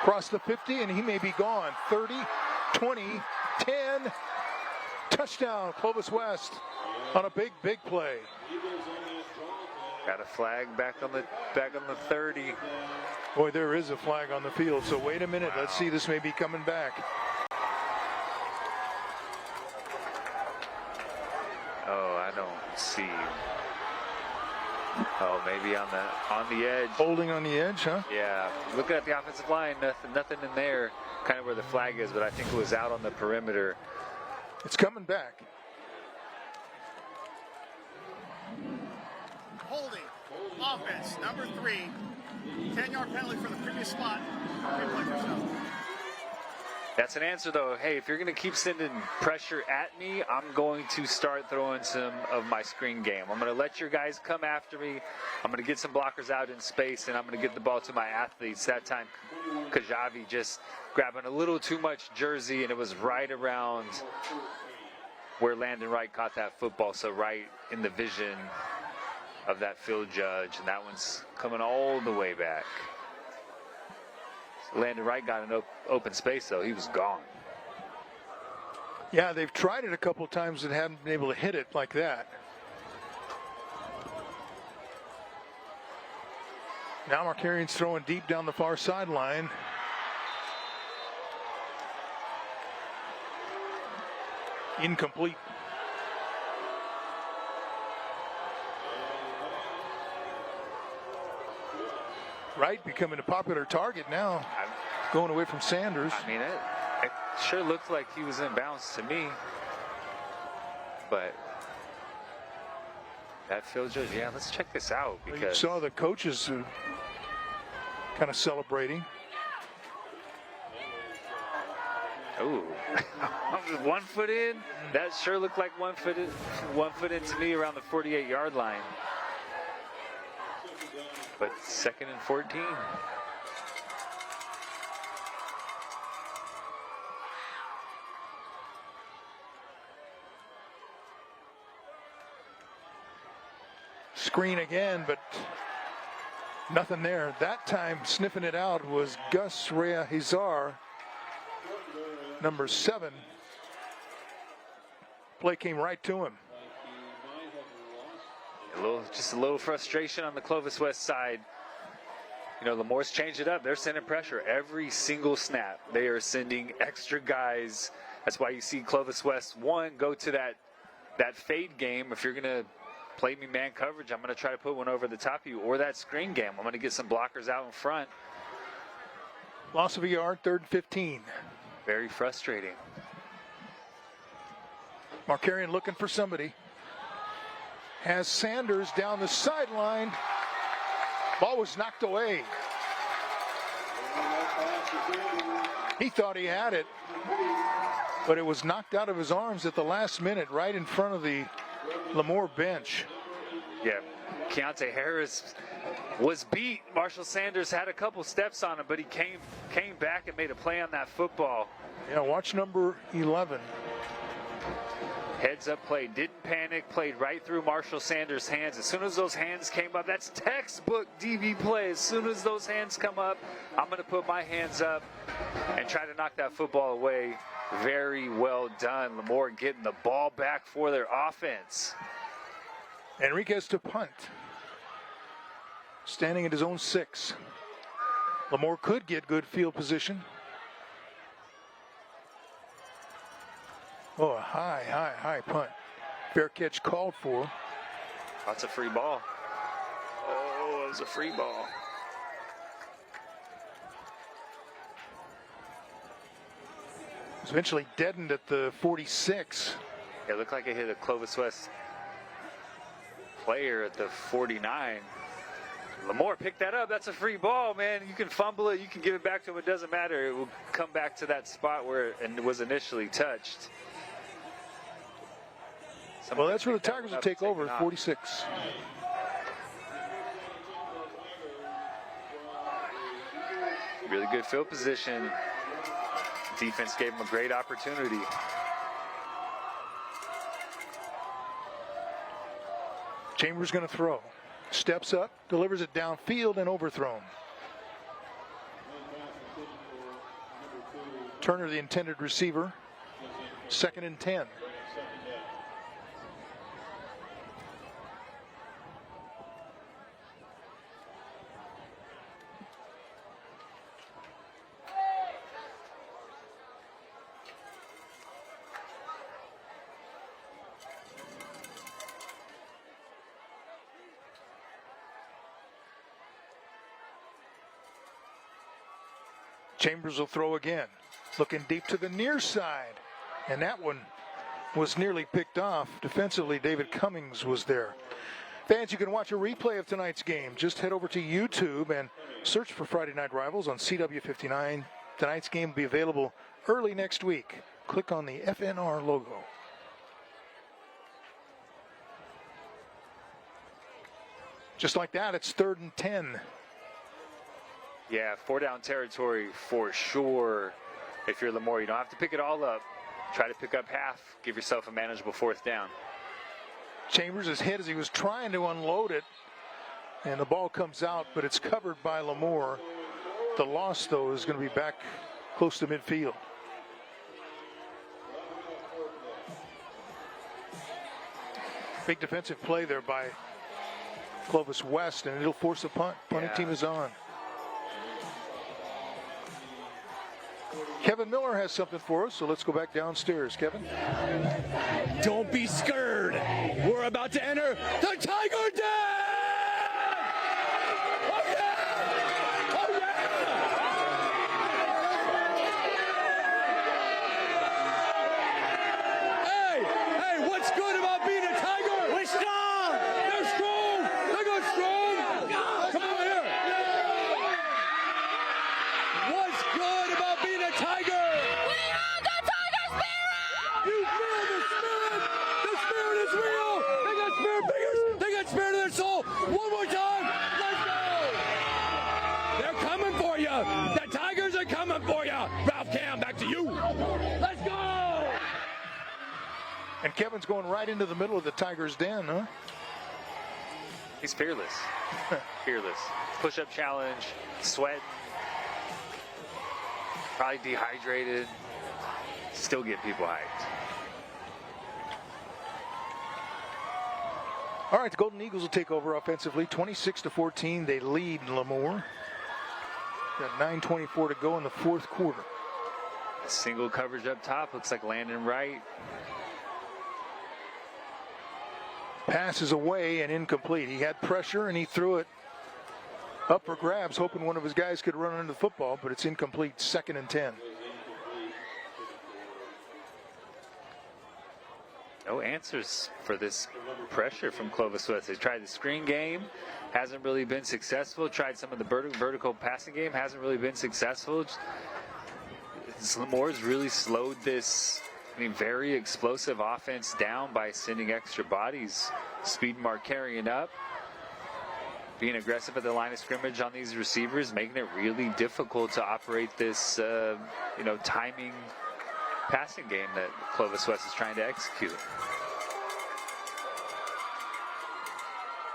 Across the 50, and he may be gone. 30, 20, 10. Touchdown, Clovis West on a big play. Got a flag back on the 30. Boy, there is a flag on the field, so wait a minute. Wow. Let's see, this may be coming back. Oh, I don't see. Oh, maybe on the edge. Holding on the edge, huh? Yeah. Looking at the offensive line, nothing in there, kind of where the flag is, but I think it was out on the perimeter. It's coming back. Holding. Offense, number 3. 10-yard penalty for the previous spot. Replay first down. That's an answer, though. Hey, if you're going to keep sending pressure at me, I'm going to start throwing some of my screen game. I'm going to let your guys come after me. I'm going to get some blockers out in space, and I'm going to get the ball to my athletes. That time, Kajabi just grabbing a little too much jersey, and it was right around where Landon Wright caught that football, so right in the vision of that field judge, and that one's coming all the way back. Landon Wright got an open space, though. He was gone. Yeah, they've tried it a couple times and haven't been able to hit it like that. Now Markarian's throwing deep down the far sideline. Incomplete. Wright becoming a popular target now, going away from Sanders. I mean, it sure looked like he was in bounds to me, but that field judge, yeah, let's check this out. Because you saw the coaches kind of celebrating. Oh, 1 foot in. That sure looked like 1 foot in to me around the 48-yard line. But 2nd and 14. Screen again, but nothing there. That time sniffing it out was Gus Rea-Hizar, number 7. Play came right to him. Just a little frustration on the Clovis West side. You know, Lemoore's changed it up. They're sending pressure every single snap. They are sending extra guys. That's why you see Clovis West, one, go to that fade game. If you're going to play me man coverage, I'm going to try to put one over the top of you, or that screen game. I'm going to get some blockers out in front. Loss of a yard, 3rd and 15. Very frustrating. Markarian looking for somebody. has Sanders down the sideline. Ball was knocked away. He thought he had it, but it was knocked out of his arms at the last minute, right in front of the Lemoore bench. Yeah, Keontae Harris was beat. Marshall Sanders had a couple steps on him, but he came back and made a play on that football. Yeah, watch number 11. Heads up play, didn't panic, played right through Marshall Sanders' hands. As soon as those hands came up, that's textbook DB play. As soon as those hands come up, I'm going to put my hands up and try to knock that football away. Very well done. Lemoore getting the ball back for their offense. Enriquez to punt. Standing at his own 6. Lemoore could get good field position. Oh, a high punt. Fair catch called for. That's a free ball. Oh, it was a free ball. It was eventually deadened at the 46. It looked like it hit a Clovis West player at the 49. Lemoore picked that up. That's a free ball, man. You can fumble it. You can give it back to him. It doesn't matter. It will come back to that spot where it was initially touched. Well, that's where the Tigers will take over, 46. Really good field position. Defense gave him a great opportunity. Chambers going to throw. Steps up, delivers it downfield, and overthrown. Turner, the intended receiver. 2nd and 10. Chambers will throw again, looking deep to the near side, and that one was nearly picked off. Defensively, David Cummings was there. Fans, you can watch a replay of tonight's game. Just head over to YouTube and search for Friday Night Rivals on CW59. Tonight's game will be available early next week. Click on the FNR logo. Just like that, it's 3rd and 10. Yeah, 4-down territory for sure. If you're Lemoore, you don't have to pick it all up. Try to pick up half. Give yourself a manageable 4th down. Chambers is hit as he was trying to unload it, and the ball comes out, but it's covered by Lemoore. The loss, though, is going to be back close to midfield. Big defensive play there by Clovis West, and it'll force a punt. Punting team is on. Kevin Miller has something for us, so let's go back downstairs. Kevin? Don't be scared. We're about to enter the Tiger Den! Oh, yeah! Oh, yeah! Hey, what's good about being a Tiger? We're strong! They're strong! They go strong! Come on here! What's good about being a Tiger? We are the Tiger Spirit! You feel the spirit! The spirit is real! They got spirit fingers! They got spirit in their soul! One more time! Let's go! They're coming for you! The Tigers are coming for you! Ralph Cam, back to you! Let's go! And Kevin's going right into the middle of the Tigers' den, huh? He's fearless. Fearless. Push-up challenge, sweat. Probably dehydrated. Still get people hyped. All right, the Golden Eagles will take over offensively. 26-14, they lead Lemoore. Got 9:24 to go in the 4th quarter. Single coverage up top. Looks like Landon Wright. Pass is away and incomplete. He had pressure and he threw it up for grabs, hoping one of his guys could run into the football, but it's incomplete. 2nd and 10. No answers for this pressure from Clovis West. They tried the screen game, hasn't really been successful. Tried some of the vertical passing game, hasn't really been successful. Lemoore's really slowed this, very explosive offense down by sending extra bodies. Speed Markarian up, being aggressive at the line of scrimmage on these receivers, making it really difficult to operate this, timing passing game that Clovis West is trying to execute.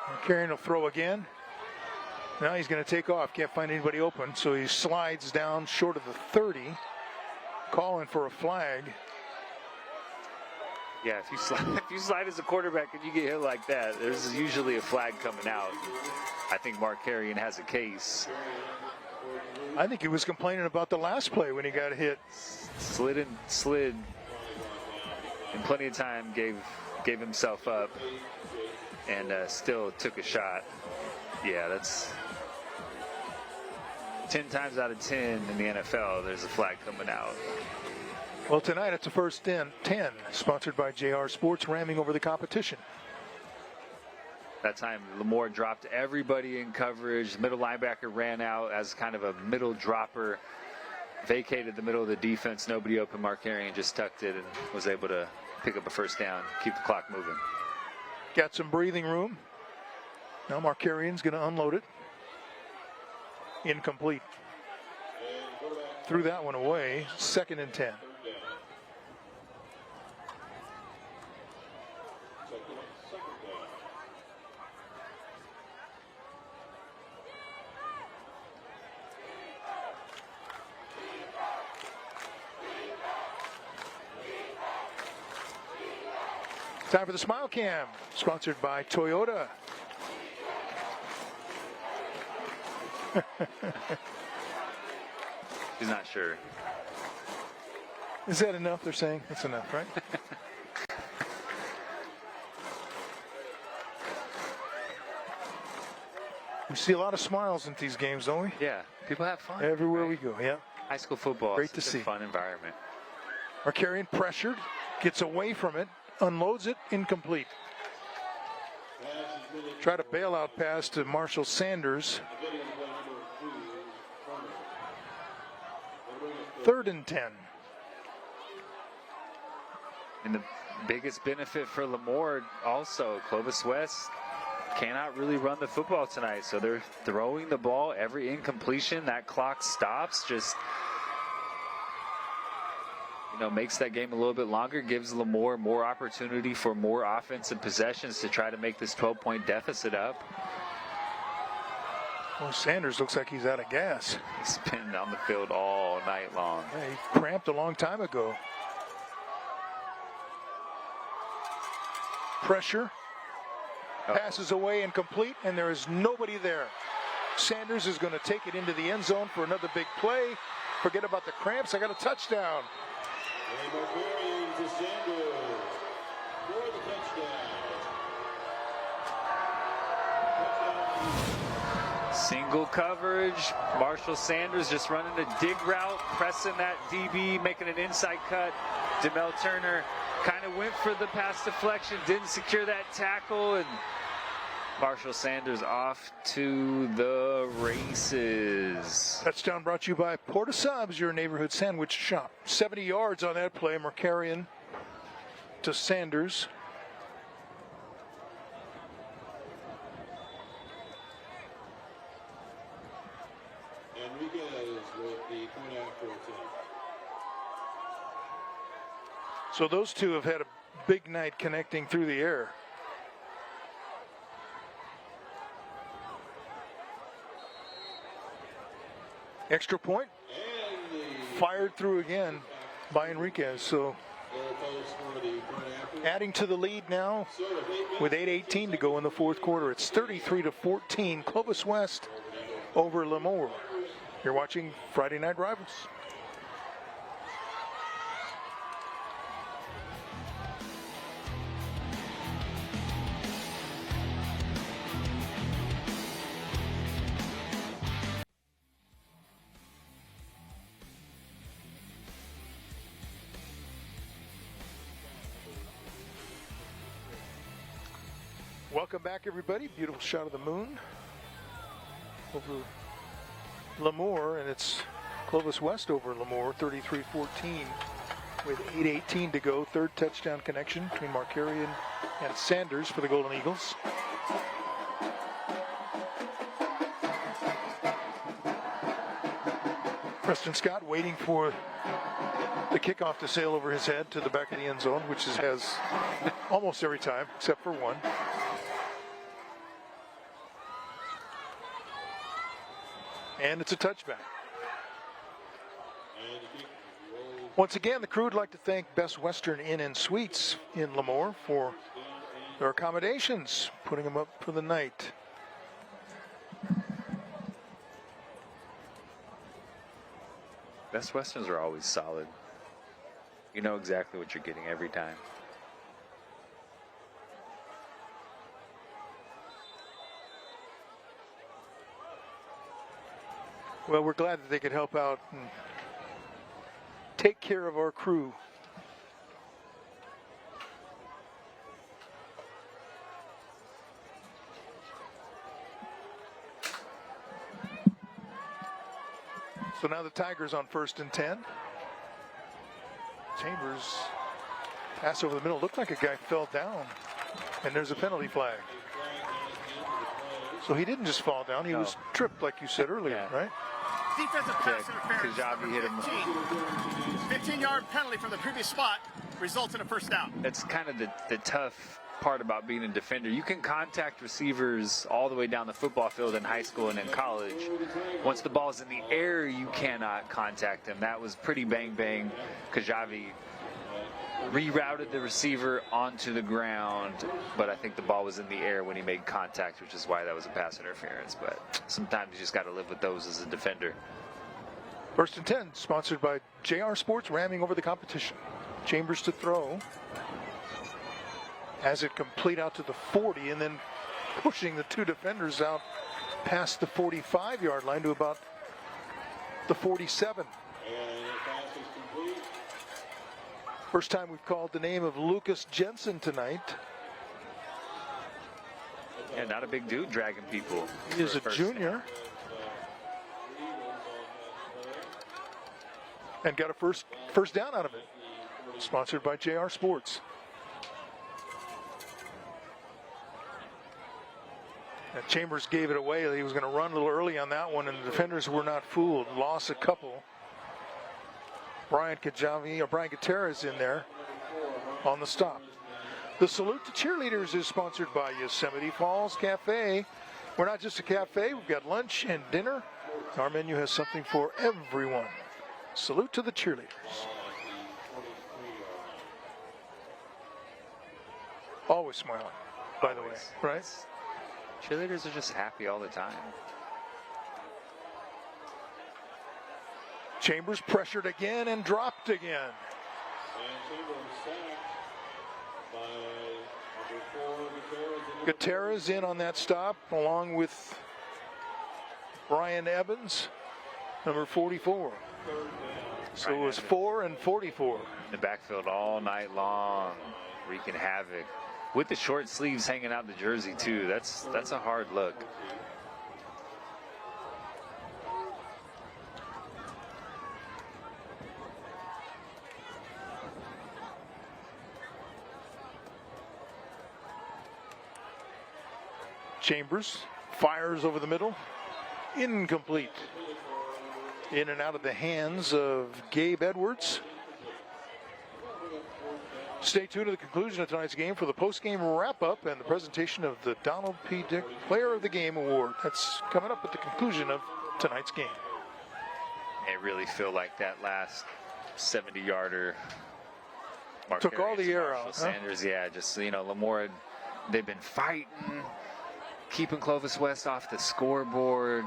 Markarian will throw again. Now he's going to take off. Can't find anybody open, so he slides down short of the 30, calling for a flag. Yeah, if you slide as a quarterback and you get hit like that, there's usually a flag coming out. I think Markarian has a case. I think he was complaining about the last play when he got hit. Slid, and plenty of time gave himself up, and still took a shot. Yeah, that's 10 times out of 10 in the NFL, there's a flag coming out. Well, tonight it's a first and 10, sponsored by JR Sports, ramming over the competition. That time, Lemoore dropped everybody in coverage. Middle linebacker ran out as kind of a middle dropper, vacated the middle of the defense. Nobody open. Markarian just tucked it and was able to pick up a first down, keep the clock moving. Got some breathing room. Now Markarian's going to unload it. Incomplete. Threw that one away. 2nd and 10. Time for the Smile Cam, sponsored by Toyota. He's not sure. Is that enough, they're saying? That's enough, right? We see a lot of smiles in these games, don't we? Yeah, people have fun. Everywhere we go, yeah. High school football. Great to see. A fun environment. Markarian pressured, gets away from it, unloads it, incomplete. Try to bailout pass to Marshall Sanders. 3rd and 10. And the biggest benefit for Lemoore also, Clovis West cannot really run the football tonight. So they're throwing the ball. Every incompletion, that clock stops. Just, makes that game a little bit longer, gives Lemoore more opportunity for more offensive possessions to try to make this 12-point deficit up. Well, Sanders looks like he's out of gas. He's been on the field all night long. Yeah, he cramped a long time ago. Pressure. Passes away incomplete, and there is nobody there. Sanders is going to take it into the end zone for another big play. Forget about the cramps. I got a touchdown. Markarian to Sanders for the touchdown. Single coverage. Marshall Sanders just running a dig route, pressing that DB, making an inside cut. Demel Turner kind of went for the pass deflection, didn't secure that tackle, and Marshall Sanders off to the races. Touchdown brought to you by Porta Subs, your neighborhood sandwich shop. 70 yards on that play. Markarian to Sanders. Enriquez with the point after attempt. So those two have had a big night connecting through the air. Extra point. Fired through again by Enriquez. So adding to the lead now with 8:18 to go in the fourth quarter. It's 33-14. Clovis West over Lemoore. You're watching Friday Night Rivals. Welcome back, everybody. Beautiful shot of the moon over Lemoore, and it's Clovis West over Lemoore, 33-14 with 8:18 to go. Third touchdown connection between Markarian and Sanders for the Golden Eagles. Preston Scott waiting for the kickoff to sail over his head to the back of the end zone, which has almost every time except for one. And it's a touchback. Once again, the crew would like to thank Best Western Inn and Suites in Lemoore for their accommodations, putting them up for the night. Best Westerns are always solid. You know exactly what you're getting every time. Well, we're glad that they could help out and take care of our crew. So now the Tigers on 1st and 10. Chambers pass over the middle. Looked like a guy fell down. And there's a penalty flag. So he didn't just fall down. He was tripped, like you said earlier, right? Defensive pass interference. Kajabi hit him. 15-yard penalty from the previous spot results in a first down. That's kind of the tough part about being a defender. You can contact receivers all the way down the football field in high school and in college. Once the ball's in the air, you cannot contact them. That was pretty bang. Kajabi rerouted the receiver onto the ground, but I think the ball was in the air when he made contact, which is why that was a pass interference. But sometimes you just got to live with those as a defender. 1st and 10, sponsored by JR Sports, ramming over the competition. Chambers to throw. Has it complete out to the 40, and then pushing the two defenders out past the 45-yard line to about the 47. First time we've called the name of Lucas Jensen tonight. Yeah, not a big dude dragging people. He is a junior. And got a first down out of it. Sponsored by JR Sports. And Chambers gave it away. He was going to run a little early on that one, and the defenders were not fooled. Lost a couple. Brian Gutierrez in there on the stop. The Salute to Cheerleaders is sponsored by Yosemite Falls Cafe. We're not just a cafe, we've got lunch and dinner. Our menu has something for everyone. Salute to the cheerleaders. Always smiling, by the way, right? Cheerleaders are just happy all the time. Chambers pressured again and dropped again. Gutierrez in on that stop, along with Brian Evans, number 44. So it was 4 and 44. In the backfield all night long, wreaking havoc. With the short sleeves hanging out the jersey too. That's a hard look. Chambers fires over the middle. Incomplete. In and out of the hands of Gabe Edwards. Stay tuned to the conclusion of tonight's game for the post-game wrap-up and the presentation of the Donald P. Dick Player of the Game Award. That's coming up at the conclusion of tonight's game. I really feel like that last 70-yarder took all the air out. Sanders, yeah, just, Lemoore, they've been fighting, keeping Clovis West off the scoreboard,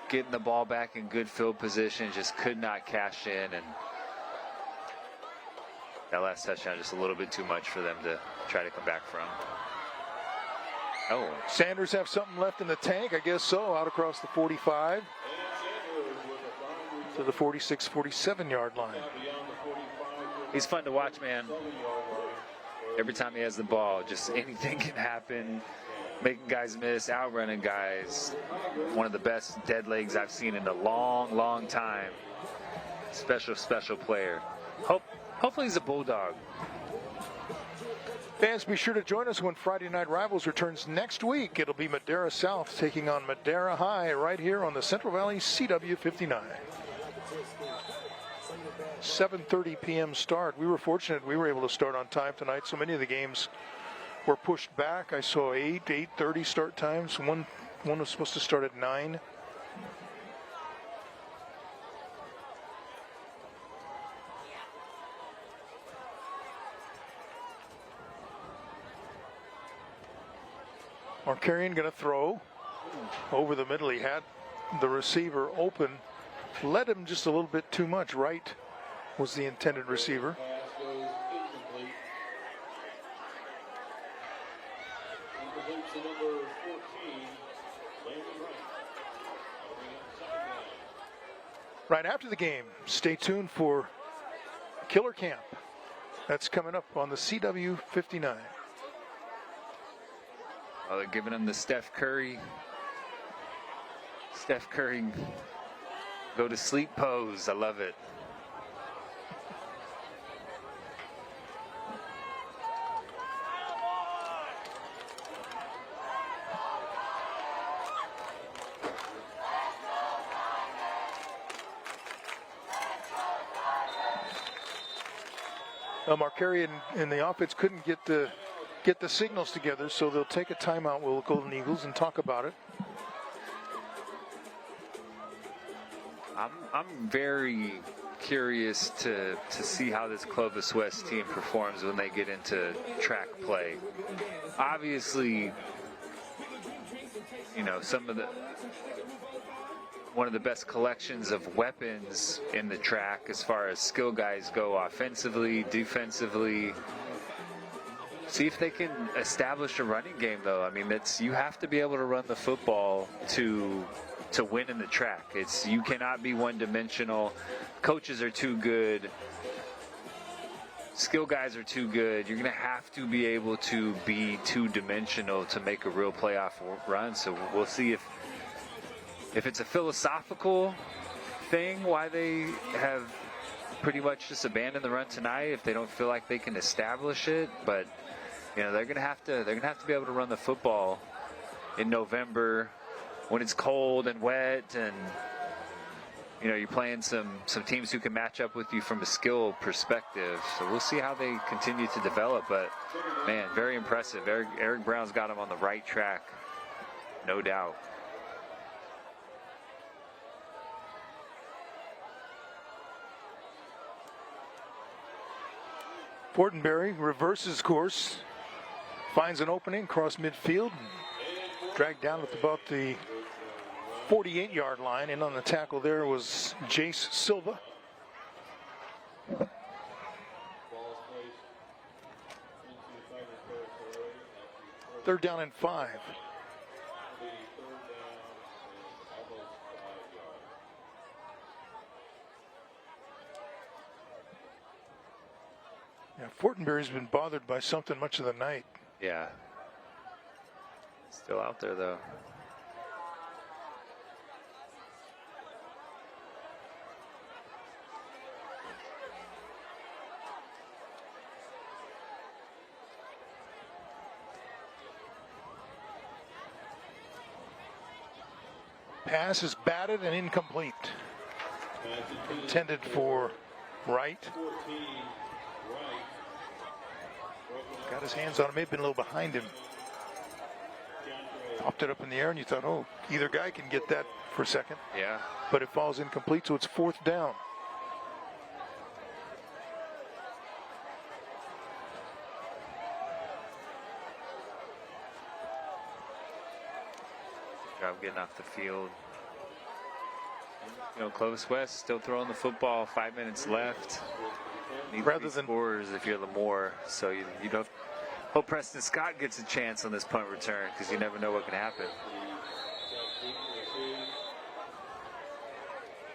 getting the ball back in good field position, just could not cash in, and that last touchdown just a little bit too much for them to try to come back from. Oh. Sanders have something left in the tank, I guess so, out across the 45 to the 46, 47-yard line. He's fun to watch, man. Every time he has the ball, just anything can happen. making guys miss, outrunning guys. One of the best dead legs I've seen in a long, long time. Special, special player. Hopefully he's a Bulldog. Fans, be sure to join us when Friday Night Rivals returns next week. It'll be Madera South taking on Madera High right here on the Central Valley CW59. 7:30 p.m. start. We were fortunate we were able to start on time tonight. So many of the games were pushed back. I saw 8:30 start times. One was supposed to start at 9. Markarian going to throw over the middle. He had the receiver open, led him just a little bit too much. Right was the intended receiver. Right after the game, stay tuned for Killer Camp. That's coming up on the CW59. Oh, they're giving him the Steph Curry go to sleep pose. I love it. Markarian and the offense couldn't get the signals together, so they'll take a timeout with Golden Eagles and talk about it. I'm very curious to see how this Clovis West team performs when they get into track play. Obviously, you know, one of the best collections of weapons in the track as far as skill guys go, offensively, defensively. See if they can establish a running game, though. I mean, you have to be able to run the football to win in the track. You cannot be one-dimensional. Coaches are too good. Skill guys are too good. You're going to have to be able to be two-dimensional to make a real playoff run. So we'll see if it's a philosophical thing, why they have pretty much just abandoned the run tonight, if they don't feel like they can establish it. But you know, they're gonna have to be able to run the football in November when it's cold and wet, and you know, you're playing some teams who can match up with you from a skill perspective. So we'll see how they continue to develop. But man, very impressive. Eric Brown's got him on the right track, no doubt. Fortenberry reverses course, finds an opening across midfield, dragged down at about the 48-yard line, and on the tackle there was Jace Silva. Third down and 5. Yeah, Fortenberry's been bothered by something much of the night. Yeah. Still out there, though. Pass is batted and incomplete. Intended for Wright. Got his hands on him, may have been a little behind him. Popped it up in the air and you thought, oh, either guy can get that for a second. Yeah. But it falls incomplete, so it's 4th down. Job getting off the field. You know, Clovis West still throwing the football, 5 minutes left. Rather than scores if you're Lemoore, so you don't hope Preston Scott gets a chance on this punt return, because you never know what can happen.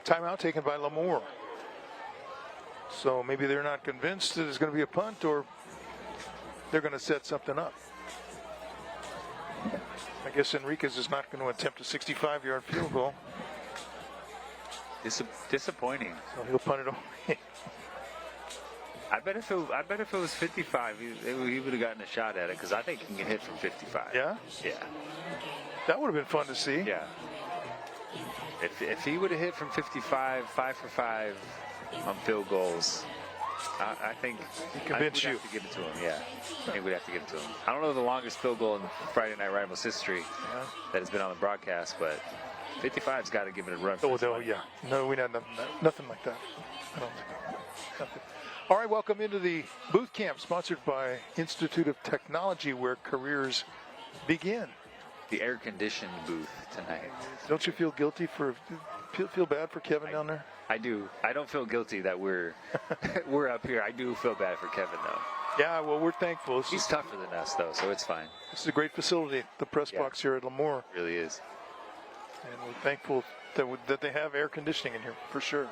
Timeout taken by Lemoore. So maybe they're not convinced that it's going to be a punt, or they're going to set something up. I guess Enriquez is not going to attempt a 65-yard field goal. Disappointing. So he'll punt it away. I bet if it was 55, he would have gotten a shot at it, because I think he can hit from 55. Yeah? Yeah. That would have been fun to see. Yeah. If he would have hit from 55, 5 for 5 on field goals, I think we'd have to give it to him. Yeah, I think we'd have to give it to him. I don't know the longest field goal in Friday Night Rivals history that has been on the broadcast, but 55's got to give it a run. Yeah. No, we had nothing like that. I don't think. Nothing. All right, welcome into the booth camp sponsored by Institute of Technology, where careers begin. The air-conditioned booth tonight. Don't you feel guilty feel bad for Kevin down there? I do. I don't feel guilty that we're up here. I do feel bad for Kevin, though. Yeah, well, we're thankful. He's tougher than us, though, so it's fine. This is a great facility, the press box here at Lemoore. It really is. And we're thankful that they have air conditioning in here, for sure.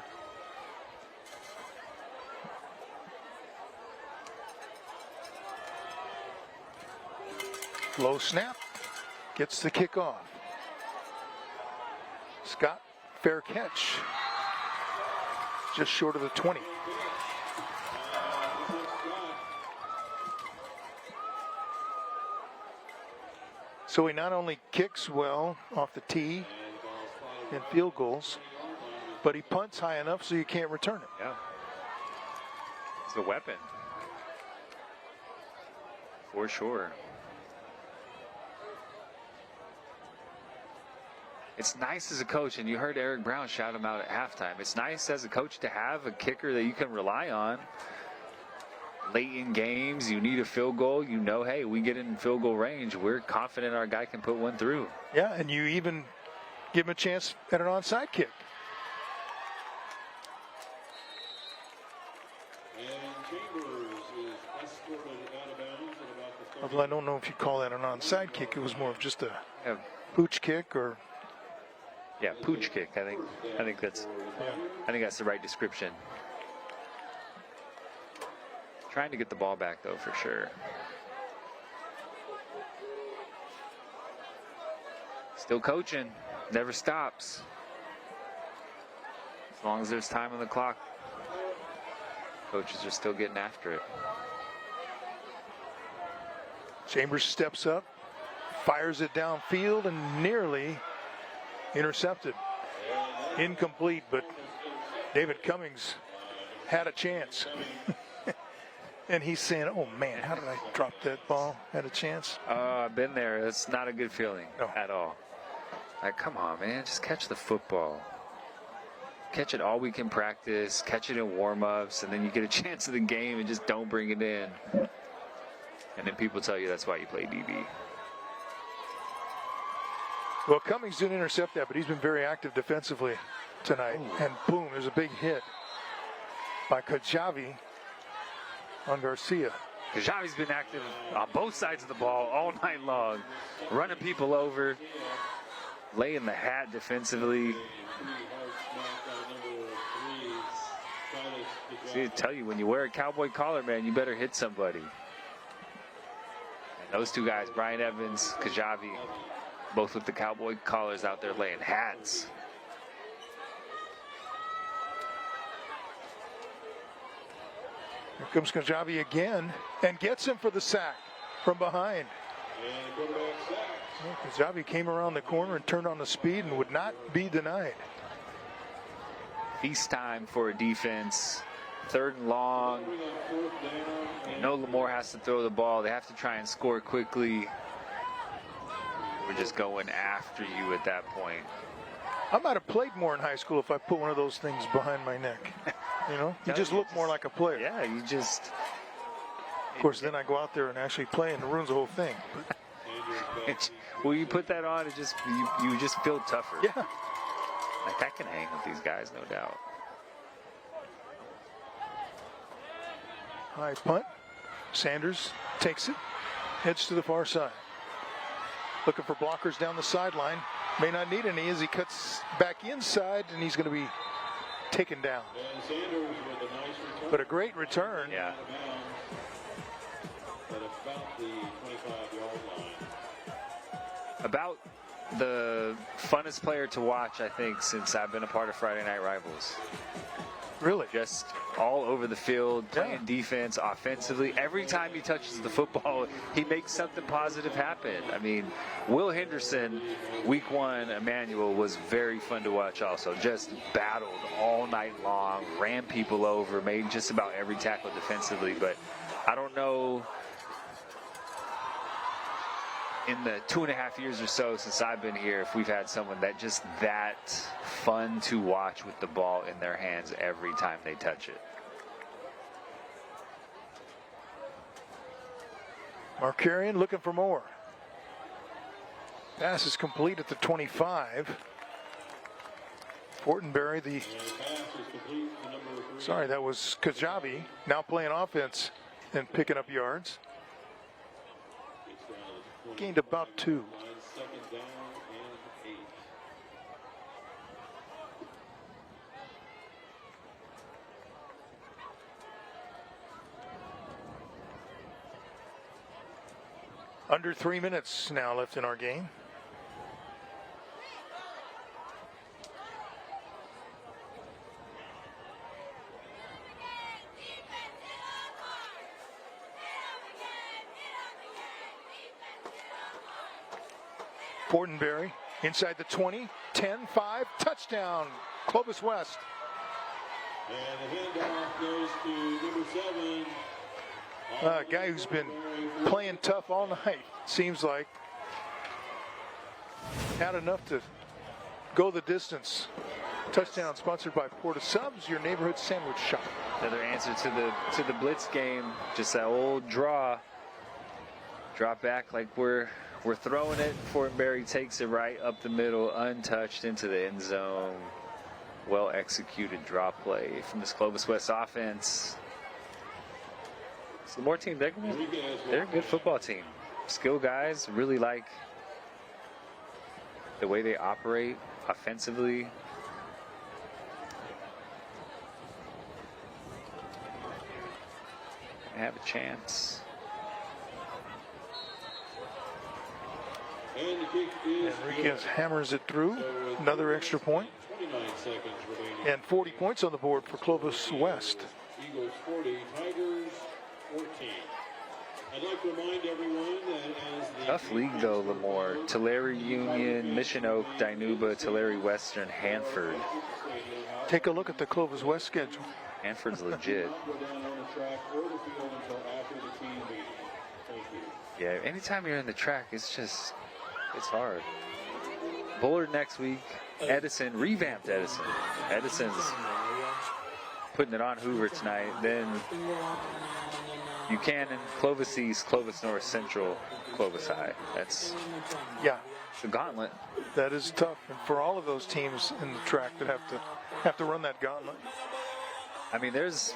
Low snap. Gets the kickoff. Scott, fair catch. Just short of the 20. So he not only kicks well off the tee in field goals, but he punts high enough so you can't return it. Yeah. It's a weapon. For sure. It's nice as a coach, and you heard Eric Brown shout him out at halftime. It's nice as a coach to have a kicker that you can rely on. Late in games, you need a field goal. You know, hey, we get in field goal range. We're confident our guy can put one through. Yeah, and you even give him a chance at an onside kick. Although I don't know if you call that an onside kick. It was more of just a pooch kick or... Yeah, pooch kick. I think that's the right description. Trying to get the ball back though, for sure. Still coaching, never stops. As long as there's time on the clock, coaches are still getting after it. Chambers steps up, fires it downfield, and nearly intercepted. Incomplete, but David Cummings had a chance. And he's saying, oh man, how did I drop that ball? Had a chance? I've been there. It's not a good feeling at all. Like, come on, man, just catch the football. Catch it all week in practice, catch it in warm-ups, and then you get a chance of the game and just don't bring it in. And then people tell you that's why you play DB. Well, Cummings didn't intercept that, but he's been very active defensively tonight. Ooh. And boom, there's a big hit by Kajavi on Garcia. Kajavi's been active on both sides of the ball all night long, running people over, laying the hat defensively. See, I tell you, when you wear a cowboy collar, man, you better hit somebody. And those two guys, Brian Evans, Kajavi, both with the cowboy collars out there laying hats. Here comes Kajavi again and gets him for the sack from behind. Well, Kajavi came around the corner and turned on the speed and would not be denied. Feast time for a defense. 3rd and long. You know Lemoore has to throw the ball. They have to try and score quickly. We're just going after you at that point. I might have played more in high school if I put one of those things behind my neck. You know, you just look more like a player. Yeah, you just... Of course, then I go out there and actually play, and it ruins the whole thing. Well, you put that on, it just you just feel tougher. Yeah. Like, I can hang with these guys, no doubt. High punt. Sanders takes it, heads to the far side. Looking for blockers down the sideline. May not need any as he cuts back inside, and he's going to be taken down. But a great return. Yeah. About the funnest player to watch, I think, since I've been a part of Friday Night Rivals. Really? Just all over the field, playing defense, offensively. Every time he touches the football, he makes something positive happen. I mean, Will Henderson, week 1, Emmanuel, was very fun to watch also. Just battled all night long, ran people over, made just about every tackle defensively. But I don't know, in the 2.5 years or so since I've been here, if we've had someone that just that fun to watch with the ball in their hands every time they touch it. Markarian looking for more. Pass is complete at the 25. Fortenberry, that was Kajabi, now playing offense and picking up yards. Gained about 2. Under 3 minutes now left in our game. Fortenberry inside the 20, 10, 5, touchdown, Clovis West. And the handoff goes to number 7. A guy who's been playing tough all night, seems like. Had enough to go the distance. Touchdown sponsored by Porta Subs, your neighborhood sandwich shop. Another answer to the blitz game, just that old drop back like we're throwing it. Fortenberry takes it right up the middle, untouched into the end zone. Well executed drop play from this Clovis West offense. So the Lemoore team, they're a good football team. Skill guys, really like the way they operate offensively. They have a chance. And the kick is Enriquez hammers it through. Another extra point. 29 seconds remaining. And 40 points on the board for Clovis West. Eagles 40, Tigers 14. I'd like to remind everyone that as the Tough league though, Lemoore. Tulare Union, Mission Oak, Dinuba, Tulare Western, Hanford. Take a look at the Clovis West schedule. Hanford's legit. go down on the track or the field until after the team meeting. Thank you. Yeah, anytime you're in the track, it's hard. Bullard next week. Edison, revamped Edison. Edison's putting it on Hoover tonight. Then Buchanan, Clovis East, Clovis North, Central, Clovis High. That's the gauntlet. That is tough, and for all of those teams in the track that have to run that gauntlet. I mean, there's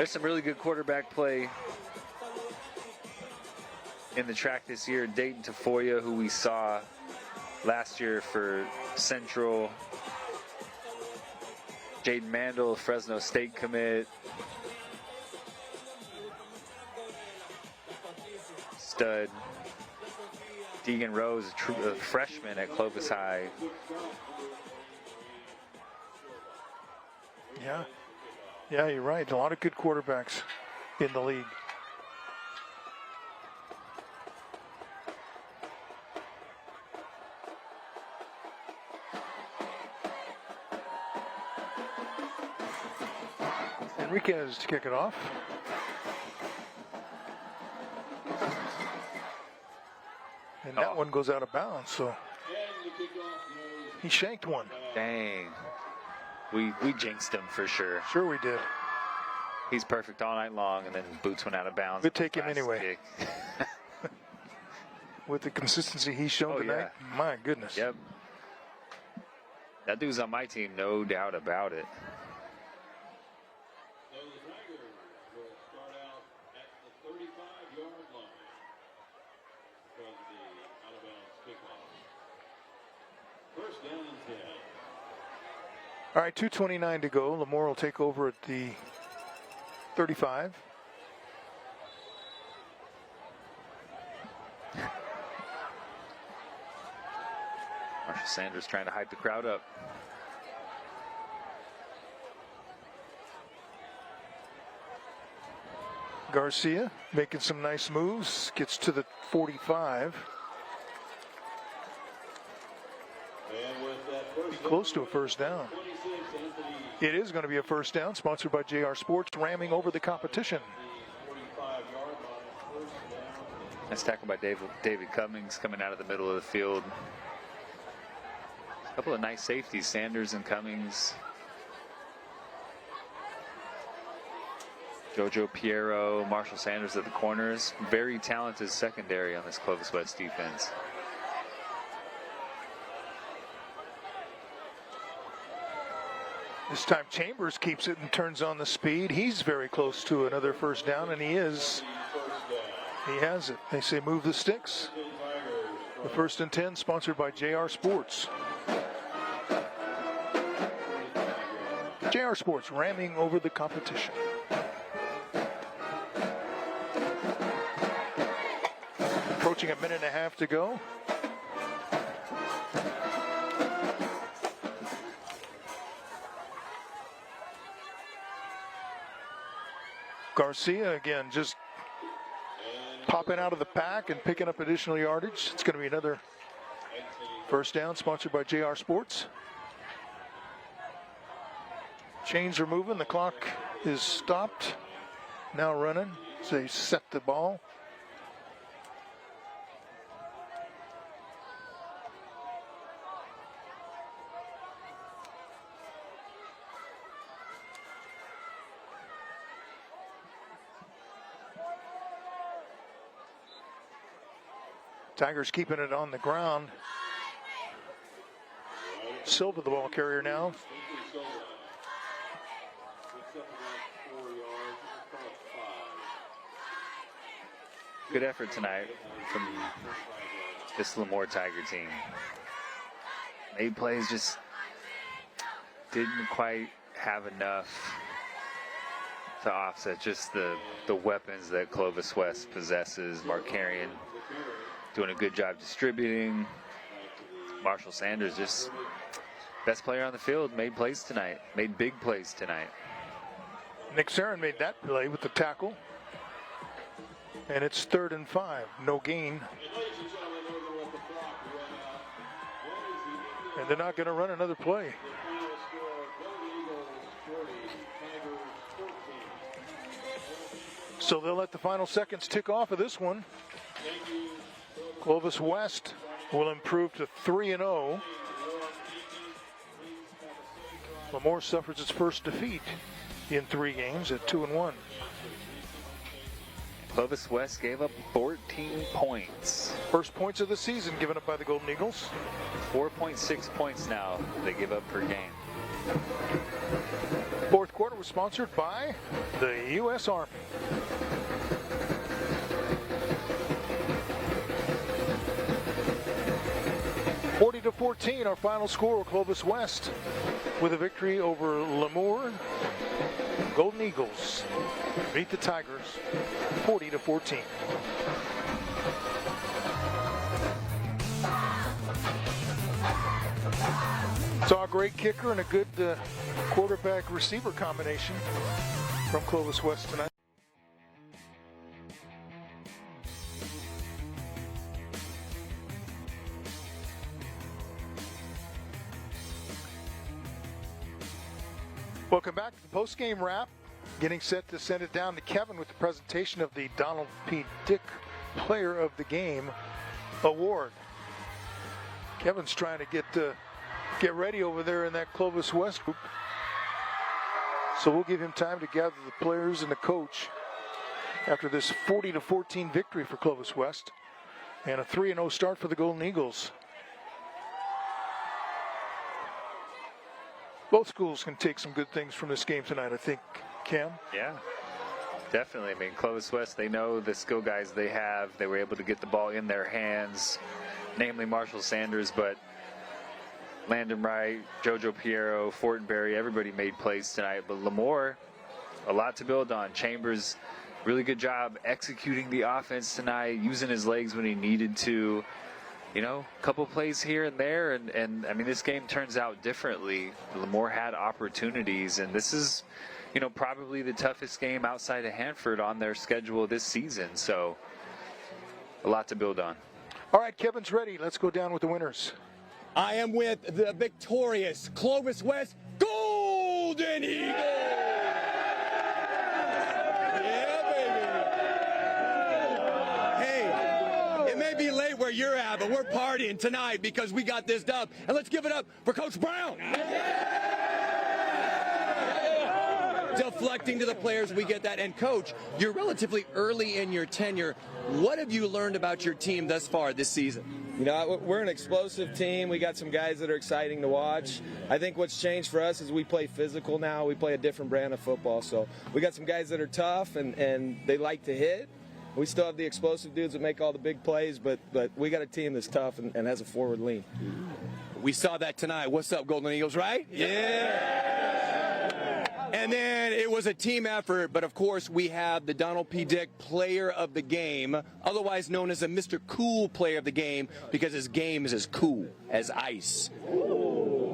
some really good quarterback play in the track this year. Dayton Tafoya, who we saw last year for Central. Jaden Mandel, Fresno State commit. Stud. Deegan Rose, a freshman at Clovis High. Yeah, you're right. A lot of good quarterbacks in the league. Enriquez to kick it off. And that one goes out of bounds, so he shanked one. Dang. We jinxed him for sure. Sure we did. He's perfect all night long, and then boots went out of bounds. We'd take him anyway. With the consistency he's shown tonight, my goodness. Yep. That dude's on my team, no doubt about it. So the Tigers will start out at the 35-yard line from the out-of-bounds kickoff. First down and 10. All right, 2:29 to go. Lemoore will take over at the 35. Sanders trying to hype the crowd up. Garcia making some nice moves, gets to the 45. Close to a first down. It is going to be a first down, sponsored by JR Sports, ramming over the competition. Nice tackle by David Cummings coming out of the middle of the field. A couple of nice safeties, Sanders and Cummings. Jojo Piero, Marshall Sanders at the corners. Very talented secondary on this Clovis West defense. This time Chambers keeps it and turns on the speed. He's very close to another first down, and he is. He has it. They say move the sticks. The 1st and 10, sponsored by JR Sports. JR Sports ramming over the competition. Approaching a minute and a half to go. Garcia again just popping out of the pack and picking up additional yardage. It's going to be another first down, sponsored by JR Sports. Chains are moving. The clock is stopped. Now running. So they set the ball. Tigers keeping it on the ground. Silva, the ball carrier now. Good effort tonight from this Lemoore Tiger team. Made plays, just didn't quite have enough to offset just the weapons that Clovis West possesses. Markarian doing a good job distributing. Marshall Sanders, just best player on the field, made plays tonight, made big plays tonight. Nick Sarin made that play with the tackle. And it's 3rd and 5, no gain. And they're not going to run another play. So they'll let the final seconds tick off of this one. Clovis West will improve to 3-0. Lemoore suffers its first defeat in 3 games at 2-1. Clovis West gave up 14 points. First points of the season given up by the Golden Eagles. 4.6 points now they give up per game. 4th quarter was sponsored by the U.S. Army. (40-14) our final score. Clovis West with a victory over Lemoore. Golden Eagles beat the Tigers 40-14. Saw a great kicker and a good quarterback receiver combination from Clovis West tonight. Welcome back to the post-game wrap. Getting set to send it down to Kevin with the presentation of the Donald P. Dick Player of the Game Award. Kevin's trying to get ready over there in that Clovis West group. So we'll give him time to gather the players and the coach after this 40-14 victory for Clovis West and a 3-0 start for the Golden Eagles. Both schools can take some good things from this game tonight, I think, Cam. Yeah, definitely. I mean, Clovis West, they know the skill guys they have. They were able to get the ball in their hands, namely Marshall Sanders, but Landon Wright, Jojo Piero, Fortenberry, everybody made plays tonight. But Lemoore, a lot to build on. Chambers, really good job executing the offense tonight, using his legs when he needed to. a couple plays here and there, and I mean, this game turns out differently. Lemoore had opportunities, and this is, probably the toughest game outside of Hanford on their schedule this season. So a lot to build on. All right, Kevin's ready. Let's go down with the winners. I am with the victorious Clovis West Golden Eagles. Yeah, baby. Hey, it may be late where you're at, but we're partying tonight because we got this dub. And let's give it up for Coach Brown. Deflecting to the players, we get that. And Coach, you're relatively early in your tenure. What have you learned about your team thus far this season? We're an explosive team. We got some guys that are exciting to watch. I think what's changed for us is we play physical now. We play a different brand of football. So we got some guys that are tough and they like to hit. We still have the explosive dudes that make all the big plays, but we got a team that's tough and has a forward lean. We saw that tonight. What's up, Golden Eagles, right? Yeah. And then it was a team effort, but of course we have the Donald P. Dick Player of the Game, otherwise known as the Mr. Cool Player of the Game, because his game is as cool as ice.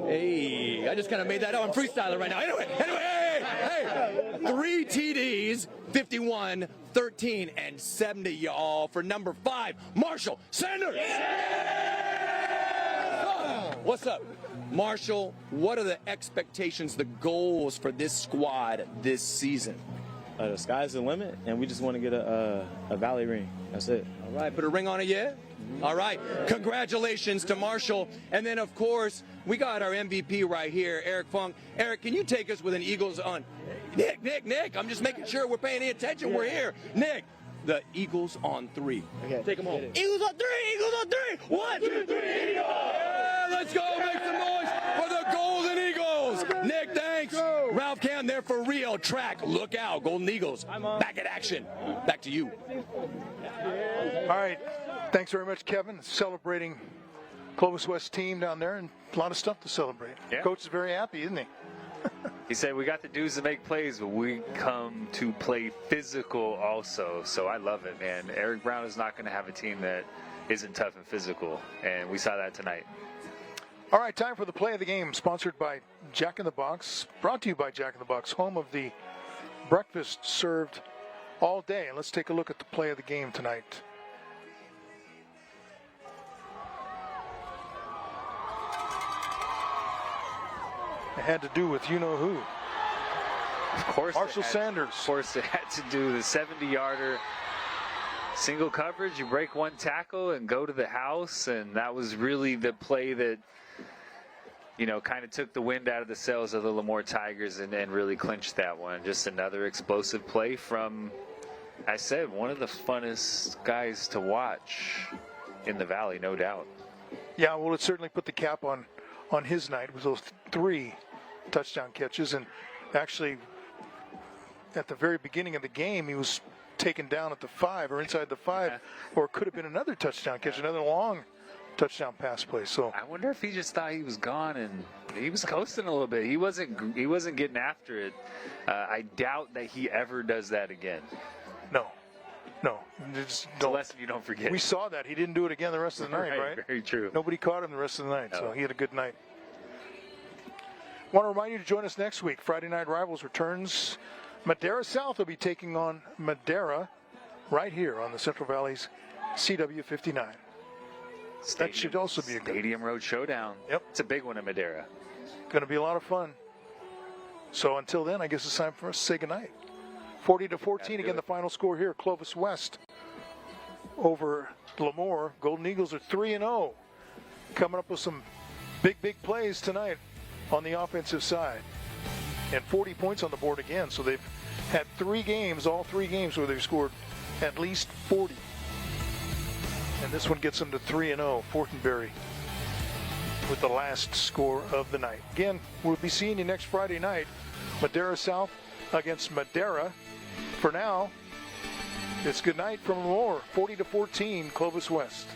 Hey, I just kind of made that up. I'm freestyling right now. Anyway, hey, 3 TDs, 51, 13, and 70, y'all, for number 5, Marshall Sanders. What's up? Marshall, what are the expectations, the goals for this squad this season? The sky's the limit, and we just want to get a Valley ring. That's it. All right, put a ring on it yet? All right, congratulations to Marshall. And then, of course, we got our MVP right here, Eric Funk. Eric, can you take us with an Eagles on? Nick, I'm just making sure we're paying any attention. We're here. Nick, the Eagles on 3. Okay. Take them home. Eagles on 3, Eagles on 3. 1, 2, 3, Eagles! Yeah, let's go, make some noise for the Golden Eagles. Nick, thanks. Ralph Cam there for real. Track, look out. Golden Eagles, back at action. Back to you. All right. Thanks very much, Kevin. Celebrating Clovis West team down there, and a lot of stuff to celebrate. Yeah. Coach is very happy, isn't he? He said, we got the dudes to make plays, but we come to play physical also. So I love it, man. Eric Brown is not going to have a team that isn't tough and physical, and we saw that tonight. All right, time for the play of the game, sponsored by Jack in the Box, brought to you by Jack in the Box, home of the breakfast served all day. And let's take a look at the play of the game tonight. It had to do with you-know-who. Of course, Marshall Sanders. Of course, it had to do the 70-yarder single coverage. You break one tackle and go to the house, and that was really the play that, kind of took the wind out of the sails of the Lemoore Tigers and really clinched that one. Just another explosive play from, I said, one of the funnest guys to watch in the Valley, no doubt. Yeah, well, it certainly put the cap on his night with those 3 touchdown catches. And actually, at the very beginning of the game, he was taken down at the 5 or inside the 5, or it could have been another touchdown catch, another long touchdown pass play. So I wonder if he just thought he was gone and he was coasting a little bit. He wasn't getting after it. I doubt that he ever does that again. No. It's a lesson you don't forget. We saw that. He didn't do it again the rest of the night, right? Very true. Nobody caught him the rest of the night, No. so he had a good night. Want to remind you to join us next week. Friday Night Rivals returns. Madera South will be taking on Madera right here on the Central Valley's CW59. That should also be a good Stadium Road Showdown. Yep. It's a big one in Madera. Going to be a lot of fun. So until then, I guess it's time for us to say goodnight. 40-14, again, the final score here. Clovis West over Lemoore. Golden Eagles are 3-0. Coming up with some big plays tonight on the offensive side. And 40 points on the board again. So they've had 3 games, all 3 games, where they've scored at least 40. And this one gets them to 3-0. Fortenberry with the last score of the night. Again, we'll be seeing you next Friday night. Madera South against Madera. For now, it's good night from Lemoore. 40-14, Clovis West.